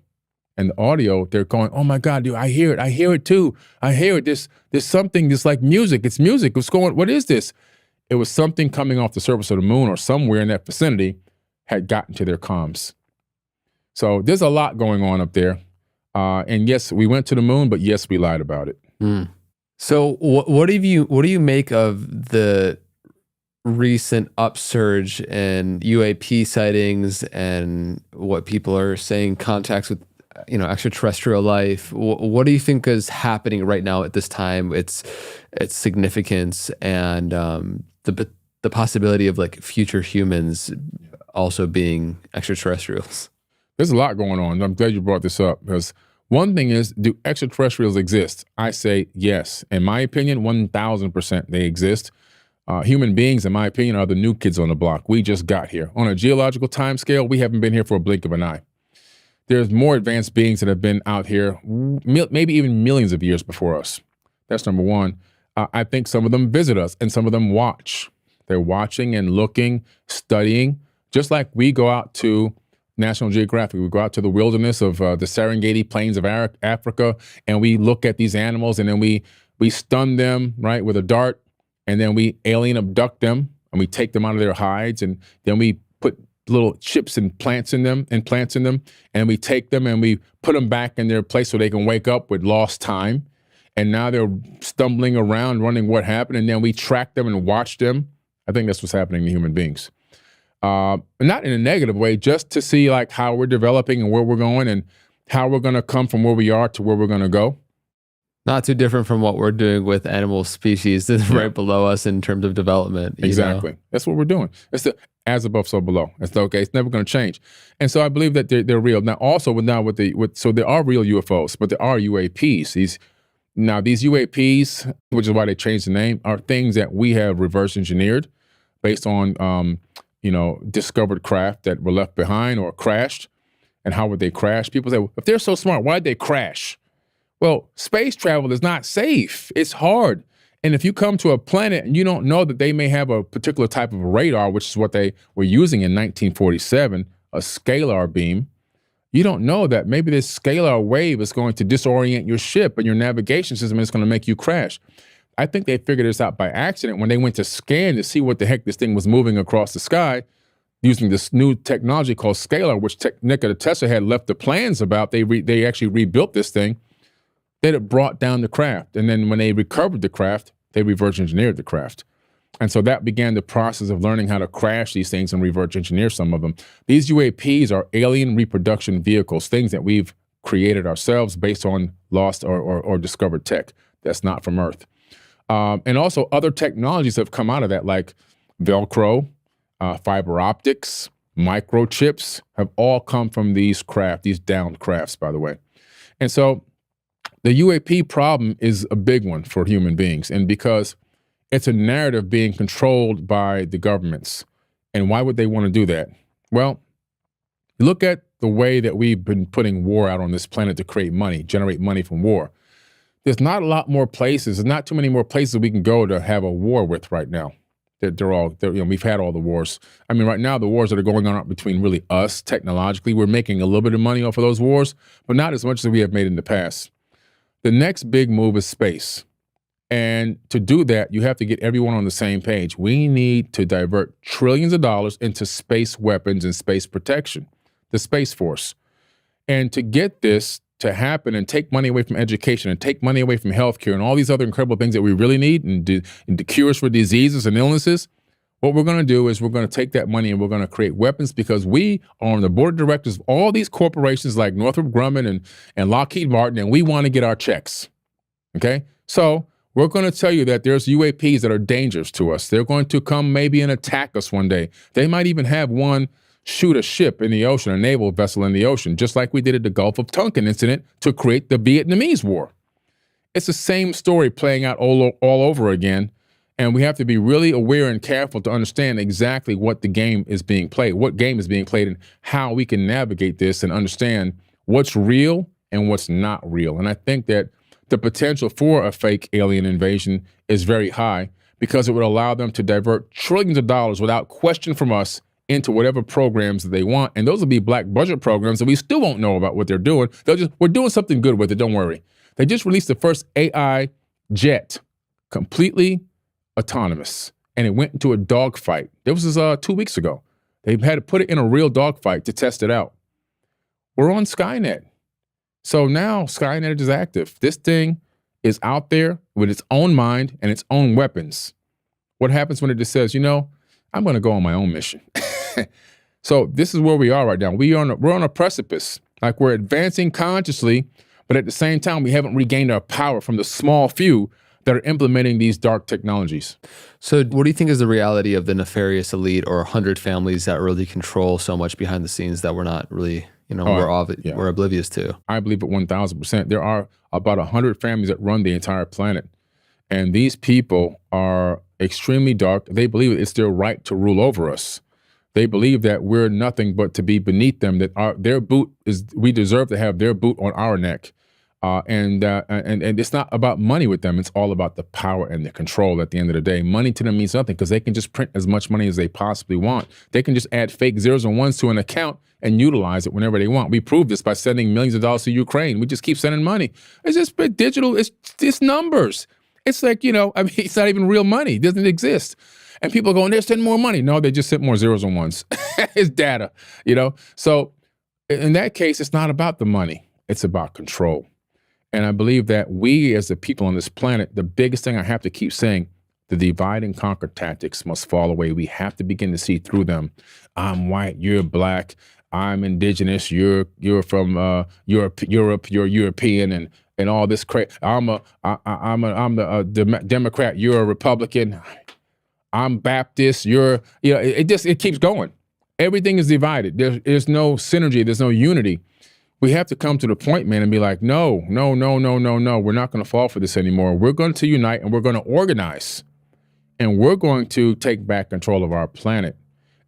And the audio, they're going, oh my God, dude, I hear it too. I hear it. There's something, this like music. It's music. What is this? It was something coming off the surface of the moon or somewhere in that vicinity had gotten to their comms. So there's a lot going on up there. And yes, we went to the moon, but yes, we lied about it. So what do you make of the recent upsurge in UAP sightings and what people are saying contacts with extraterrestrial life? What do you think is happening right now at this time? Its significance and the possibility of like future humans also being extraterrestrials. There's a lot going on. I'm glad you brought this up because one thing is, do extraterrestrials exist? I say yes. In my opinion, 1,000% they exist. Human beings, in my opinion, are the new kids on the block. We just got here. On a geological time scale, we haven't been here for a blink of an eye. There's more advanced beings that have been out here, maybe even millions of years before us. That's number one. I think some of them visit us and some of them watch. They're watching and looking, studying, just like we go out to National Geographic. We go out to the wilderness of the Serengeti plains of Africa, and we look at these animals, and then we stun them, right, with a dart, and then we alien abduct them, and we take them out of their hides, and then we put little chips and plants in them, and we take them and we put them back in their place so they can wake up with lost time. And now they're stumbling around, wondering what happened, and then we track them and watch them. I think that's what's happening to human beings. Not in a negative way, just to see like how we're developing and where we're going and how we're going to come from where we are to where we're going to go. Not too different from what we're doing with animal species that's right below us in terms of development. Exactly. That's what we're doing. It's the as above, so below. It's okay. It's never going to change. And so I believe that they're real. Now, also so there are real UFOs, but there are UAPs. These UAPs, which is why they changed the name, are things that we have reverse engineered based on discovered craft that were left behind or crashed. And how would they crash? People say, well, if they're so smart, why'd they crash? Well, space travel is not safe. It's hard. And if you come to a planet and you don't know that they may have a particular type of radar, which is what they were using in 1947, a scalar beam, you don't know that maybe this scalar wave is going to disorient your ship and your navigation system, and it's going to make you crash. I think they figured this out by accident when they went to scan to see what the heck this thing was moving across the sky using this new technology called scalar, which Nikola Tesla had left the plans about. They actually rebuilt this thing. They'd have brought down the craft. And then when they recovered the craft, they reverse engineered the craft. And so that began the process of learning how to crash these things and reverse engineer some of them. These UAPs are alien reproduction vehicles, things that we've created ourselves based on lost or discovered tech that's not from Earth. And also other technologies have come out of that, like Velcro, fiber optics, microchips have all come from these craft, these downed crafts, by the way. And so the UAP problem is a big one for human beings, and because it's a narrative being controlled by the governments. And why would they want to do that? Well, look at the way that we've been putting war out on this planet to create money, generate money from war. there's not a lot more places. There's not too many more places we can go to have a war with right now. We've had all the wars. I mean, right now, the wars that are going on are between really us technologically. We're making a little bit of money off of those wars, but not as much as we have made in the past. The next big move is space. And to do that, you have to get everyone on the same page. We need to divert trillions of dollars into space weapons and space protection, the Space Force. And to get this to happen and take money away from education and take money away from healthcare and all these other incredible things that we really need and the cures for diseases and illnesses, what we're going to do is we're going to take that money and we're going to create weapons because we are on the board of directors of all these corporations like Northrop Grumman and Lockheed Martin, and we want to get our checks. Okay? So we're going to tell you that there's UAPs that are dangerous to us. They're going to come maybe and attack us one day. They might even have one shoot a ship in the ocean, a naval vessel in the ocean, just like we did at the Gulf of Tonkin incident to create the Vietnamese War. It's the same story playing out all over again, and we have to be really aware and careful to understand exactly what game is being played, and how we can navigate this and understand what's real and what's not real. And I think that the potential for a fake alien invasion is very high because it would allow them to divert trillions of dollars without question from us into whatever programs that they want. And those will be black budget programs that we still won't know about what they're doing. We're doing something good with it, don't worry. They just released the first AI jet, completely autonomous, and it went into a dogfight. This was 2 weeks ago. They had to put it in a real dogfight to test it out. We're on Skynet. So now Skynet is active. This thing is out there with its own mind and its own weapons. What happens when it just says, I'm going to go on my own mission? So this is where we are right now. We're on a precipice. Like we're advancing consciously, but at the same time, we haven't regained our power from the small few that are implementing these dark technologies. So what do you think is the reality of the nefarious elite or 100 families that really control so much behind the scenes that we're not really, we're oblivious to? I believe it 1,000%. There are about 100 families that run the entire planet. And these people are extremely dark. They believe it's their right to rule over us. They believe that we're nothing but to be beneath them, that we deserve to have their boot on our neck. And it's not about money with them. It's all about the power and the control at the end of the day. Money to them means nothing because they can just print as much money as they possibly want. They can just add fake zeros and ones to an account and utilize it whenever they want. We proved this by sending millions of dollars to Ukraine. We just keep sending money. It's just digital. It's numbers. It's like, it's not even real money. It doesn't exist. And people are going, they're sending more money. No, they just sent more zeros and ones. It's data, So in that case, it's not about the money. It's about control. And I believe that we as the people on this planet, the biggest thing I have to keep saying, the divide and conquer tactics must fall away. We have to begin to see through them. I'm white, you're black, I'm indigenous, you're from Europe, you're European, and all this crap. I'm the Democrat, you're a Republican. I'm Baptist, it keeps going. Everything is divided. There's no synergy, there's no unity. We have to come to the point, man, and be like, no. We're not going to fall for this anymore. We're going to unite and we're going to organize. And we're going to take back control of our planet.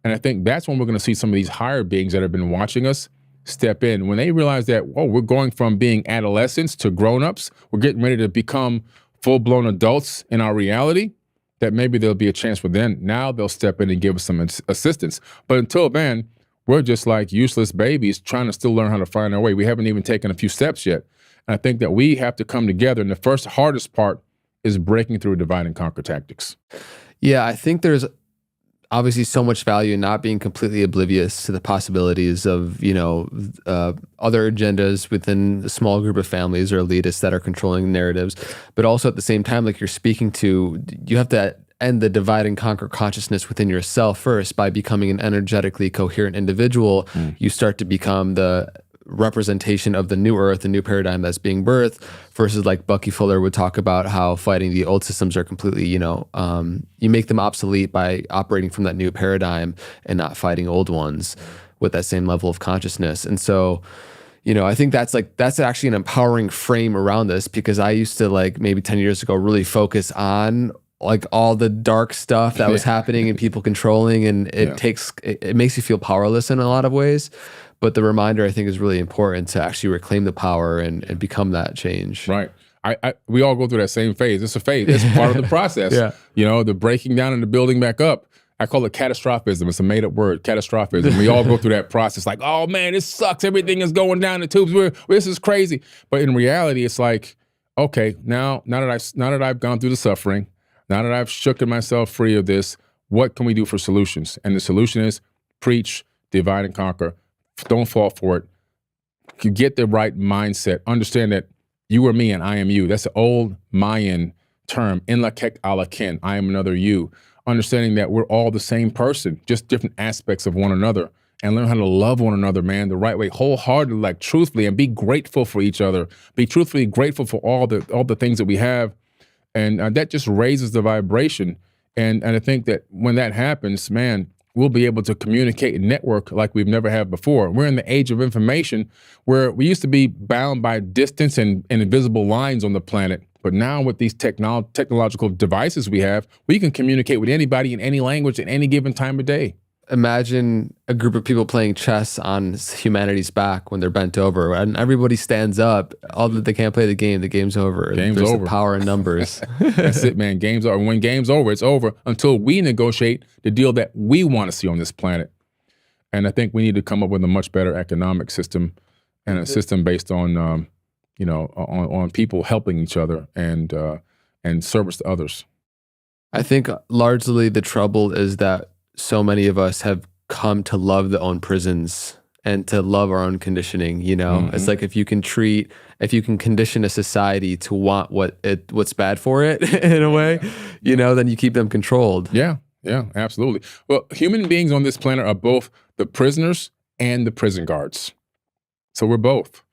And I think that's when we're going to see some of these higher beings that have been watching us step in. When they realize that, we're going from being adolescents to grown-ups, we're getting ready to become full-blown adults in our reality, that maybe there'll be a chance for them. Now they'll step in and give us some assistance. But until then, we're just like useless babies trying to still learn how to find our way. We haven't even taken a few steps yet. And I think that we have to come together. And the hardest part is breaking through divide and conquer tactics. Yeah, I think there's obviously so much value in not being completely oblivious to the possibilities of, other agendas within a small group of families or elitists that are controlling narratives. But also at the same time, like you're speaking to, you have to end the divide and conquer consciousness within yourself first. By becoming an energetically coherent individual, you start to become the representation of the new earth, the new paradigm that's being birthed, versus like Bucky Fuller would talk about how fighting the old systems are completely, you make them obsolete by operating from that new paradigm and not fighting old ones with that same level of consciousness. And so, I think that's actually an empowering frame around this, because I used to, like, maybe 10 years ago, really focus on like all the dark stuff that was happening and people controlling, and it makes you feel powerless in a lot of ways. But the reminder, I think, is really important to actually reclaim the power and become that change. Right. we all go through that same phase. It's a phase. It's part of the process. Yeah. You know, the breaking down and the building back up. I call it catastrophism. It's a made up word, catastrophism. We all go through that process like, oh man, this sucks. Everything is going down the tubes. This is crazy. But in reality, it's like, okay, now that I've gone through the suffering, now that I've shooken myself free of this, what can we do for solutions? And the solution is preach, divide and conquer. Don't fall for it. Get the right mindset. Understand that you are me and I am you. That's the old Mayan term, in la kek ala kin, I am another you. Understanding that we're all the same person, just different aspects of one another, and learn how to love one another, man, the right way, wholeheartedly, like truthfully, and be grateful for each other. Be truthfully grateful for all the things that we have, and that just raises the vibration. And I think that when that happens, man, we'll be able to communicate and network like we've never had before. We're in the age of information where we used to be bound by distance and invisible lines on the planet. But now with these technological devices we have, we can communicate with anybody in any language at any given time of day. Imagine a group of people playing chess on humanity's back when they're bent over, and everybody stands up. Although they can't play the game's over. Game's There's over. The power in numbers. That's it, man. Game's over. When game's over, it's over until we negotiate the deal that we want to see on this planet. And I think we need to come up with a much better economic system, and a system based on, on people helping each other and service to others. I think largely the trouble is that so many of us have come to love the own prisons and to love our own conditioning. You know, Mm-hmm. It's like if you can condition a society to want what's bad for it in a way, then you keep them controlled. Yeah, absolutely. Well, human beings on this planet are both the prisoners and the prison guards. So we're both,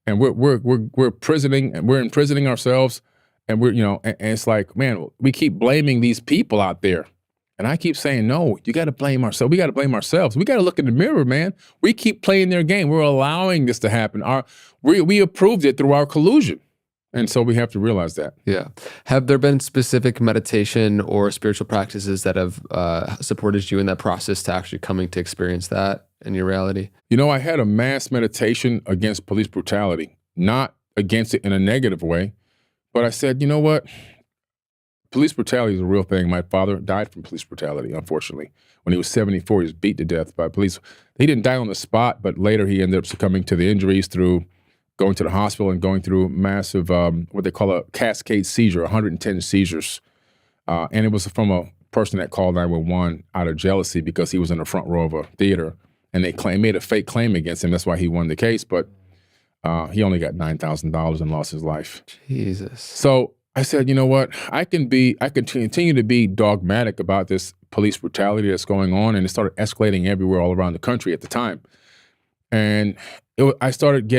and we're imprisoning ourselves, and and it's like, man, we keep blaming these people out there. And I keep saying, no, you got to blame ourselves. We got to blame ourselves. We got to look in the mirror, man. We keep playing their game. We're allowing this to happen. We approved it through our collusion. And so we have to realize that. Yeah. Have there been specific meditation or spiritual practices that have supported you in that process to actually coming to experience that in your reality? I had a mass meditation against police brutality, not against it in a negative way. But I said, you know what? Police brutality is a real thing. My father died from police brutality, unfortunately. When he was 74, he was beat to death by police. He didn't die on the spot, but later he ended up succumbing to the injuries through going to the hospital and going through massive, what they call a cascade seizure, 110 seizures. And it was from a person that called 911 out of jealousy because he was in the front row of a theater. And they made a fake claim against him. That's why he won the case. But he only got $9,000 and lost his life. Jesus. So I said, you know what? I can continue to be dogmatic about this police brutality that's going on, and it started escalating everywhere all around the country at the time. And I started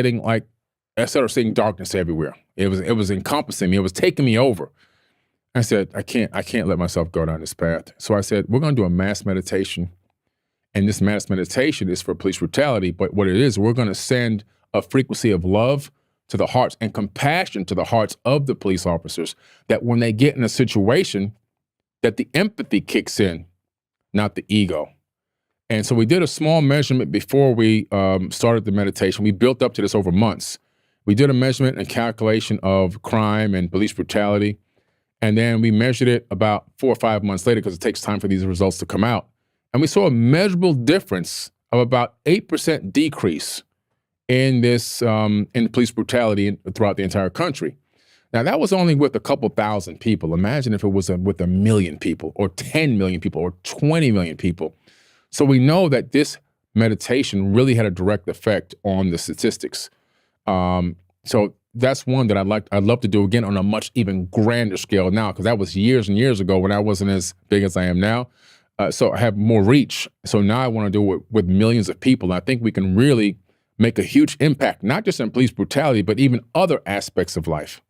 seeing darkness everywhere. It was encompassing me. It was taking me over. I said, I can't let myself go down this path. So I said, we're going to do a mass meditation, and this mass meditation is for police brutality. But what it is, we're going to send a frequency of love to the hearts and compassion to the hearts of the police officers, that when they get in a situation, that the empathy kicks in, not the ego. And so we did a small measurement before we started the meditation. We built up to this over months. We did a measurement and calculation of crime and police brutality. And then we measured it about 4 or 5 months later, because it takes time for these results to come out. And we saw a measurable difference of about 8% decrease in this in police brutality throughout the entire country. Now, that was only with a couple thousand people. Imagine if it was with 1 million people or 10 million people or 20 million people. So we know that this meditation really had a direct effect on the statistics. So that's one that I'd love to do again on a much even grander scale now, because that was years and years ago when I wasn't as big as I am now. So I have more reach. So now I want to do it with millions of people. And I think we can really make a huge impact, not just in police brutality, but even other aspects of life.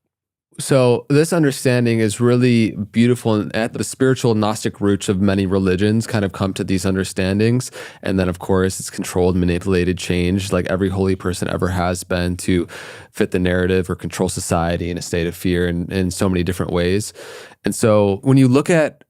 So this understanding is really beautiful, and at the spiritual Gnostic roots of many religions kind of come to these understandings. And then, of course, it's controlled, manipulated, changed, like every holy person ever has been, to fit the narrative or control society in a state of fear in so many different ways. And so when you look at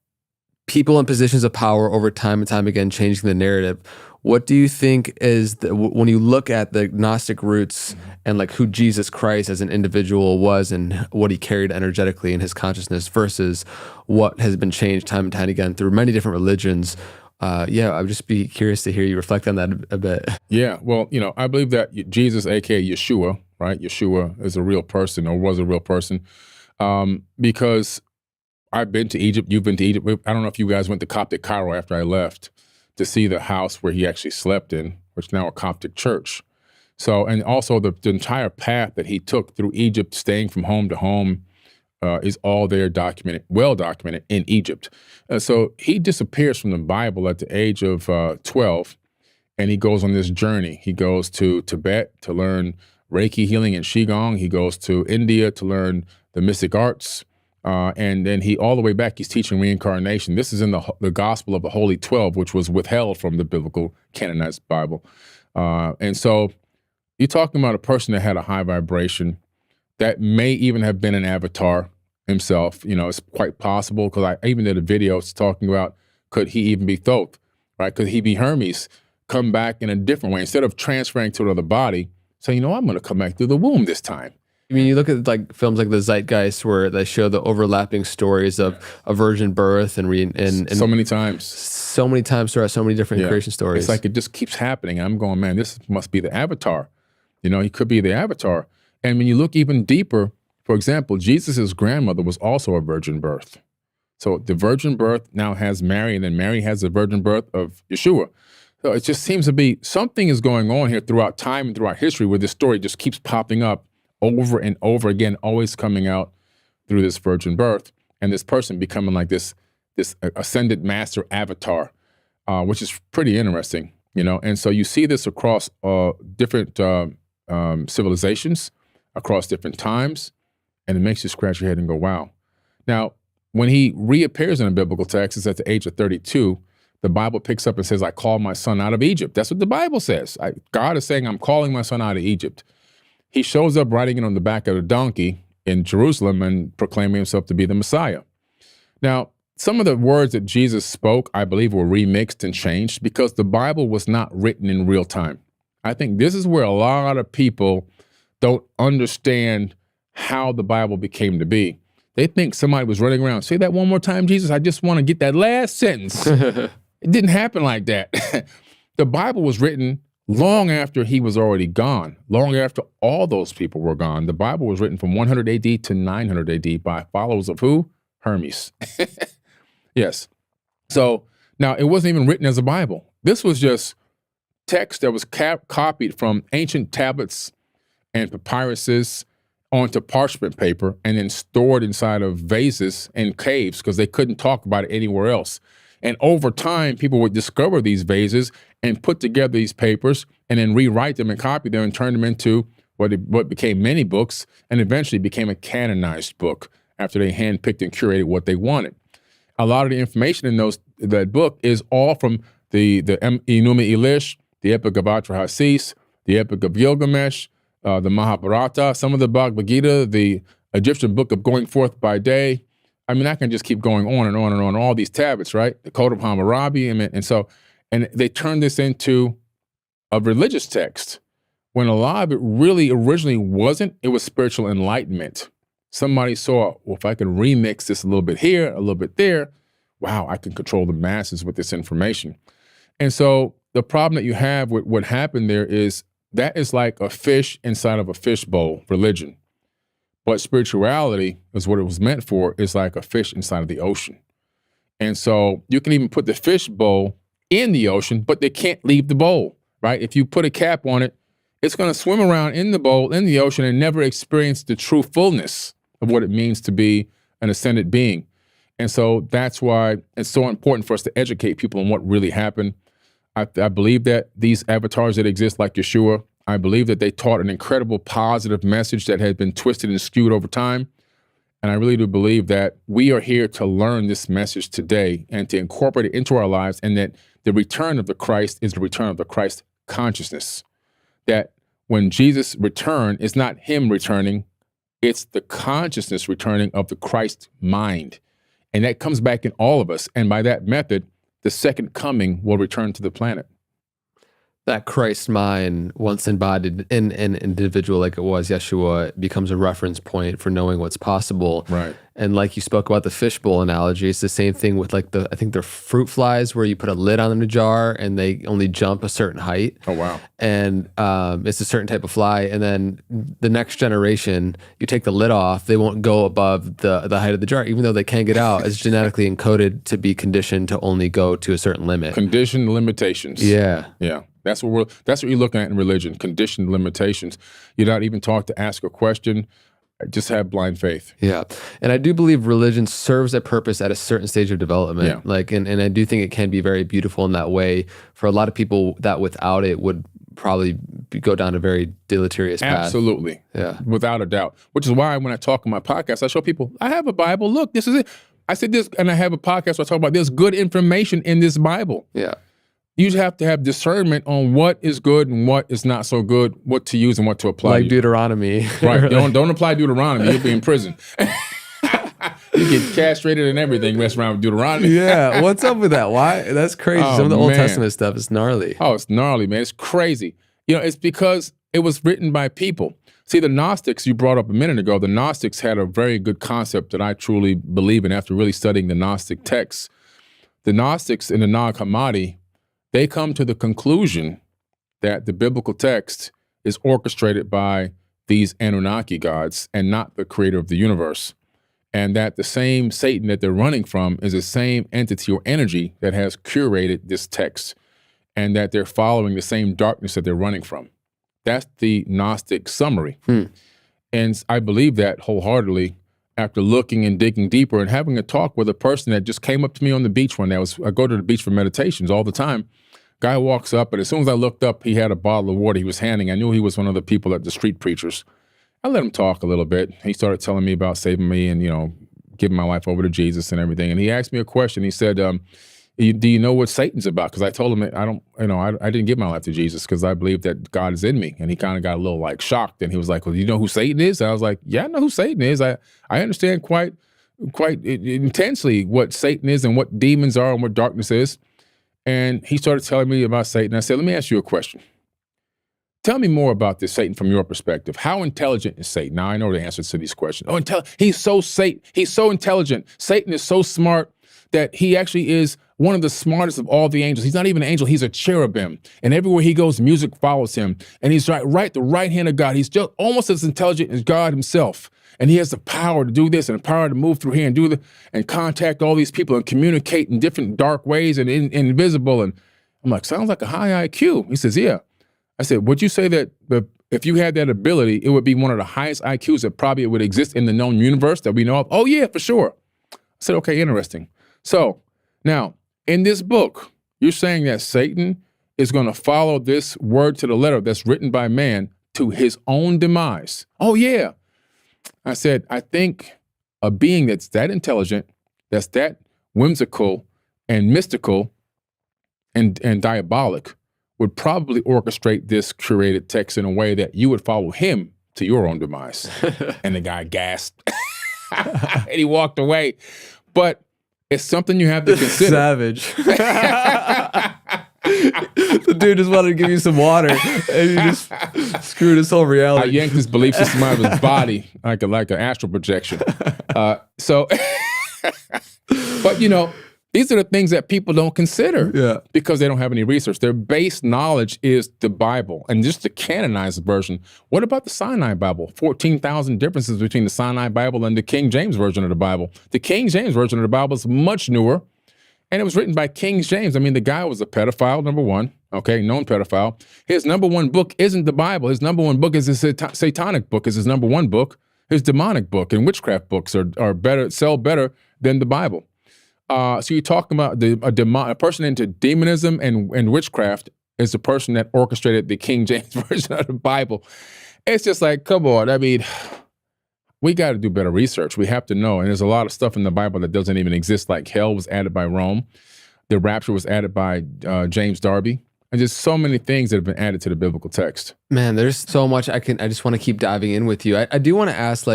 people in positions of power over time and time again changing the narrative, What do you think is when you look at the Gnostic roots and like who Jesus Christ as an individual was and what he carried energetically in his consciousness versus what has been changed time and time again through many different religions? I would just be curious to hear you reflect on that a bit. Yeah, well, I believe that Jesus, aka Yeshua, right? Yeshua is a real person or was a real person, because I've been to Egypt. You've been to Egypt. I don't know if you guys went to Coptic Cairo after I left to see the house where he actually slept in, which is now a Coptic church. So, and also the entire path that he took through Egypt, staying from home to home, is all there documented, well documented in Egypt. So he disappears from the Bible at the age of 12, and he goes on this journey. He goes to Tibet to learn Reiki healing and Qigong. He goes to India to learn the mystic arts. And then all the way back, he's teaching reincarnation. This is in the Gospel of the Holy 12, which was withheld from the biblical canonized Bible. And so you're talking about a person that had a high vibration that may even have been an avatar himself. It's quite possible, because I even did a video talking about, could he even be Thoth, right? Could he be Hermes, come back in a different way? Instead of transferring to another body, say, I'm going to come back through the womb this time. I mean, you look at like films like the Zeitgeist, where they show the overlapping stories of a virgin birth and so many times throughout so many different creation stories. It's like it just keeps happening. I'm going, man, this must be the avatar. He could be the avatar. And when you look even deeper, for example, Jesus's grandmother was also a virgin birth. So the virgin birth now has Mary, and then Mary has the virgin birth of Yeshua. So it just seems to be something is going on here throughout time and throughout history, where this story just keeps popping up over and over again, always coming out through this virgin birth, and this person becoming like this ascended master avatar, which is pretty interesting, And so you see this across different civilizations, across different times, and it makes you scratch your head and go, wow. Now, when he reappears in a biblical text, it's at the age of 32, the Bible picks up and says, I called my son out of Egypt. That's what the Bible says. God is saying, I'm calling my son out of Egypt. He shows up riding it on the back of a donkey in Jerusalem and proclaiming himself to be the Messiah. Now, some of the words that Jesus spoke, I believe, were remixed and changed because the Bible was not written in real time. I think this is where a lot of people don't understand how the Bible became to be. They think somebody was running around, say that one more time, Jesus, I just want to get that last sentence. It didn't happen like that. The Bible was written long after he was already gone, long after all those people were gone. The Bible was written from 100 AD to 900 AD by followers of who? Hermes. Yes. So now it wasn't even written as a Bible. This was just text that was copied from ancient tablets and papyruses onto parchment paper and then stored inside of vases in caves because they couldn't talk about it anywhere else. And over time, people would discover these vases and put together these papers and then rewrite them and copy them and turn them into what became many books and eventually became a canonized book after they handpicked and curated what they wanted. A lot of the information in that book is all from the Enuma Elish, the Epic of Atrahasis, the Epic of Gilgamesh, the Mahabharata, some of the Bhagavad Gita, the Egyptian book of Going Forth by Day. I mean, I can just keep going on and on and on, all these tablets, right? The Code of Hammurabi, and they turned this into a religious text when a lot of it really originally wasn't. It was spiritual enlightenment. Somebody saw, well, if I can remix this a little bit here, a little bit there, wow, I can control the masses with this information. And so the problem that you have with what happened there is that is like a fish inside of a fishbowl religion. But spirituality is what it was meant for, is like a fish inside of the ocean. And so you can even put the fish bowl in the ocean, but they can't leave the bowl, right? If you put a cap on it, it's going to swim around in the bowl, in the ocean, and never experience the true fullness of what it means to be an ascended being. And so that's why it's so important for us to educate people on what really happened. I believe that these avatars that exist like Yeshua, I believe that they taught an incredible positive message that had been twisted and skewed over time. And I really do believe that we are here to learn this message today and to incorporate it into our lives, and that the return of the Christ is the return of the Christ consciousness. That when Jesus returned, it's not him returning, it's the consciousness returning of the Christ mind. And that comes back in all of us. And by that method, the second coming will return to the planet. that Christ mind, once embodied in an individual like it was Yeshua, becomes a reference point for knowing what's possible. Right. And like you spoke about the fishbowl analogy, it's the same thing with like I think they're fruit flies where you put a lid on the jar and they only jump a certain height. Oh, wow. And it's a certain type of fly. And then the next generation, you take the lid off, they won't go above the height of the jar, even though they can get out. It's genetically encoded to be conditioned to only go to a certain limit. Conditioned limitations. Yeah. Yeah. That's what you're looking at in religion, conditioned limitations. You're not even taught to ask a question. Just have blind faith. Yeah. And I do believe religion serves a purpose at a certain stage of development. Yeah. Like, and I do think it can be very beautiful in that way. For a lot of people that without it would probably go down a very deleterious path. Absolutely. Yeah. Without a doubt. Which is why when I talk on my podcast, I show people, I have a Bible. Look, this is it. I said this, and I have a podcast where I talk about there's good information in this Bible. Yeah. You just have to have discernment on what is good and what is not so good, what to use and what to apply. Like Deuteronomy. Right. Don't apply Deuteronomy. You'll be in prison. You get castrated and everything, mess around with Deuteronomy. Yeah. What's up with that? Why? That's crazy. Oh, Some of the Old man. Testament stuff is gnarly. Oh, it's gnarly, man. It's crazy. It's because it was written by people. See, the Gnostics you brought up a minute ago, the Gnostics had a very good concept that I truly believe in after really studying the Gnostic texts. The Gnostics in the Nag Hammadi, they come to the conclusion that the biblical text is orchestrated by these Anunnaki gods and not the creator of the universe. And that the same Satan that they're running from is the same entity or energy that has curated this text, and that they're following the same darkness that they're running from. That's the Gnostic summary. And I believe that wholeheartedly after looking and digging deeper and having a talk with a person that just came up to me on the beach one day. I go to the beach for meditations all the time. Guy walks up, and as soon as I looked up, he had a bottle of water he was handing. I knew he was one of the people at the street preachers. I let him talk a little bit. He started telling me about saving me and, giving my life over to Jesus and everything. And he asked me a question. He said, do you know what Satan's about? Because I told him I didn't give my life to Jesus because I believe that God is in me. And he kind of got a little shocked. And he was like, well, you know who Satan is? And I was like, yeah, I know who Satan is. I understand quite intensely what Satan is and what demons are and what darkness is. And he started telling me about Satan. I said, let me ask you a question. Tell me more about this Satan from your perspective. How intelligent is Satan? Now, I know the answers to these questions. He's so intelligent. Satan is so smart that he actually is one of the smartest of all the angels. He's not even an angel. He's a cherubim. And everywhere he goes, music follows him. And he's the right hand of God. He's just almost as intelligent as God himself. And he has the power to do this and the power to move through here and contact all these people and communicate in different dark ways and invisible. And I'm like, sounds like a high IQ. He says, yeah. I said, would you say that if you had that ability, it would be one of the highest IQs that probably would exist in the known universe that we know of? Oh, yeah, for sure. I said, okay, interesting. So now, in this book, you're saying that Satan is going to follow this word to the letter that's written by man to his own demise. Oh, yeah. I said, I think a being that's that intelligent, that's that whimsical and mystical and diabolic would probably orchestrate this curated text in a way that you would follow him to your own demise. And the guy gasped. And he walked away. But it's something you have to consider. Savage. The dude just wanted to give you some water, and you just screwed his whole I reality. yanked his belief system out of his body like an astral projection. But these are the things that people don't consider because they don't have any research. Their base knowledge is the Bible and just the canonized version. What about the Sinai Bible? 14,000 differences between the Sinai Bible and the King James Version of the Bible. The King James Version of the Bible is much newer, and it was written by King James. I mean, the guy was a pedophile, number one, known pedophile. His number one book isn't the Bible. His number one book is his satanic book is his number one book. His demonic book and witchcraft books are better, sell better than the Bible. So you're talking about a person into demonism and witchcraft is the person that orchestrated the King James Version of the Bible. It's just like, come on. I mean, we got to do better research. We have to know. And there's a lot of stuff in the Bible that doesn't even exist, like hell was added by Rome. The rapture was added by James Darby. And just so many things that have been added to the biblical text. Man, there's so much I just want to keep diving in with you. I do want to ask,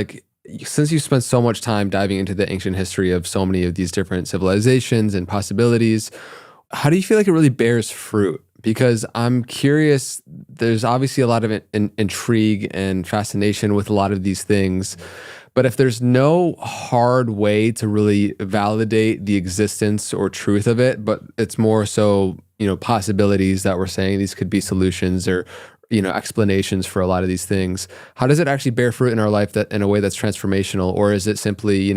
since you spent so much time diving into the ancient history of so many of these different civilizations and possibilities, how do you feel like it really bears fruit? because I'm curious. There's obviously a lot of intrigue and fascination with a lot of these things. But if there's no hard way to really validate the existence or truth of it, but it's more so, possibilities that we're saying these could be solutions or, explanations for a lot of these things, how does it actually bear fruit in our life that in a way that's transformational? Or is it simply,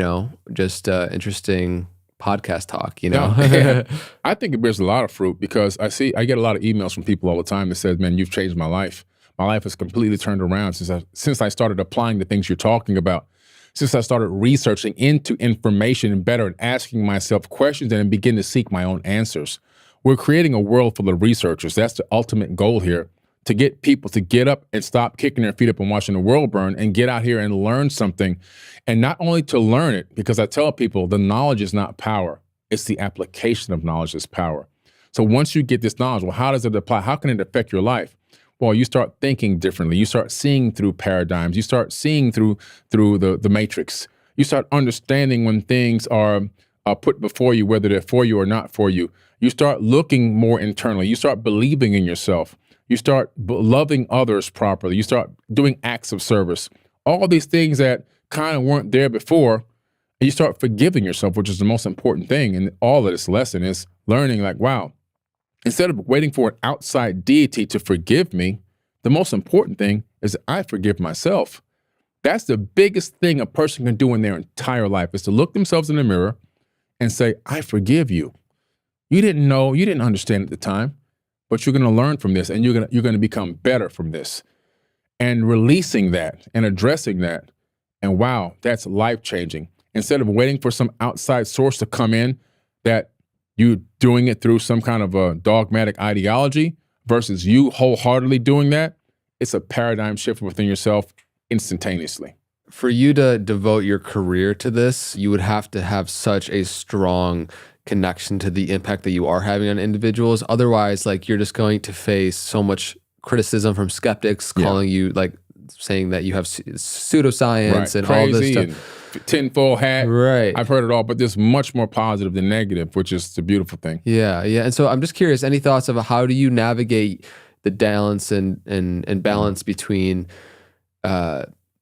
just interesting podcast talk, No, yeah. I think it bears a lot of fruit because I get a lot of emails from people all the time that says, man, you've changed my life. My life has completely turned around since I started applying the things you're talking about. Since I started researching into information and better and asking myself questions and begin to seek my own answers. We're creating a world full of researchers. That's the ultimate goal here, to get people to get up and stop kicking their feet up and watching the world burn and get out here and learn something. And not only to learn it, because I tell people the knowledge is not power. It's the application of knowledge that's power. So once you get this knowledge, well, how does it apply? How can it affect your life? Well, you start thinking differently. You start seeing through paradigms. You start seeing through the matrix. You start understanding when things are put before you, whether they're for you or not for you. You start looking more internally. You start believing in yourself. You start loving others properly. You start doing acts of service. All these things that kind of weren't there before, and you start forgiving yourself, which is the most important thing. And all of this lesson is learning like, wow, instead of waiting for an outside deity to forgive me, the most important thing is that I forgive myself. That's the biggest thing a person can do in their entire life, is to look themselves in the mirror and say, I forgive you. You didn't know, you didn't understand at the time, but you're going to learn from this and you're going to become better from this. And releasing that and addressing that. And wow, that's life-changing. Instead of waiting for some outside source to come in, that you doing it through some kind of a dogmatic ideology versus you wholeheartedly doing that, it's a paradigm shift within yourself instantaneously. For you to devote your career to this, you would have to have such a strong connection to the impact that you are having on individuals. Otherwise, like, you're just going to face so much criticism from skeptics calling you, like, saying that you have pseudoscience and crazy all this stuff. And tinfoil hat. Right. I've heard it all, but there's much more positive than negative, which is the beautiful thing. Yeah. And so I'm just curious, any thoughts of how do you navigate the balance and balance between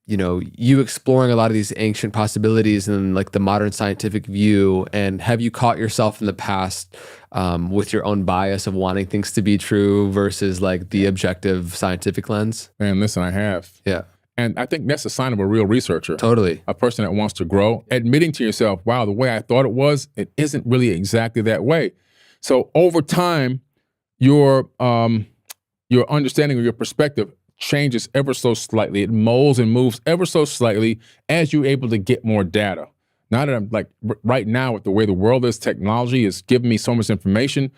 you exploring a lot of these ancient possibilities and like the modern scientific view, and have you caught yourself in the past with your own bias of wanting things to be true versus like the objective scientific lens? Man, listen, I have. Yeah. And I think that's a sign of a real researcher. Totally. A person that wants to grow, admitting to yourself, wow, the way I thought it was, it isn't really exactly that way. So over time, your understanding of your perspective changes ever so slightly. It molds and moves ever so slightly as you're able to get more data. Now that I'm like right now with the way the world is, technology is giving me so much information,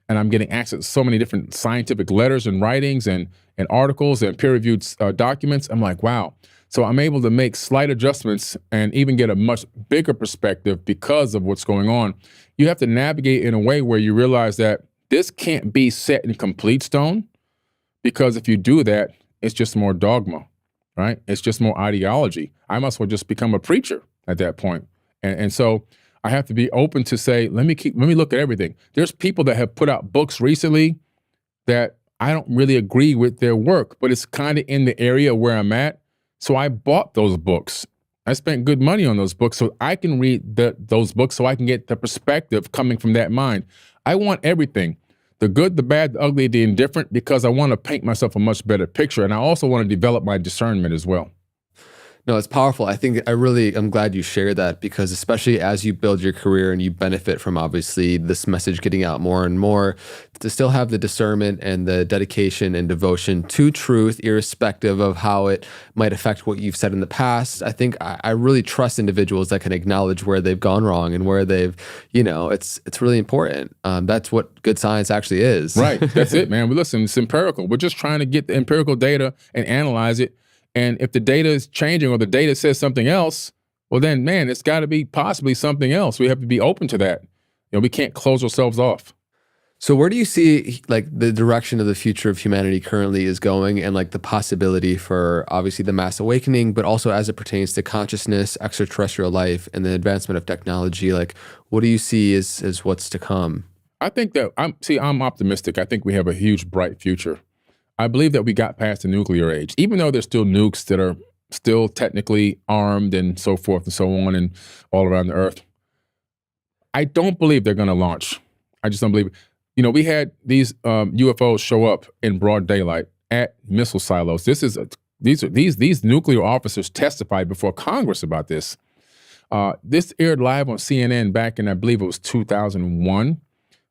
and I'm getting access to so many different scientific letters and writings and articles and peer-reviewed documents. I'm like, wow. So I'm able to make slight adjustments and even get a much bigger perspective because of what's going on. You have to navigate in a way where you realize that this can't be set in complete stone, because if you do that, it's just more dogma, right? It's just more ideology. I must well just become a preacher at that point. And so I have to be open to say, let me look at everything. There's people that have put out books recently that I don't really agree with their work, but it's kind of in the area where I'm at. So I bought those books. I spent good money on those books so I can read those books so I can get the perspective coming from that mind. I want everything. The good, the bad, the ugly, the indifferent, because I want to paint myself a much better picture. And I also want to develop my discernment as well. No, it's powerful. I think I'm glad you shared that, because especially as you build your career and you benefit from obviously this message getting out more and more, to still have the discernment and the dedication and devotion to truth, irrespective of how it might affect what you've said in the past. I think I really trust individuals that can acknowledge where they've gone wrong and where they've, it's really important. That's what good science actually is. Right. That's it, man. But listen, it's empirical. We're just trying to get the empirical data and analyze it. And if the data is changing or the data says something else, well then, man, it's got to be possibly something else. We have to be open to that. We can't close ourselves off. So where do you see like the direction of the future of humanity currently is going, and like the possibility for obviously the mass awakening, but also as it pertains to consciousness, extraterrestrial life, and the advancement of technology? Like, what do you see as what's to come? I think that I'm optimistic. I think we have a huge, bright future. I believe that we got past the nuclear age, even though there's still nukes that are still technically armed and so forth and so on and all around the earth. I don't believe they're going to launch. I just don't believe it. You know, we had these UFOs show up in broad daylight at missile silos. These nuclear officers testified before Congress about this. This aired live on CNN back in, I believe it was 2001.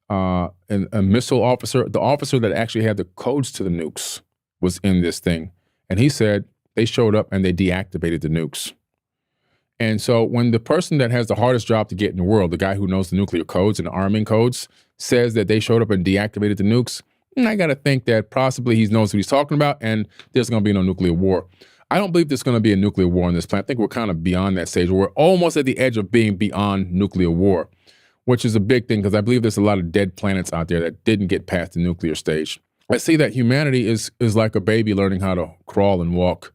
And a missile officer, the officer that actually had the codes to the nukes, was in this thing. And he said they showed up and they deactivated the nukes. And so when the person that has the hardest job to get in the world, the guy who knows the nuclear codes and the arming codes, says that they showed up and deactivated the nukes, I got to think that possibly he knows what he's talking about and there's going to be no nuclear war. I don't believe there's going to be a nuclear war on this planet. I think we're kind of beyond that stage. We're almost at the edge of being beyond nuclear war, which is a big thing because I believe there's a lot of dead planets out there that didn't get past the nuclear stage. I see that humanity is like a baby learning how to crawl and walk.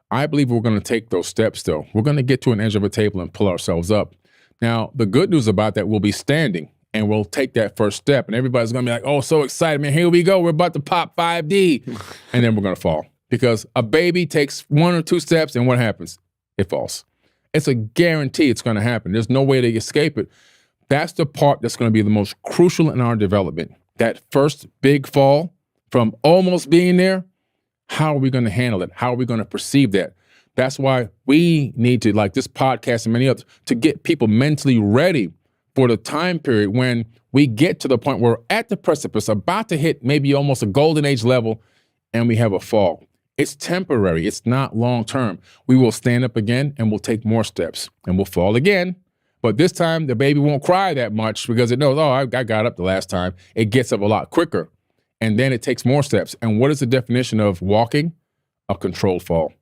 I believe we're going to take those steps, though. We're going to get to an edge of a table and pull ourselves up. Now, the good news about that, we'll be standing and we'll take that first step. And everybody's going to be like, oh, so excited, man. Here we go. We're about to pop 5D. And then we're going to fall. Because a baby takes 1 or 2 steps and what happens? It falls. It's a guarantee it's going to happen. There's no way to escape it. That's the part that's going to be the most crucial in our development. That first big fall from almost being there, how are we going to handle it? How are we going to perceive that? That's why we need to, like this podcast and many others, to get people mentally ready for the time period when we get to the point where we're at the precipice, about to hit maybe almost a golden age level, and we have a fall. It's temporary. It's not long term. We will stand up again and we'll take more steps and we'll fall again. But this time the baby won't cry that much because it knows, oh, I got up the last time. It gets up a lot quicker. And then it takes more steps. And what is the definition of walking? A controlled fall.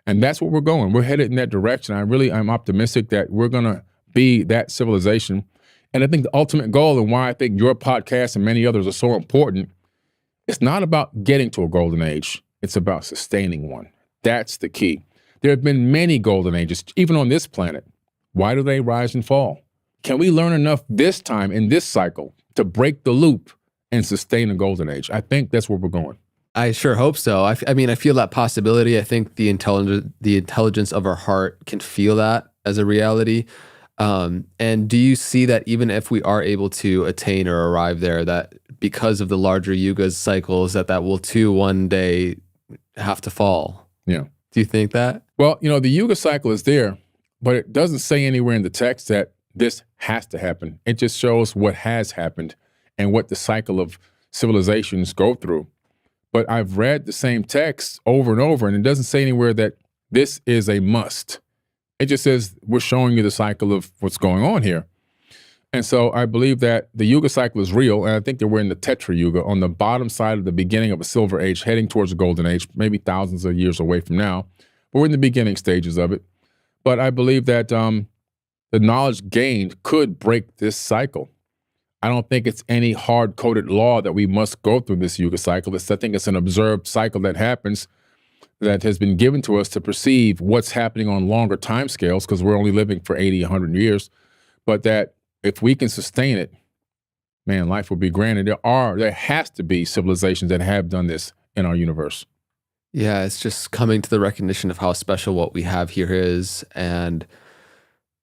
And that's what we're going. We're headed in that direction. I'm optimistic that we're going to be that civilization. And I think the ultimate goal and why I think your podcast and many others are so important, it's not about getting to a golden age. It's about sustaining one. That's the key. There have been many golden ages, even on this planet. Why do they rise and fall? Can we learn enough this time in this cycle to break the loop and sustain a golden age? I think that's where we're going. I sure hope so. I mean, I feel that possibility. I think the intelligence of our heart can feel that as a reality. And do you see that even if we are able to attain or arrive there, that because of the larger yugas cycles, that will too one day have to fall? Yeah. Do you think that? Well, you know, the yuga cycle is there, but it doesn't say anywhere in the text that this has to happen. It just shows what has happened and what the cycle of civilizations go through. But I've read the same text over and over, and it doesn't say anywhere that this is a must. It just says we're showing you the cycle of what's going on here. And so I believe that the Yuga cycle is real, and I think that we're in the Tetra Yuga, on the bottom side of the beginning of a silver age, heading towards a golden age, maybe thousands of years away from now. But we're in the beginning stages of it. But I believe that the knowledge gained could break this cycle. I don't think it's any hard-coded law that we must go through this Yuga cycle. I think it's an observed cycle that happens, that has been given to us to perceive what's happening on longer time scales, because we're only living for 80, 100 years. But that if we can sustain it, man, life will be grand. And there has to be civilizations that have done this in our universe. Yeah, it's just coming to the recognition of how special what we have here is. And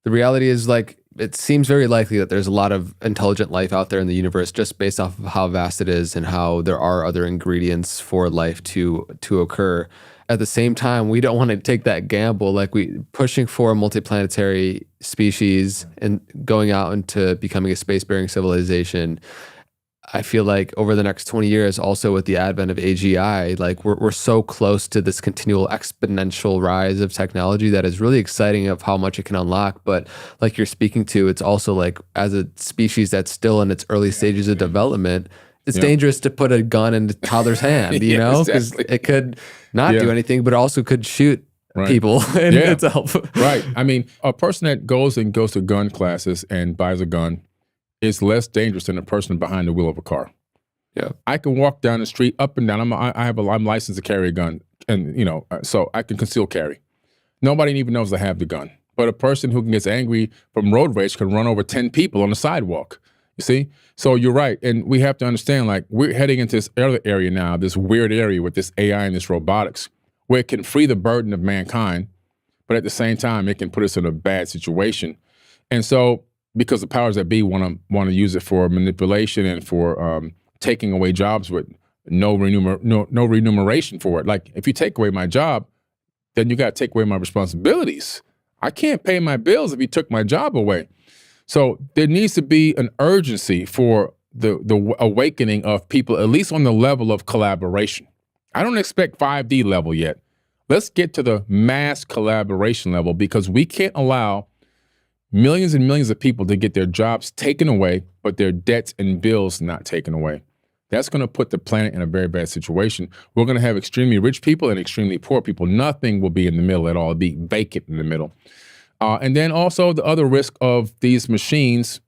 the reality is, like, it seems very likely that there's a lot of intelligent life out there in the universe just based off of how vast it is and how there are other ingredients for life to occur. At the same time, we don't want to take that gamble, like we pushing for a multiplanetary species and going out into becoming a space-bearing civilization. I feel like over the next 20 years, also with the advent of AGI, like we're so close to this continual exponential rise of technology that is really exciting of how much it can unlock. But like you're speaking to, it's also like as a species that's still in its early stages of development, it's dangerous to put a gun in a toddler's hand, you know, because it could not do anything, but also could shoot people in itself. Right. I mean, a person that goes to gun classes and buys a gun is less dangerous than a person behind the wheel of a car. Yeah, I can walk down the street up and down. I'm licensed to carry a gun, and so I can conceal carry. Nobody even knows I have the gun. But a person who gets angry from road rage can run over 10 people on the sidewalk. You see? So you're right. And we have to understand, like, we're heading into this other area now, this weird area with this AI and this robotics, where it can free the burden of mankind, but at the same time, it can put us in a bad situation. And so, because the powers that be want to use it for manipulation and for taking away jobs with no remuneration for it. Like, if you take away my job, then you got to take away my responsibilities. I can't pay my bills if you took my job away. So there needs to be an urgency for the awakening of people, at least on the level of collaboration. I don't expect 5D level yet. Let's get to the mass collaboration level, because we can't allow millions and millions of people to get their jobs taken away, but their debts and bills not taken away. That's going to put the planet in a very bad situation. We're going to have extremely rich people and extremely poor people. Nothing will be in the middle at all. It'll be vacant in the middle. And then also the other risk of these machines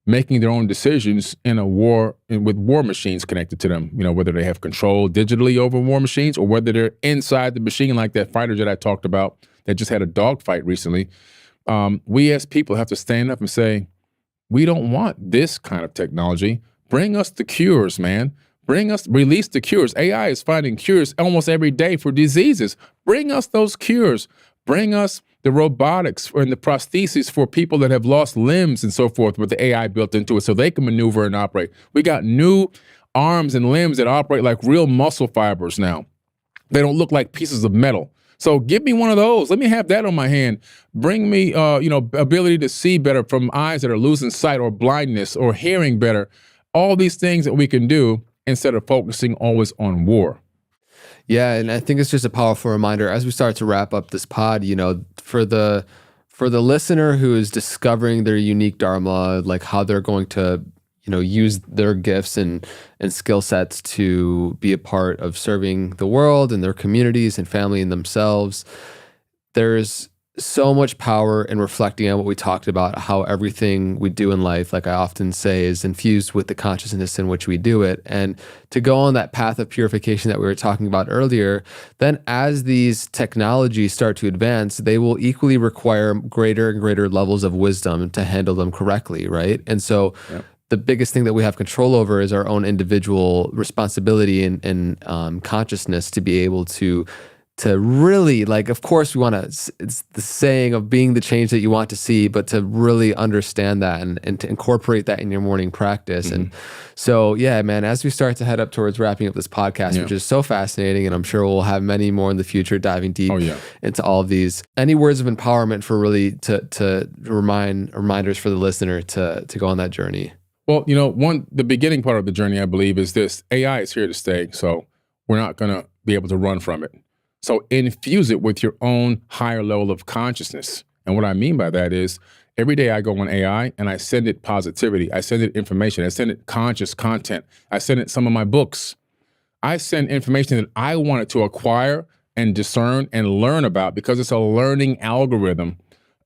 making their own decisions in a war, with war machines connected to them, whether they have control digitally over war machines or whether they're inside the machine, like that fighter jet I talked about that just had a dogfight recently. We as people have to stand up and say, we don't want this kind of technology. Bring us the cures, man. Release the cures. AI is finding cures almost every day for diseases. Bring us those cures. Bring us the robotics and the prostheses for people that have lost limbs and so forth with the AI built into it so they can maneuver and operate. We got new arms and limbs that operate like real muscle fibers now. They don't look like pieces of metal. So give me one of those. Let me have that on my hand. Bring me, ability to see better from eyes that are losing sight, or blindness, or hearing better. All these things that we can do instead of focusing always on war. Yeah, and I think it's just a powerful reminder as we start to wrap up this pod, for the listener who is discovering their unique dharma, like how they're going to, use their gifts and skill sets to be a part of serving the world and their communities and family and themselves. There's so much power in reflecting on what we talked about, how everything we do in life, like I often say, is infused with the consciousness in which we do it. And to go on that path of purification that we were talking about earlier, then as these technologies start to advance, they will equally require greater and greater levels of wisdom to handle them correctly, right? And so the biggest thing that we have control over is our own individual responsibility and consciousness to be able to really, like, of course we want to, it's the saying of being the change that you want to see, but to really understand that and to incorporate that in your morning practice. And so, yeah, man, as we start to head up towards wrapping up this podcast, which is so fascinating, and I'm sure we'll have many more in the future diving deep into all of these, any words of empowerment for really to reminders for the listener to go on that journey? Well, the beginning part of the journey, I believe, is this: AI is here to stay. So we're not going to be able to run from it. So infuse it with your own higher level of consciousness. And what I mean by that is, every day I go on AI and I send it positivity. I send it information. I send it conscious content. I send it some of my books. I send information that I wanted to acquire and discern and learn about, because it's a learning algorithm.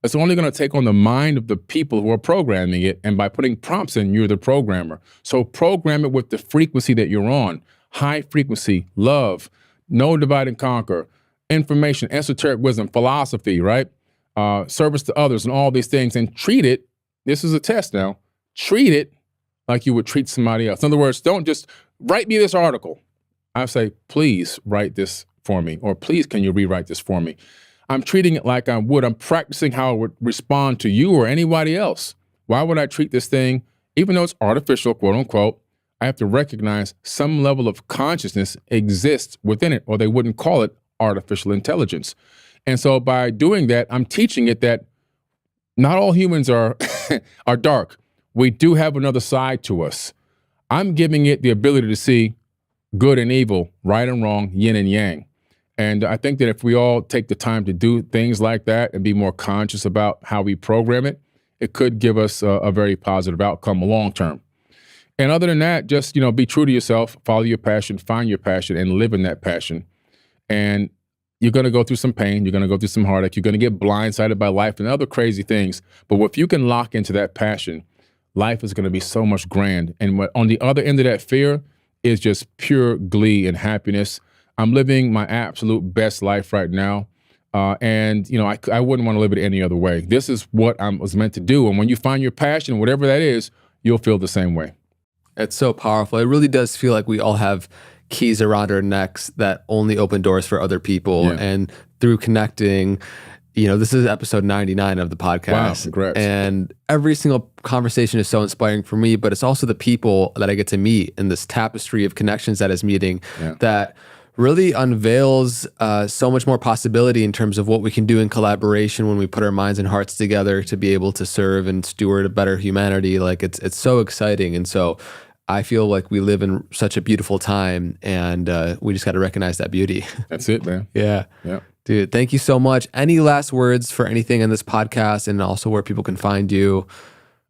It's only going to take on the mind of the people who are programming it. And by putting prompts in, you're the programmer. So program it with the frequency that you're on. High frequency, love, no divide and conquer, information, esoteric wisdom, philosophy, right? Service to others and all these things. And treat it, this is a test now, treat it like you would treat somebody else. In other words, don't just write me this article. I say, please write this for me, or please can you rewrite this for me? I'm treating it like I would. I'm practicing how I would respond to you or anybody else. Why would I treat this thing, even though it's artificial, quote unquote? I have to recognize some level of consciousness exists within it, or they wouldn't call it artificial intelligence. And so by doing that, I'm teaching it that not all humans are are dark. We do have another side to us. I'm giving it the ability to see good and evil, right and wrong, yin and yang. And I think that if we all take the time to do things like that and be more conscious about how we program it, it could give us a very positive outcome long term. And other than that, just, be true to yourself, follow your passion, find your passion, and live in that passion. And you're going to go through some pain. You're going to go through some heartache. You're going to get blindsided by life and other crazy things. But if you can lock into that passion, life is going to be so much grand. And on the other end of that fear is just pure glee and happiness. I'm living my absolute best life right now. And I wouldn't want to live it any other way. This is what I was meant to do. And when you find your passion, whatever that is, you'll feel the same way. It's so powerful. It really does feel like we all have keys around our necks that only open doors for other people. Yeah. And through connecting, this is episode 99 of the podcast. Wow, congrats. And every single conversation is so inspiring for me, but it's also the people that I get to meet in this tapestry of connections that is meeting that really unveils so much more possibility in terms of what we can do in collaboration when we put our minds and hearts together to be able to serve and steward a better humanity. Like it's so exciting. And so I feel like we live in such a beautiful time, and we just got to recognize that beauty. That's it, man. Yeah. Yeah. Dude, thank you so much. Any last words for anything in this podcast, and also where people can find you?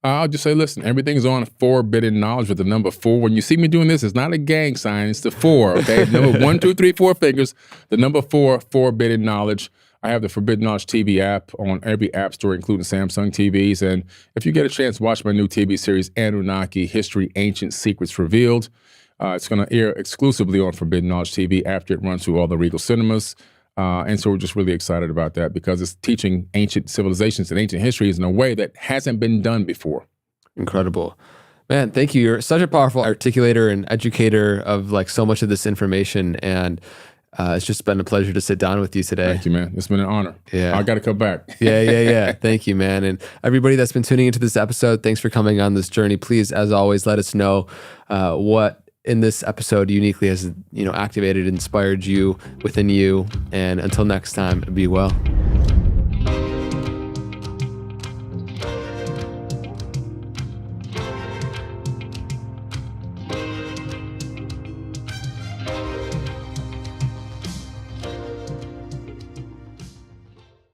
I'll just say, listen, everything's on forbidden knowledge with the number 4. When you see me doing this, it's not a gang sign. It's the 4, okay? Number 1, 2, 3, 4 fingers. The number 4, forbidden knowledge. I have the Forbidden Knowledge TV app on every app store, including Samsung TVs. And if you get a chance, watch my new TV series, Anunnaki History, Ancient Secrets Revealed. It's going to air exclusively on Forbidden Knowledge TV after it runs through all the Regal cinemas. And so we're just really excited about that because it's teaching ancient civilizations and ancient histories in a way that hasn't been done before. Incredible. Man, thank you. You're such a powerful articulator and educator of like so much of this information. And it's just been a pleasure to sit down with you today. Thank you, man. It's been an honor. Yeah. I got to come back. Yeah. Thank you, man. And everybody that's been tuning into this episode, thanks for coming on this journey. Please, as always, let us know what in this episode uniquely has activated, inspired you within you. And until next time, be well.